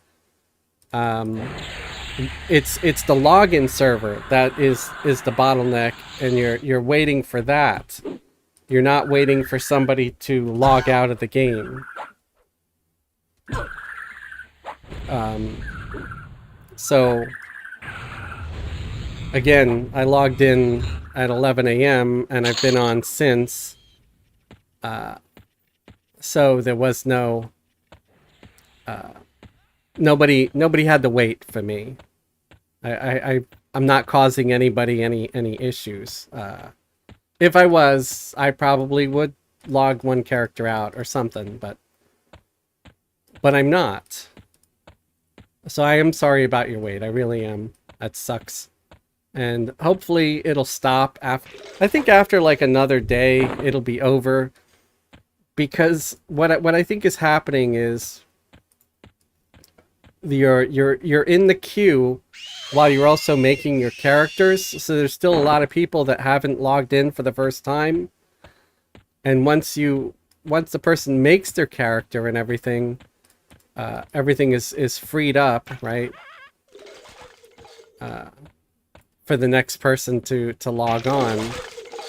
It's the login server that is the bottleneck, and you're waiting for that. You're not waiting for somebody to log out of the game. So again, I logged in at 11 a.m. and I've been on since. So there was no... Nobody had to wait for me. I'm not causing anybody any issues. If I was, I probably would log 1 character out or something, but I'm not. So I am sorry about your wait. I really am. That sucks. And hopefully it'll stop after... I think after like another day, it'll be over. Because what I think is happening is you're in the queue while you're also making your characters. So there's still a lot of people that haven't logged in for the first time. And once the person makes their character and everything, everything is freed up, right? For the next person to log on.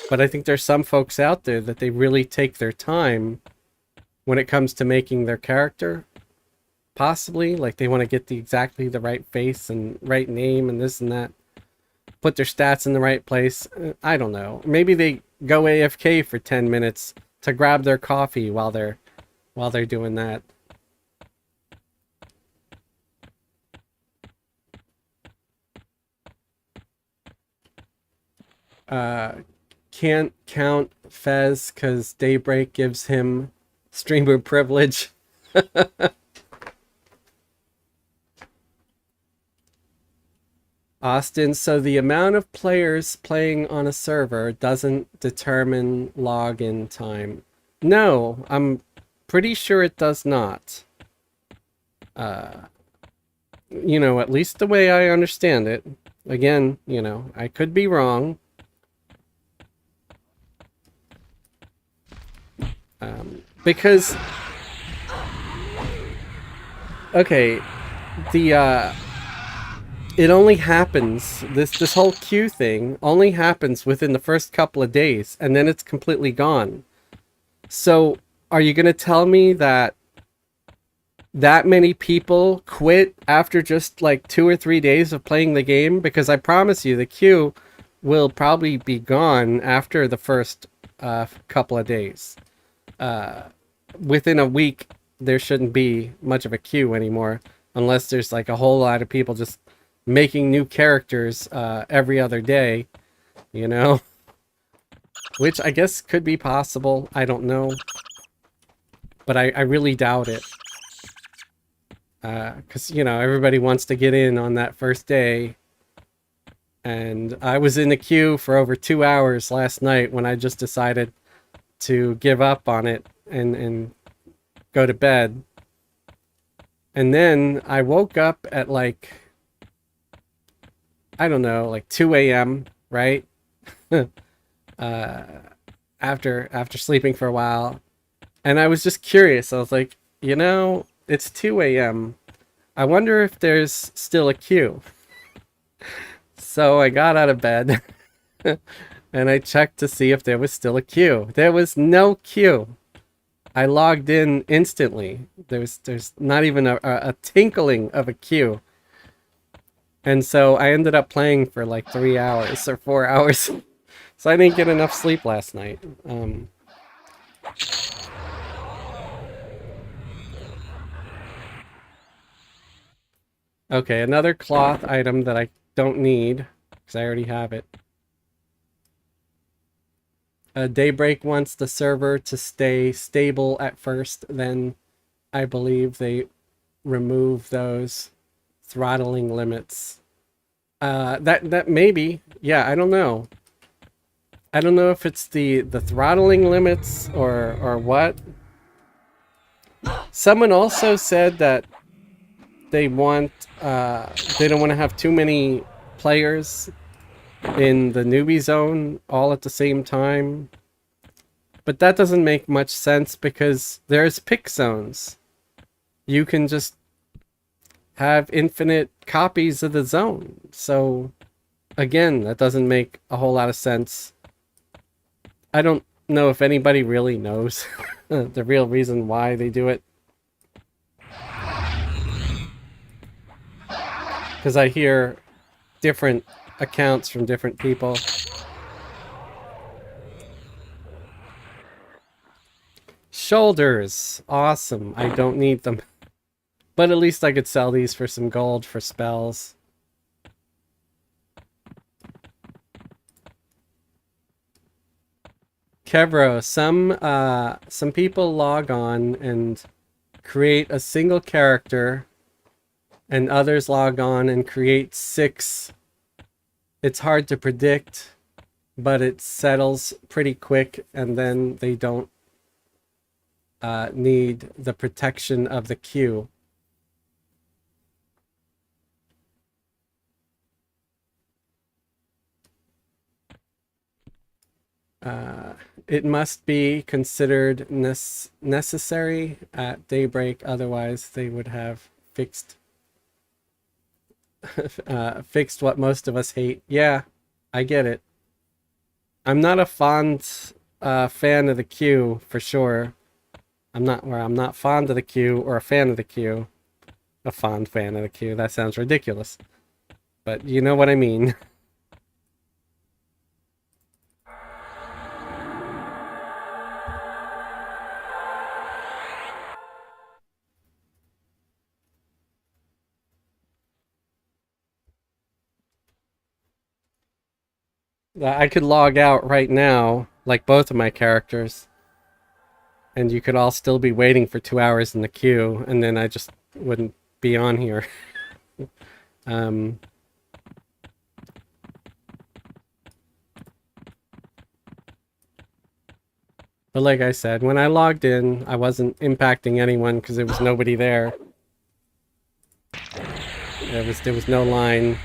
But I think there's some folks out there that they really take their time when it comes to making their character. Possibly, like they want to get exactly the right face and right name and this and that. Put their stats in the right place. I don't know. Maybe they go AFK for 10 minutes to grab their coffee while they're doing that. Can't count Fez because Daybreak gives him streamer privilege. Austin, so the amount of players playing on a server doesn't determine login time. No, I'm pretty sure it does not. You know, at least the way I understand it. Again, you know, I could be wrong. Because... Okay, the, it only happens, this whole queue thing only happens within the first couple of days, and then it's completely gone. So, are you gonna tell me that many people quit after just like 2 or 3 days of playing the game? Because I promise you, the queue will probably be gone after the first couple of days. Within a week, there shouldn't be much of a queue anymore, unless there's like a whole lot of people just making new characters every other day, you know? Which I guess could be possible. I don't know. But I really doubt it. Because, you know, everybody wants to get in on that first day. And I was in the queue for over 2 hours last night when I just decided to give up on it and go to bed. And then I woke up at like, I don't know, like 2 a.m., right? After sleeping for a while. And I was just curious. I was like, you know, it's 2 a.m. I wonder if there's still a queue. So I got out of bed and I checked to see if there was still a queue. There was no queue. I logged in instantly. There's not even a tinkling of a queue. And so I ended up playing for like 3 hours or 4 hours. So I didn't get enough sleep last night. Okay, another cloth item that I don't need, because I already have it. Daybreak wants the server to stay stable at first, then I believe they remove those throttling limits. That maybe, yeah, I don't know. I don't know if it's the throttling limits or what. Someone also said that they want they don't want to have too many players in the newbie zone all at the same time. But that doesn't make much sense because there's pick zones. You can just have infinite copies of the zone. So again, that doesn't make a whole lot of sense. I don't know if anybody really knows the real reason why they do it. Because I hear different accounts from different people. Shoulders! Awesome. I don't need them. But at least I could sell these for some gold for spells. Kevro, some people log on and create a single character, and others log on and create 6. It's hard to predict, but it settles pretty quick, and then they don't need the protection of the queue. It must be considered necessary at daybreak, otherwise they would have fixed fixed what most of us hate. Yeah, I get it. I'm not a fond fan of the queue for sure. I'm not fond of the queue or a fan of the queue. A fond fan of the queue. That sounds ridiculous. But you know what I mean. I could log out right now, like both of my characters, and you could all still be waiting for 2 hours in the queue, and then I just wouldn't be on here. um, but like I said, when I logged in, I wasn't impacting anyone because there was nobody there. There was no line.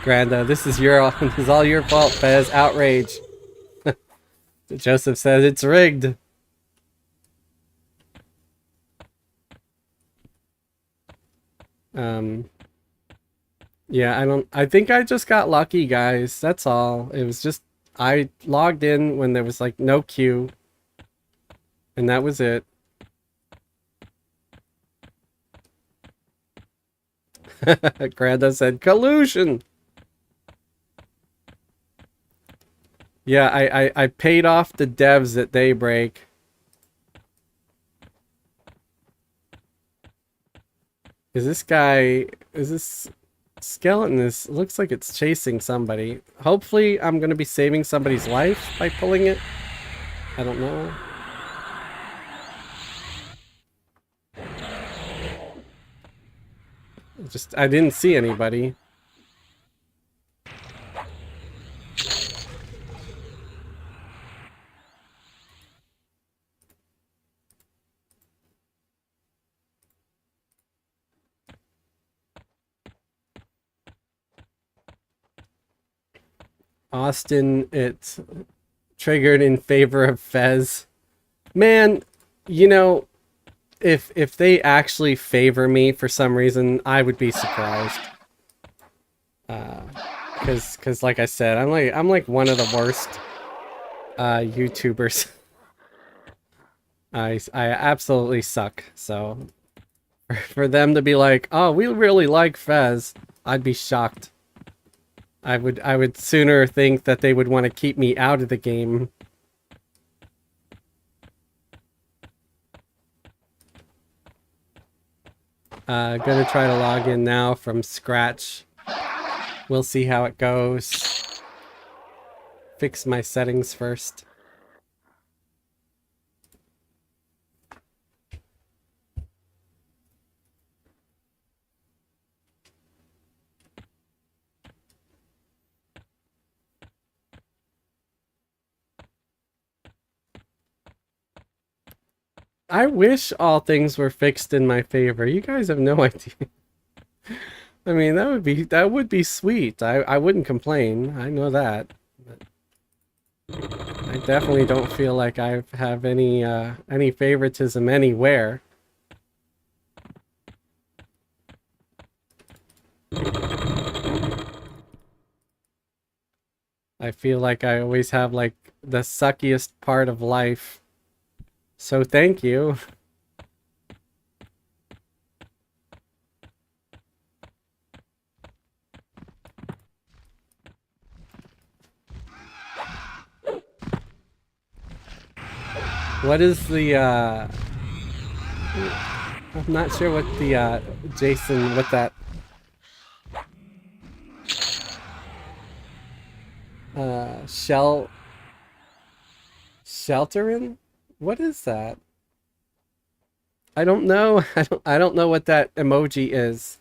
Granda, this is this is all your fault, Fez. Outrage. Joseph says it's rigged. Yeah, I think I just got lucky, guys. That's all. It was just I logged in when there was like no queue. And that was it. Granda said collusion. Yeah, I paid off the devs at daybreak. Is this skeleton looks like it's chasing somebody. Hopefully I'm gonna be saving somebody's life by pulling it. I don't know. I didn't see anybody. Austin, it's triggered in favor of Fez. Man, you know, if they actually favor me for some reason, I would be surprised. Cause like I said, I'm like one of the worst YouTubers. I absolutely suck. So for them to be like, "Oh, we really like Fez," I'd be shocked. I would sooner think that they would want to keep me out of the game. Gonna try to log in now from scratch. We'll see how it goes. Fix my settings first. I wish all things were fixed in my favor. You guys have no idea. I mean, that would be sweet. I wouldn't complain. I know that. But I definitely don't feel like I have any favoritism anywhere. I feel like I always have like the suckiest part of life. So thank you. What is the I'm not sure what the Jason, what that shelterin? What is that? I don't know. I don't know what that emoji is.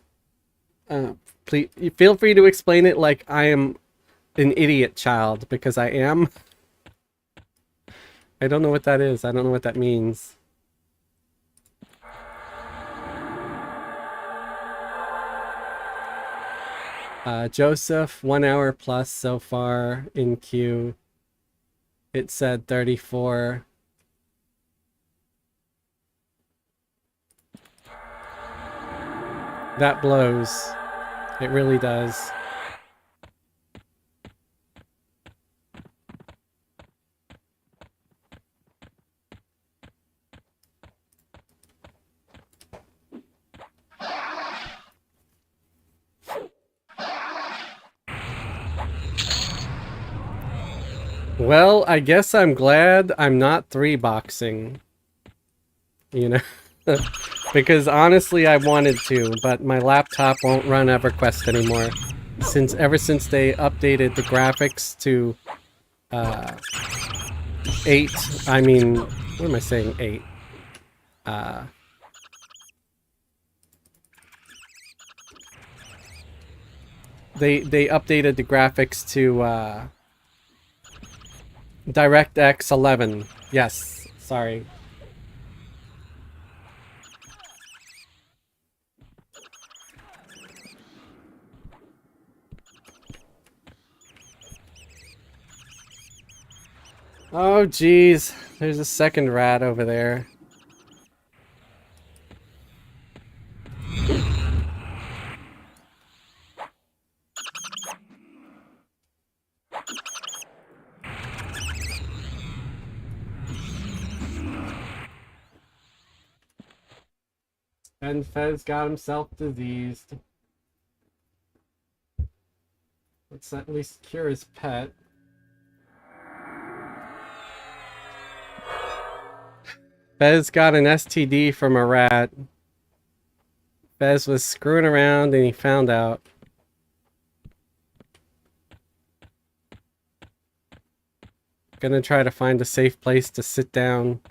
Please feel free to explain it like I am an idiot child, because I am. I don't know what that is. I don't know what that means. Joseph, 1 hour plus so far in queue. It said 34. That blows. It really does. Well, I guess I'm glad I'm not 3-boxing. You know? Because honestly, I wanted to, but my laptop won't run EverQuest anymore. Ever since they updated the graphics to 8, I mean, what am I saying? 8. They updated the graphics to DirectX 11. Yes, sorry. Oh, geez. There's a second rat over there. And Fez got himself diseased. Let's at least cure his pet. Fez got an STD from a rat. Fez was screwing around and he found out. Gonna try to find a safe place to sit down.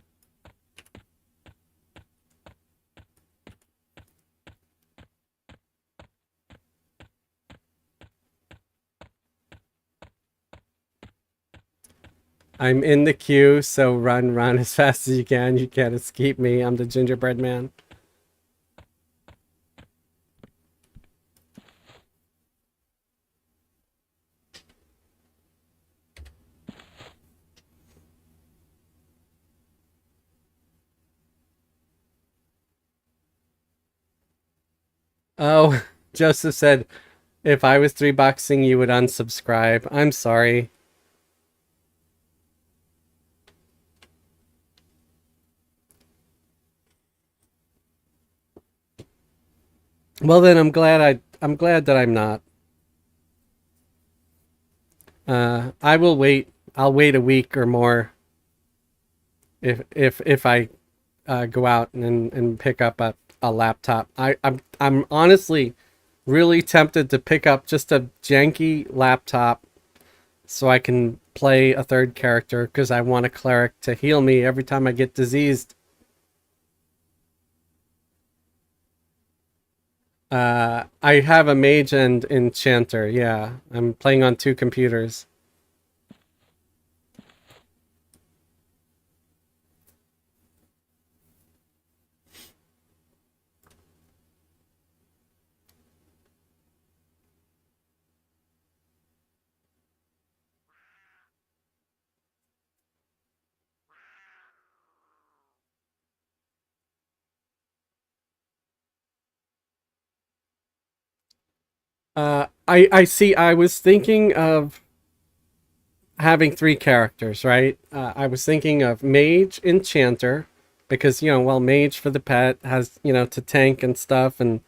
I'm in the queue, so run as fast as you can. You can't escape me. I'm the gingerbread man. Oh, Joseph said, if I was 3-boxing, you would unsubscribe. I'm sorry. Well, then I'm glad that I'm not. I will wait. I'll wait a week or more. If I go out and pick up a laptop. I'm honestly really tempted to pick up just a janky laptop so I can play a third character because I want a cleric to heal me every time I get diseased. I have a mage and enchanter. Yeah, I'm playing on 2 computers. I see. I was thinking of having 3 characters, right? I was thinking of mage, enchanter, because well, mage for the pet has to tank and stuff, and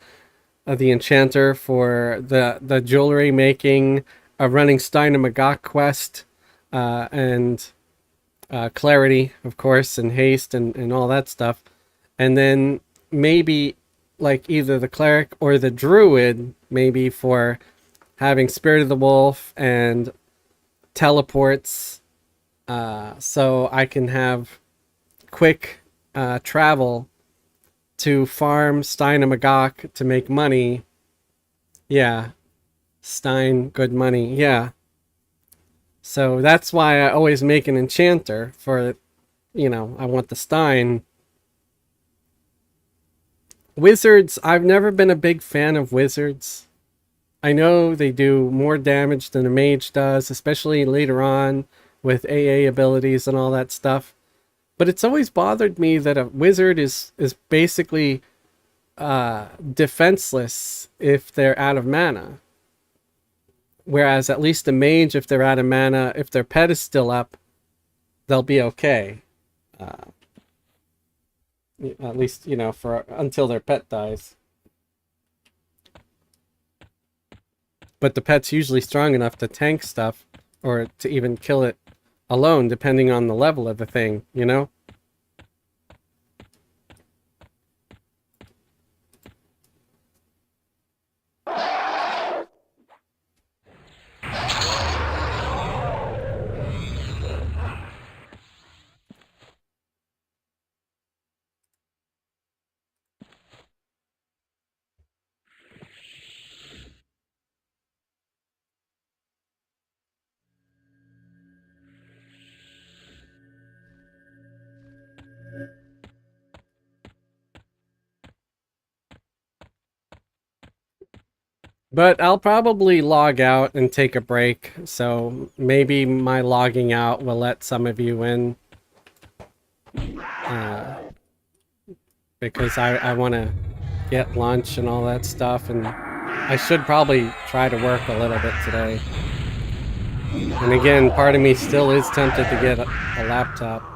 the enchanter for the jewelry making, running Stein and Magog quest, and clarity, of course, and haste and all that stuff, and then maybe like either the cleric or the druid, maybe for having Spirit of the Wolf and teleports, so I can have quick travel to farm Stein and Magog to make money. Yeah, Stein, good money. Yeah. So that's why I always make an enchanter for, I want the Stein. Wizards, I've never been a big fan of wizards. I know they do more damage than a mage does, especially later on with AA abilities and all that stuff. But it's always bothered me that a wizard is basically defenseless if they're out of mana. Whereas at least a mage, if they're out of mana, if their pet is still up, they'll be okay. At least, you know, for until their pet dies. But the pet's usually strong enough to tank stuff or to even kill it alone, depending on the level of the thing, you know? But I'll probably log out and take a break, so maybe my logging out will let some of you in. Because I want to get lunch and all that stuff, and I should probably try to work a little bit today. And again, part of me still is tempted to get a laptop.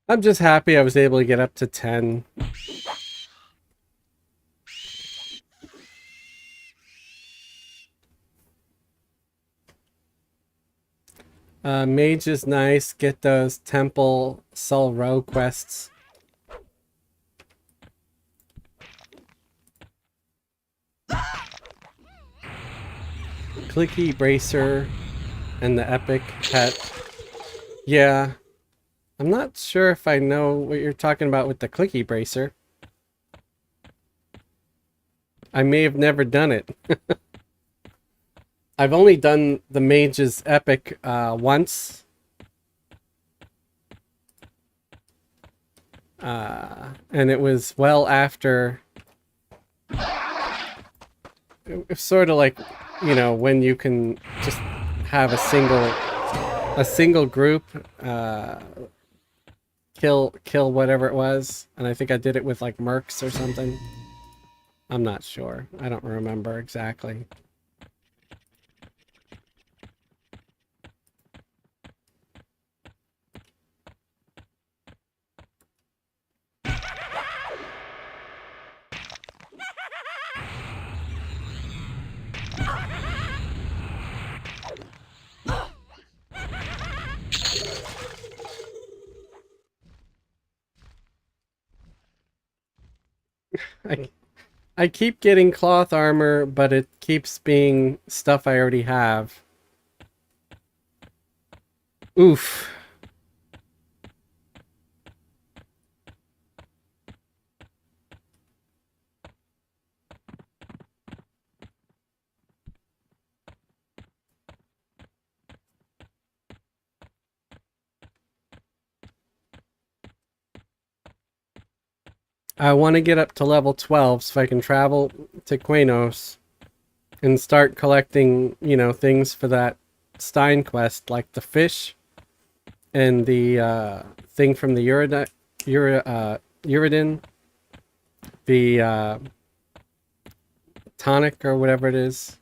I'm just happy I was able to get up to 10. Mage is nice. Get those temple Sol Row quests. Clicky Bracer and the Epic Pet. Yeah. I'm not sure if I know what you're talking about with the Clicky Bracer. I may have never done it. I've only done the Mage's Epic once. And it was well after... It's sort of like, you know, when you can just have a single group kill whatever it was. And I think I did it with like mercs or something. I'm not sure. I don't remember exactly. I keep getting cloth armor, but it keeps being stuff I already have. Oof. I want to get up to level 12 so I can travel to Quenos and start collecting, you know, things for that Stein quest, like the fish and the thing from the Uridin, the tonic or whatever it is.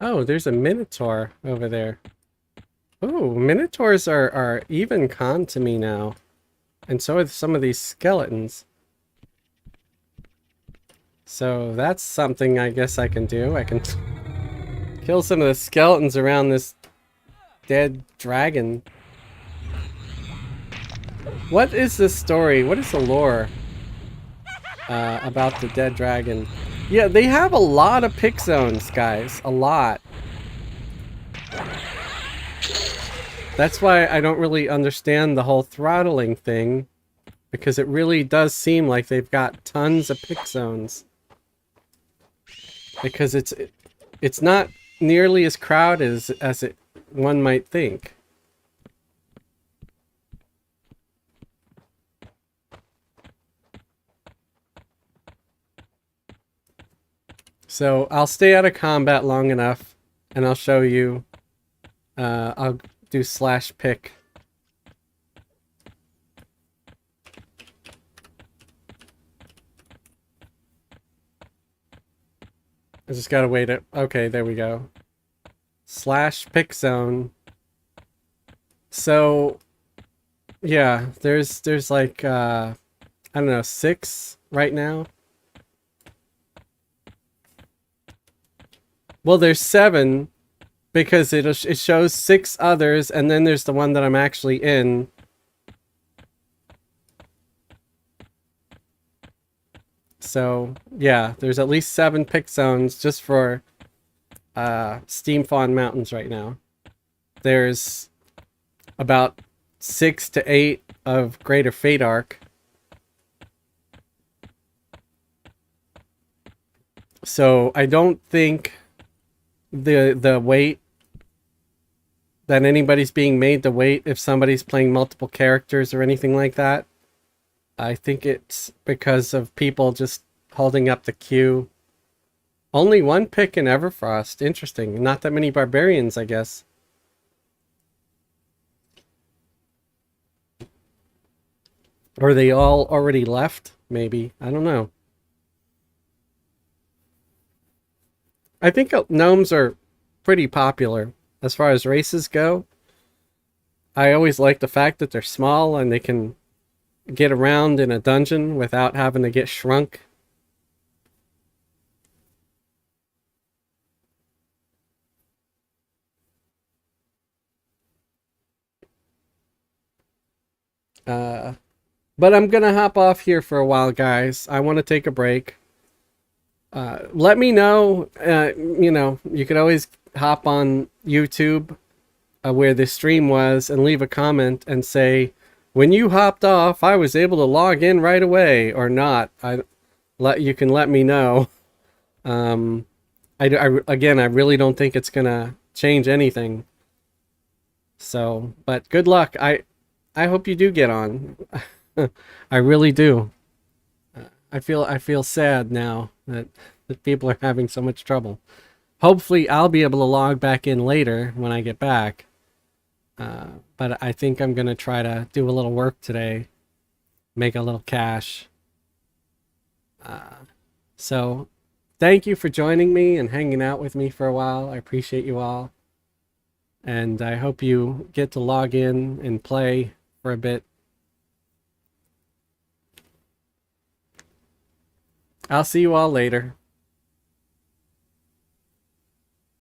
Oh, there's a Minotaur over there. Oh, Minotaurs are even con to me now. And so are some of these skeletons. So that's something I guess I can do. I can kill some of the skeletons around this dead dragon. What is this story? What is the lore about the dead dragon? Yeah, they have a lot of pick zones, guys. A lot. That's why I don't really understand the whole throttling thing, because it really does seem like they've got tons of pick zones. Because it's not nearly as crowded as one might think. So I'll stay out of combat long enough, and I'll show you. I'll do /pick. I just gotta wait it. Okay, there we go. /pick zone. So yeah, there's like I don't know, 6 right now. Well, there's 7 because it shows 6 others, and then there's the one that I'm actually in. So yeah, there's at least 7 pick zones just for Steam Fawn Mountains right now. There's about 6 to 8 of Greater Fate Arc. So I don't think the wait that anybody's being made to wait if somebody's playing multiple characters or anything like that. I think it's because of people just holding up the queue. Only 1 pick in Everfrost. Interesting. Not that many barbarians, I guess. Or they all already left, maybe. I don't know. I think gnomes are pretty popular as far as races go. I always like the fact that they're small and they can get around in a dungeon without having to get shrunk. But I'm gonna hop off here for a while, guys. I want to take a break. Let me know. You know, you could always hop on YouTube where the stream was and leave a comment and say, when you hopped off, I was able to log in right away or not. You can let me know. Again, I really don't think it's gonna change anything. So, but good luck. I hope you do get on. I really do. I feel sad now that people are having so much trouble. Hopefully, I'll be able to log back in later when I get back. But I think I'm gonna try to do a little work today, make a little cash. So, thank you for joining me and hanging out with me for a while. I appreciate you all. And I hope you get to log in and play for a bit. I'll see you all later.